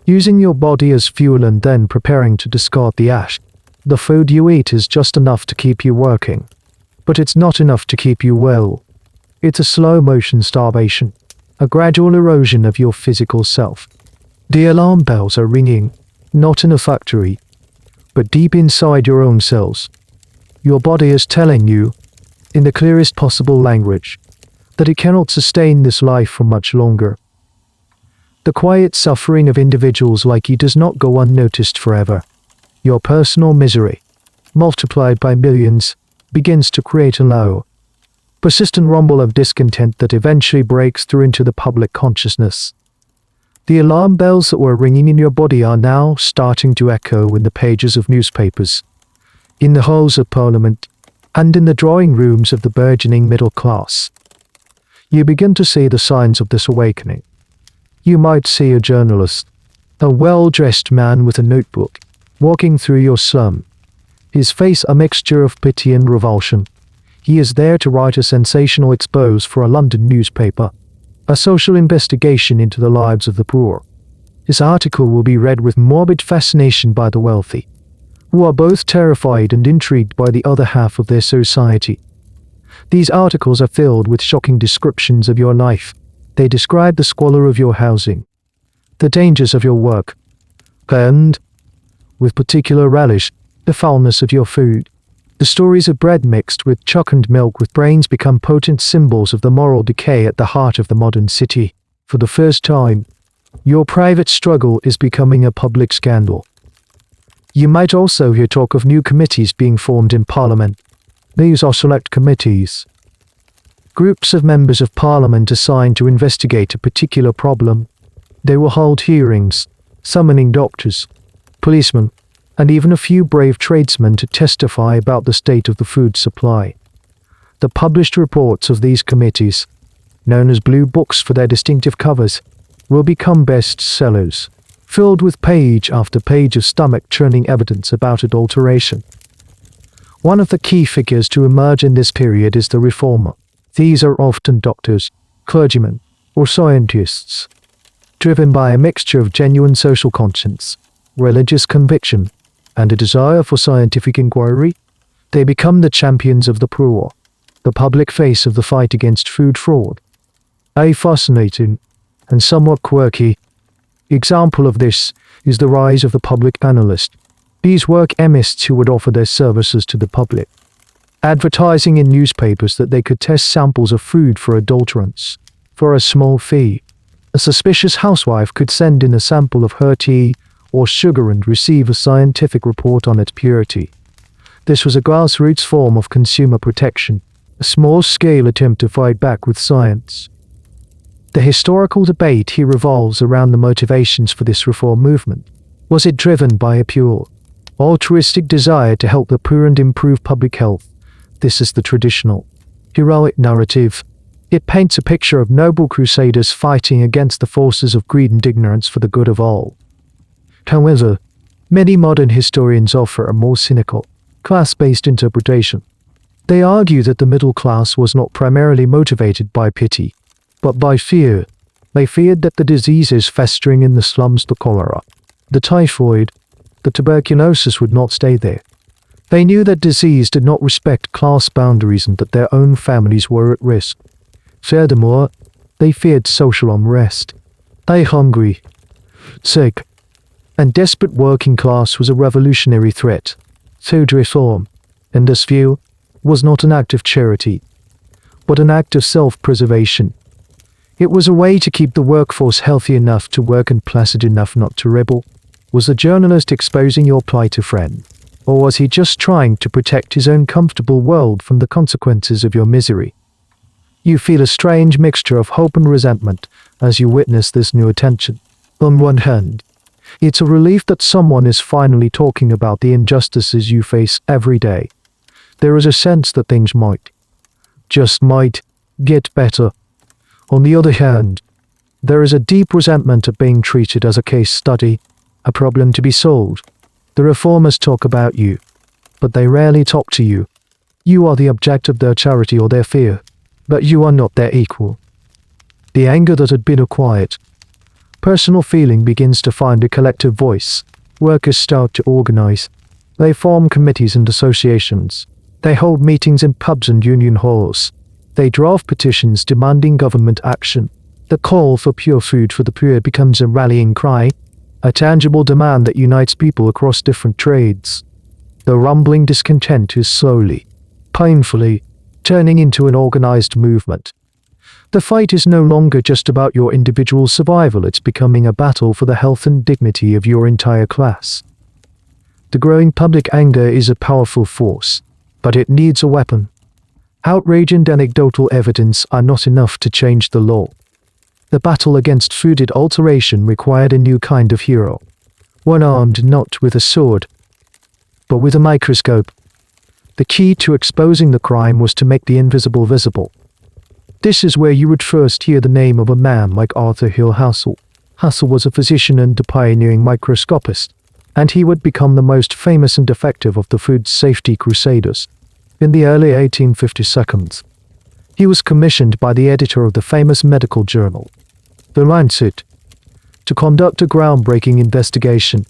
using your body as fuel and then preparing to discard the ash. The food you eat is just enough to keep you working, but it's not enough to keep you well. It's a slow-motion starvation, a gradual erosion of your physical self. The alarm bells are ringing, not in a factory, but deep inside your own cells. Your body is telling you, in the clearest possible language, that it cannot sustain this life for much longer. The quiet suffering of individuals like you does not go unnoticed forever. Your personal misery, multiplied by millions, begins to create a low, persistent rumble of discontent that eventually breaks through into the public consciousness. The alarm bells that were ringing in your body are now starting to echo in the pages of newspapers, in the halls of Parliament, and in the drawing rooms of the burgeoning middle class. You begin to see the signs of this awakening. You might see a journalist, a well-dressed man with a notebook, walking through your slum, his face a mixture of pity and revulsion. He is there to write a sensational expose for a London newspaper, a social investigation into the lives of the poor. His article will be read with morbid fascination by the wealthy, who are both terrified and intrigued by the other half of their society. These articles are filled with shocking descriptions of your life. They describe the squalor of your housing, the dangers of your work, and, with particular relish, the foulness of your food. The stories of bread mixed with chalk and milk with brains become potent symbols of the moral decay at the heart of the modern city. For the first time, your private struggle is becoming a public scandal. You might also hear talk of new committees being formed in Parliament. These are select committees. Groups of members of Parliament assigned to investigate a particular problem. They will hold hearings, summoning doctors, policemen, and even a few brave tradesmen to testify about the state of the food supply. The published reports of these committees, known as blue books for their distinctive covers, will become bestsellers, filled with page after page of stomach-churning evidence about adulteration. One of the key figures to emerge in this period is the reformer. These are often doctors, clergymen, or scientists, driven by a mixture of genuine social conscience, religious conviction, and a desire for scientific inquiry. They become the champions of the poor, the public face of the fight against food fraud. A fascinating and somewhat quirky example of this is the rise of the public analyst. These were chemists who would offer their services to the public, advertising in newspapers that they could test samples of food for adulterants for a small fee. A suspicious housewife could send in a sample of her tea or sugar and receive a scientific report on its purity. This was a grassroots form of consumer protection, a small-scale attempt to fight back with science. The historical debate here revolves around the motivations for this reform movement. Was it driven by a pure, altruistic desire to help the poor and improve public health? This is the traditional, heroic narrative. It paints a picture of noble crusaders fighting against the forces of greed and ignorance for the good of all. However, many modern historians offer a more cynical, class-based interpretation. They argue that the middle class was not primarily motivated by pity, but by fear. They feared that the diseases festering in the slums, the cholera, the typhoid, the tuberculosis, would not stay there. They knew that disease did not respect class boundaries and that their own families were at risk. Furthermore, they feared social unrest. A hungry, sick, and desperate working class was a revolutionary threat. Food reform, in this view, was not an act of charity, but an act of self-preservation. It was a way to keep the workforce healthy enough to work and placid enough not to rebel. Was the journalist exposing your plight to friend, or was he just trying to protect his own comfortable world from the consequences of your misery? You feel a strange mixture of hope and resentment as you witness this new attention. On one hand, it's a relief that someone is finally talking about the injustices you face every day. There is a sense that things might, just might, get better. On the other hand, there is a deep resentment at being treated as a case study, a problem to be solved. The reformers talk about you, but they rarely talk to you. You are the object of their charity or their fear, but you are not their equal. The anger that had been a quiet, personal feeling begins to find a collective voice. Workers start to organize. They form committees and associations. They hold meetings in pubs and union halls. They draft petitions demanding government action. The call for pure food for the poor becomes a rallying cry, a tangible demand that unites people across different trades. The rumbling discontent is slowly, painfully, turning into an organized movement. The fight is no longer just about your individual survival, it's becoming a battle for the health and dignity of your entire class. The growing public anger is a powerful force, but it needs a weapon. Outrage and anecdotal evidence are not enough to change the law. The battle against food adulteration required a new kind of hero, one armed not with a sword, but with a microscope. The key to exposing the crime was to make the invisible visible. This is where you would first hear the name of a man like Arthur Hill Hassel. Hassel was a physician and a pioneering microscopist, and he would become the most famous and effective of the food safety crusaders. In the early 1852, he was commissioned by the editor of the famous medical journal, The Lancet, to conduct a groundbreaking investigation.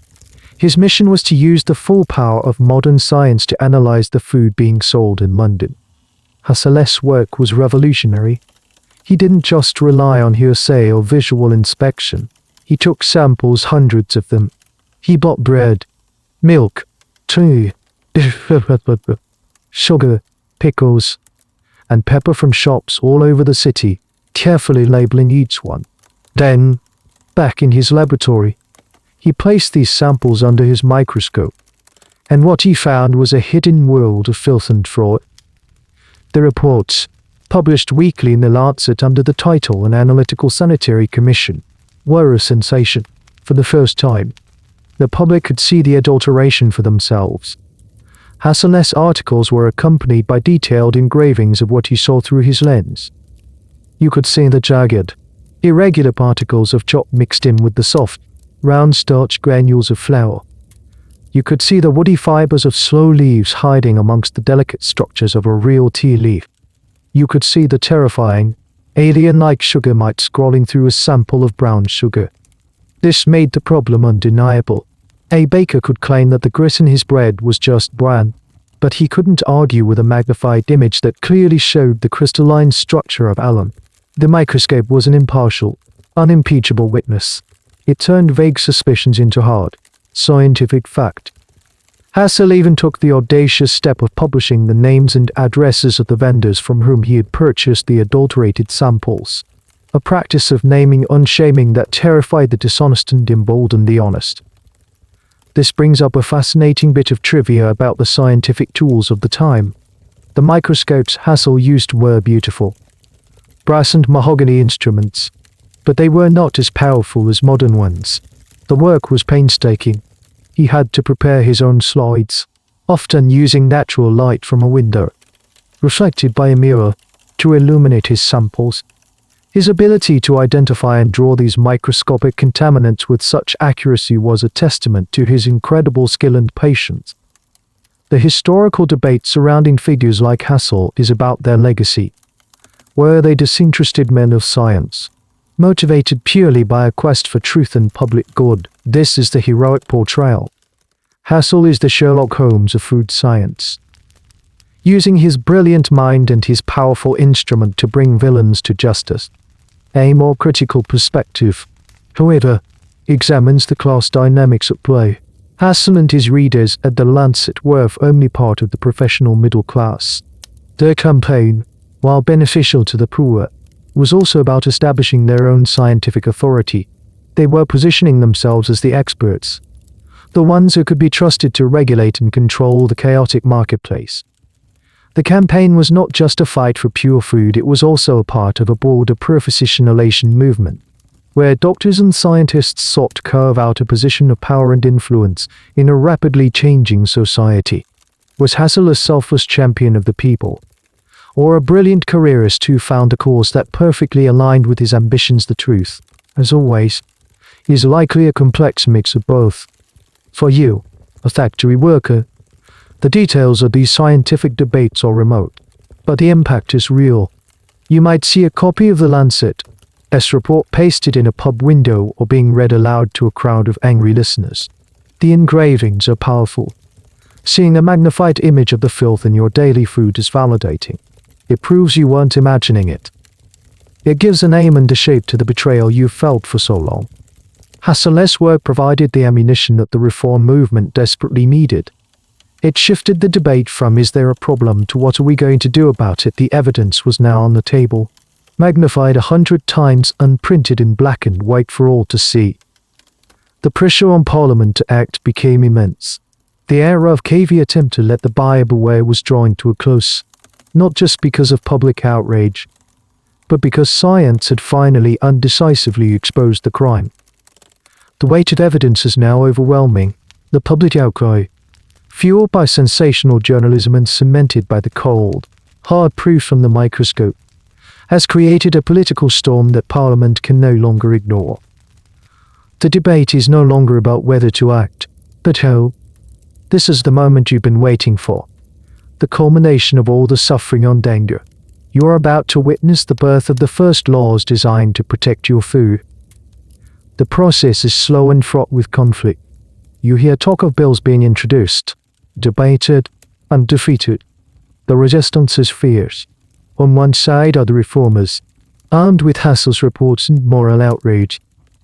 His mission was to use the full power of modern science to analyze the food being sold in London. Hassel's work was revolutionary. He didn't just rely on hearsay or visual inspection. He took samples, hundreds of them. He bought bread, milk, tea, sugar, pickles, and pepper from shops all over the city, carefully labeling each one. Then, back in his laboratory, he placed these samples under his microscope, and what he found was a hidden world of filth and fraud. The reports, published weekly in The Lancet under the title An Analytical Sanitary Commission, were a sensation. For the first time, the public could see the adulteration for themselves. Hassel's articles were accompanied by detailed engravings of what he saw through his lens. You could see the jagged, irregular particles of chalk mixed in with the soft, round starch granules of flour. You could see the woody fibers of sloe leaves hiding amongst the delicate structures of a real tea leaf. You could see the terrifying, alien-like sugar mites crawling through a sample of brown sugar. This made the problem undeniable. A baker could claim that the grit in his bread was just bran, but he couldn't argue with a magnified image that clearly showed the crystalline structure of alum. The microscope was an impartial, unimpeachable witness. It turned vague suspicions into hard, scientific fact. Hassel even took the audacious step of publishing the names and addresses of the vendors from whom he had purchased the adulterated samples, a practice of naming and shaming that terrified the dishonest and emboldened the honest. This brings up a fascinating bit of trivia about the scientific tools of the time. The microscopes Hassel used were beautiful, brass and mahogany instruments, but they were not as powerful as modern ones. The work was painstaking. He had to prepare his own slides, often using natural light from a window, reflected by a mirror, to illuminate his samples. His ability to identify and draw these microscopic contaminants with such accuracy was a testament to his incredible skill and patience. The historical debate surrounding figures like Hassel is about their legacy. Were they disinterested men of science, motivated purely by a quest for truth and public good? This is the heroic portrayal. Hassel is the Sherlock Holmes of food science, using his brilliant mind and his powerful instrument to bring villains to justice. A more critical perspective, however, examines the class dynamics at play. Hassel and his readers at The Lancet were only part of the professional middle class. Their campaign, while beneficial to the poor, was also about establishing their own scientific authority. They were positioning themselves as the experts, the ones who could be trusted to regulate and control the chaotic marketplace. The campaign was not just a fight for pure food, it was also a part of a broader professionalization movement, where doctors and scientists sought to carve out a position of power and influence in a rapidly changing society. Was Hassel a selfless champion of the people, or a brilliant careerist who found a cause that perfectly aligned with his ambitions? The truth, as always, is likely a complex mix of both. For you, a factory worker, the details of these scientific debates are remote, but the impact is real. You might see a copy of The Lancet's report pasted in a pub window or being read aloud to a crowd of angry listeners. The engravings are powerful. Seeing a magnified image of the filth in your daily food is validating. It proves you weren't imagining it. It gives a name and a shape to the betrayal you've felt for so long. Hassel's work provided the ammunition that the reform movement desperately needed. It shifted the debate from "is there a problem" to "what are we going to do about it?" The evidence was now on the table, magnified 100 times and printed in black and white for all to see. The pressure on Parliament to act became immense. The era of caveat attempt to let the buyer beware was drawing to a close, not just because of public outrage, but because science had finally undecisively exposed the crime. The weight of evidence is now overwhelming. The public outcry, fueled by sensational journalism and cemented by the cold, hard proof from the microscope, has created a political storm that Parliament can no longer ignore. The debate is no longer about whether to act, but how. This is the moment you've been waiting for, the culmination of all the suffering and anger. You are about to witness the birth of the first laws designed to protect your food. The process is slow and fraught with conflict. You hear talk of bills being introduced, debated, and defeated. The resistance is fierce. On one side are the reformers, armed with hassles reports and moral outrage.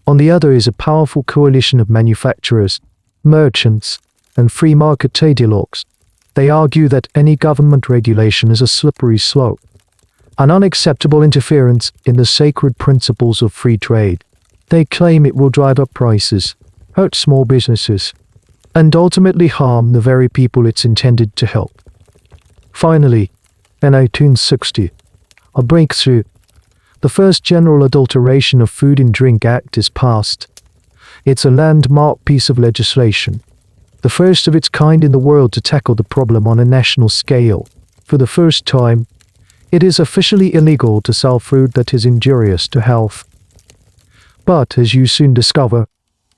On the other is a powerful coalition of manufacturers, merchants, and free market ideologues. They argue that any government regulation is a slippery slope, an unacceptable interference in the sacred principles of free trade. They claim it will drive up prices, hurt small businesses, and ultimately harm the very people it's intended to help. Finally, in 1860, a breakthrough. The first General Adulteration of Food and Drink Act is passed. It's a landmark piece of legislation, the first of its kind in the world to tackle the problem on a national scale. For the first time, it is officially illegal to sell food that is injurious to health. But, as you soon discover,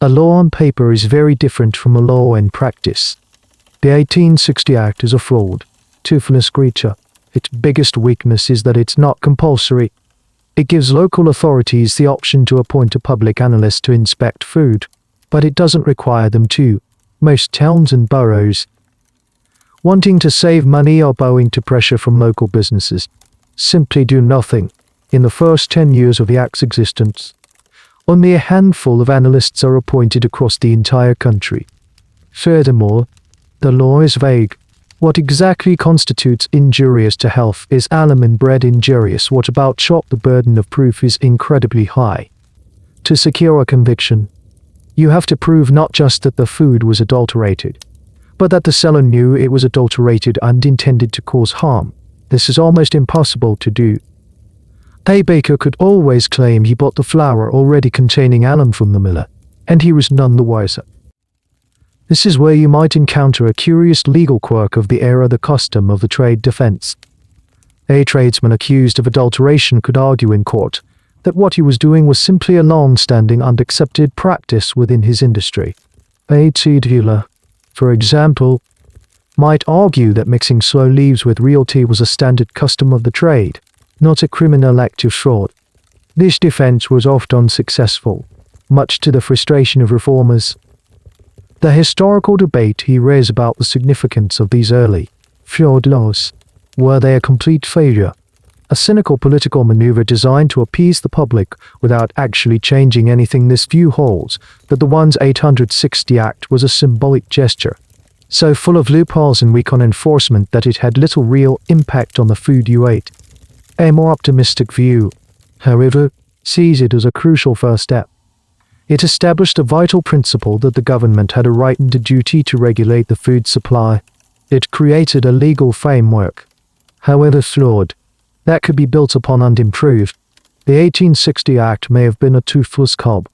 a law on paper is very different from a law in practice. The 1860 Act is a fraud, toothless creature. Its biggest weakness is that it's not compulsory. It gives local authorities the option to appoint a public analyst to inspect food, but it doesn't require them to. Most towns and boroughs, wanting to save money or bowing to pressure from local businesses, simply do nothing. In the first 10 years of the Act's existence, only a handful of analysts are appointed across the entire country. Furthermore, the law is vague. What exactly constitutes injurious to health? Is almond bread injurious? What about chop? The burden of proof is incredibly high. To secure a conviction, you have to prove not just that the food was adulterated, but that the seller knew it was adulterated and intended to cause harm. This is almost impossible to do. A baker could always claim he bought the flour already containing alum from the miller, and he was none the wiser. This is where you might encounter a curious legal quirk of the era, the custom of the trade defense. A tradesman accused of adulteration could argue in court that what he was doing was simply a long-standing and accepted practice within his industry. A tea dealer, for example, might argue that mixing sloe leaves with real tea was a standard custom of the trade, not a criminal act of fraud. This defense was often successful, much to the frustration of reformers. The historical debate he raised about the significance of these early, fraud laws. Were they a complete failure? A cynical political maneuver designed to appease the public without actually changing anything? This view holds that the 1860 Act was a symbolic gesture, so full of loopholes and weak on enforcement that it had little real impact on the food you ate. A more optimistic view, however, sees it as a crucial first step. It established a vital principle that the government had a right and a duty to regulate the food supply. It created a legal framework, however flawed, that could be built upon and improved. The 1860 Act may have been a toothless cub,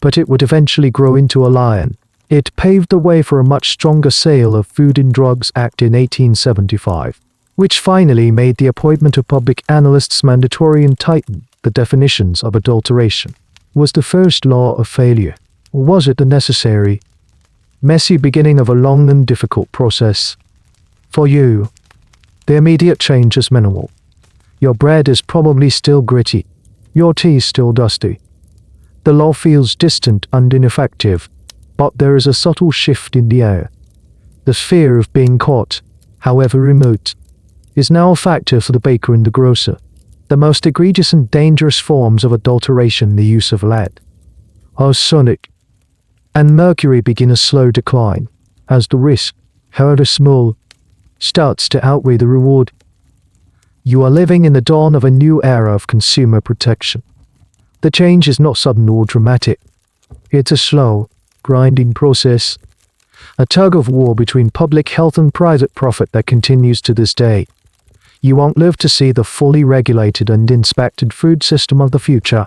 but it would eventually grow into a lion. It paved the way for a much stronger Sale of Food and Drugs Act in 1875, which finally made the appointment of public analysts mandatory and tightened the definitions of adulteration. Was the first law a failure, or was it the necessary, messy beginning of a long and difficult process? For you, the immediate change is minimal. Your bread is probably still gritty, your tea still dusty. The law feels distant and ineffective, but there is a subtle shift in the air. The fear of being caught, however remote, is now a factor for the baker and the grocer. The most egregious and dangerous forms of adulteration, the use of lead, arsenic, and mercury, begin a slow decline, as the risk, however small, starts to outweigh the reward. You are living in the dawn of a new era of consumer protection. The change is not sudden or dramatic. It's a slow, grinding process, a tug-of-war between public health and private profit that continues to this day. You won't live to see the fully regulated and inspected food system of the future,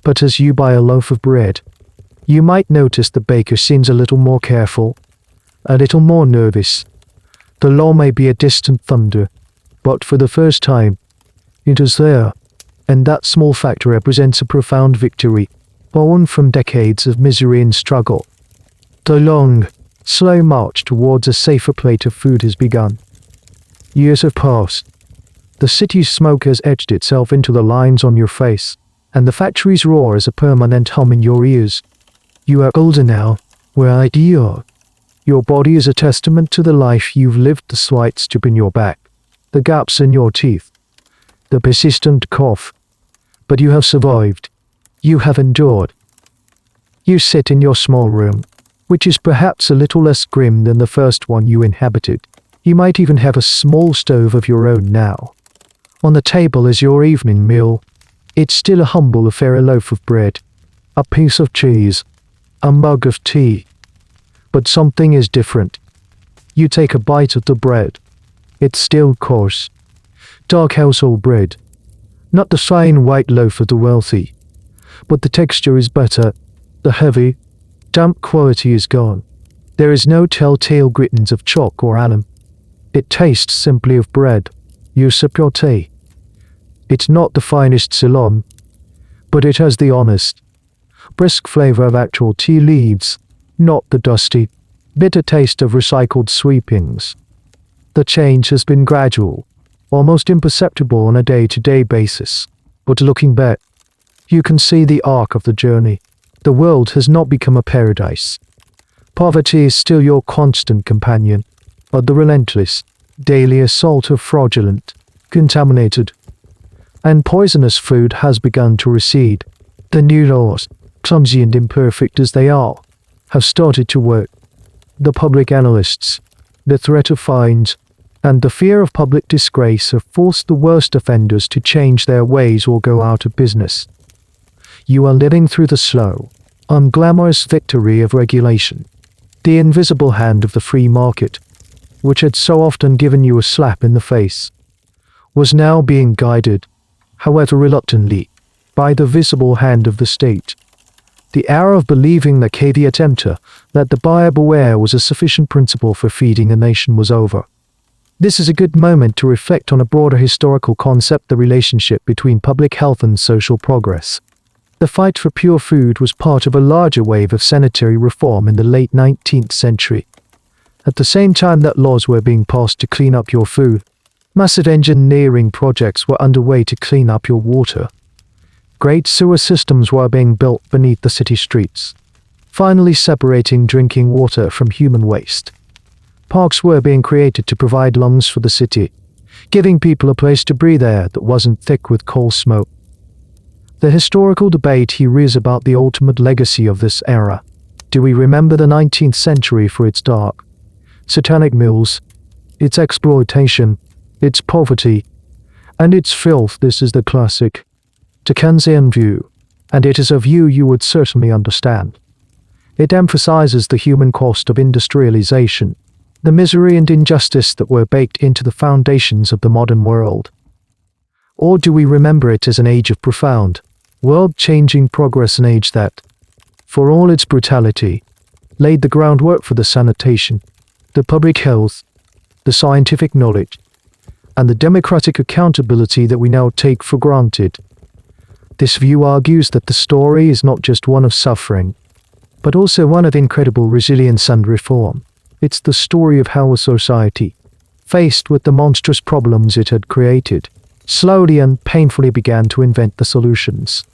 but as you buy a loaf of bread, you might notice the baker seems a little more careful, a little more nervous. The law may be a distant thunder, but for the first time, it is there, and that small factor represents a profound victory, born from decades of misery and struggle. The long, slow march towards a safer plate of food has begun. Years have passed. The city's smoke has etched itself into the lines on your face, and the factory's roar is a permanent hum in your ears. You are older now, where you are. Your body is a testament to the life you've lived, the slight strip in your back, the gaps in your teeth, the persistent cough. But you have survived. You have endured. You sit in your small room, which is perhaps a little less grim than the first one you inhabited. You might even have a small stove of your own now. On the table is your evening meal. It's still a humble affair: a loaf of bread, a piece of cheese, a mug of tea. But something is different. You take a bite of the bread. It's still coarse, dark household bread. Not the fine white loaf of the wealthy. But the texture is better. The heavy, damp quality is gone. There is no telltale grittings of chalk or alum. It tastes simply of bread. You sip your tea. It's not the finest Ceylon, but it has the honest, brisk flavor of actual tea leaves, not the dusty, bitter taste of recycled sweepings. The change has been gradual, almost imperceptible on a day-to-day basis, but looking back, you can see the arc of the journey. The world has not become a paradise. Poverty is still your constant companion, but the relentless, daily assault of fraudulent, contaminated, and poisonous food has begun to recede. The new laws, clumsy and imperfect as they are, have started to work. The public analysts, the threat of fines, and the fear of public disgrace have forced the worst offenders to change their ways or go out of business. You are living through the slow, unglamorous victory of regulation. The invisible hand of the free market, which had so often given you a slap in the face, was now being guided, however reluctantly, by the visible hand of the state. The hour of believing the caveat emptor, that the buyer beware was a sufficient principle for feeding a nation, was over. This is a good moment to reflect on a broader historical concept: the relationship between public health and social progress. The fight for pure food was part of a larger wave of sanitary reform in the late 19th century. At the same time that laws were being passed to clean up your food, massive engineering projects were underway to clean up your water. Great sewer systems were being built beneath the city streets, finally separating drinking water from human waste. Parks were being created to provide lungs for the city, giving people a place to breathe air that wasn't thick with coal smoke. The historical debate here is about the ultimate legacy of this era. Do we remember the 19th century for its dark, satanic mills, its exploitation, its poverty, and its filth? This is the classic Dickensian view, and it is a view you would certainly understand. It emphasizes the human cost of industrialization, the misery and injustice that were baked into the foundations of the modern world. Or do we remember it as an age of profound, world-changing progress, an age that, for all its brutality, laid the groundwork for the sanitation, the public health, the scientific knowledge, and the democratic accountability that we now take for granted? This view argues that the story is not just one of suffering, but also one of incredible resilience and reform. It's the story of how a society, faced with the monstrous problems it had created, slowly and painfully began to invent the solutions.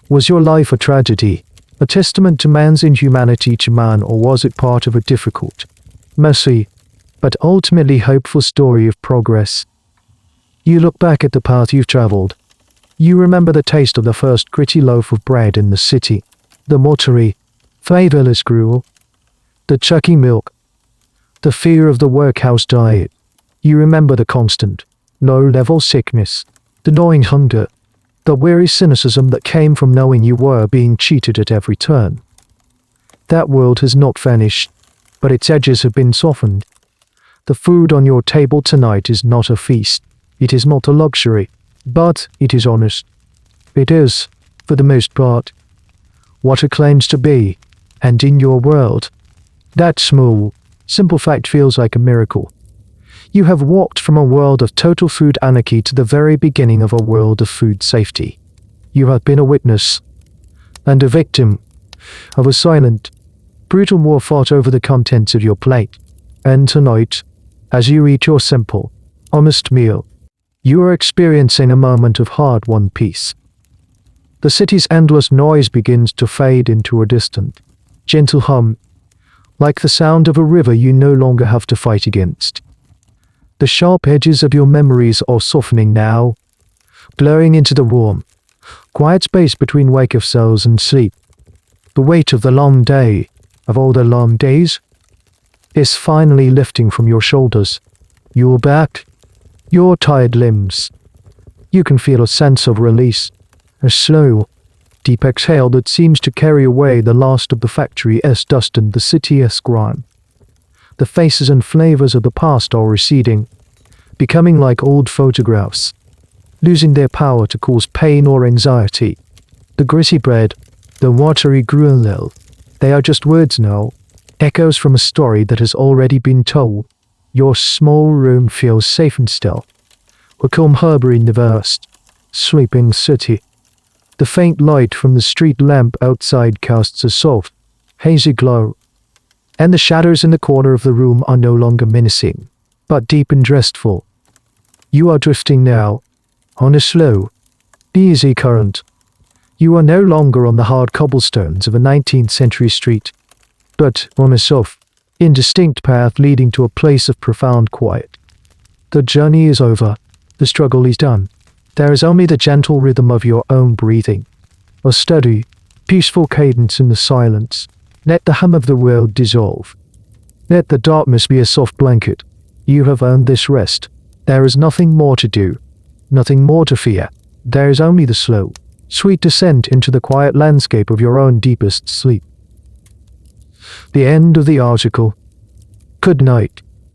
Was your life a tragedy, a testament to man's inhumanity to man, or was it part of a difficult, messy, but ultimately hopeful story of progress? You look back at the path you've traveled. You remember the taste of the first gritty loaf of bread in the city, the watery, flavorless gruel, the chucky milk, the fear of the workhouse diet. You remember the constant, low-level sickness, the gnawing hunger, the weary cynicism that came from knowing you were being cheated at every turn. That world has not vanished, but its edges have been softened. The food on your table tonight is not a feast. It is not a luxury, but it is honest. It is, for the most part, what it claims to be, and in your world, that small, simple fact feels like a miracle. You have walked from a world of total food anarchy to the very beginning of a world of food safety. You have been a witness, and a victim, of a silent, brutal war fought over the contents of your plate. And tonight, as you eat your simple, honest meal, you are experiencing a moment of hard-won peace. The city's endless noise begins to fade into a distant, gentle hum, like the sound of a river you no longer have to fight against. The sharp edges of your memories are softening now, blurring into the warm, quiet space between wake of souls and sleep. The weight of the long day, of all the long days, is finally lifting from your shoulders, your back, your tired limbs. You can feel a sense of release, a slow, deep exhale that seems to carry away the last of the factory-esque dust and the city-esque grime. The faces and flavors of the past are receding, becoming like old photographs, losing their power to cause pain or anxiety. The gritty bread, the watery gruel, they are just words now, echoes from a story that has already been told. Your small room feels safe and still, a calm harbor in the vast, sleeping city. The faint light from the street lamp outside casts a soft, hazy glow, and the shadows in the corner of the room are no longer menacing, but deep and restful. You are drifting now, on a slow, easy current. You are no longer on the hard cobblestones of a 19th century street, but on a soft, indistinct path leading to a place of profound quiet. The journey is over, the struggle is done. There is only the gentle rhythm of your own breathing, a steady, peaceful cadence in the silence. Let the hum of the world dissolve. Let the darkness be a soft blanket. You have earned this rest. There is nothing more to do, nothing more to fear. There is only the slow, sweet descent into the quiet landscape of your own deepest sleep. The end of the article. Good night.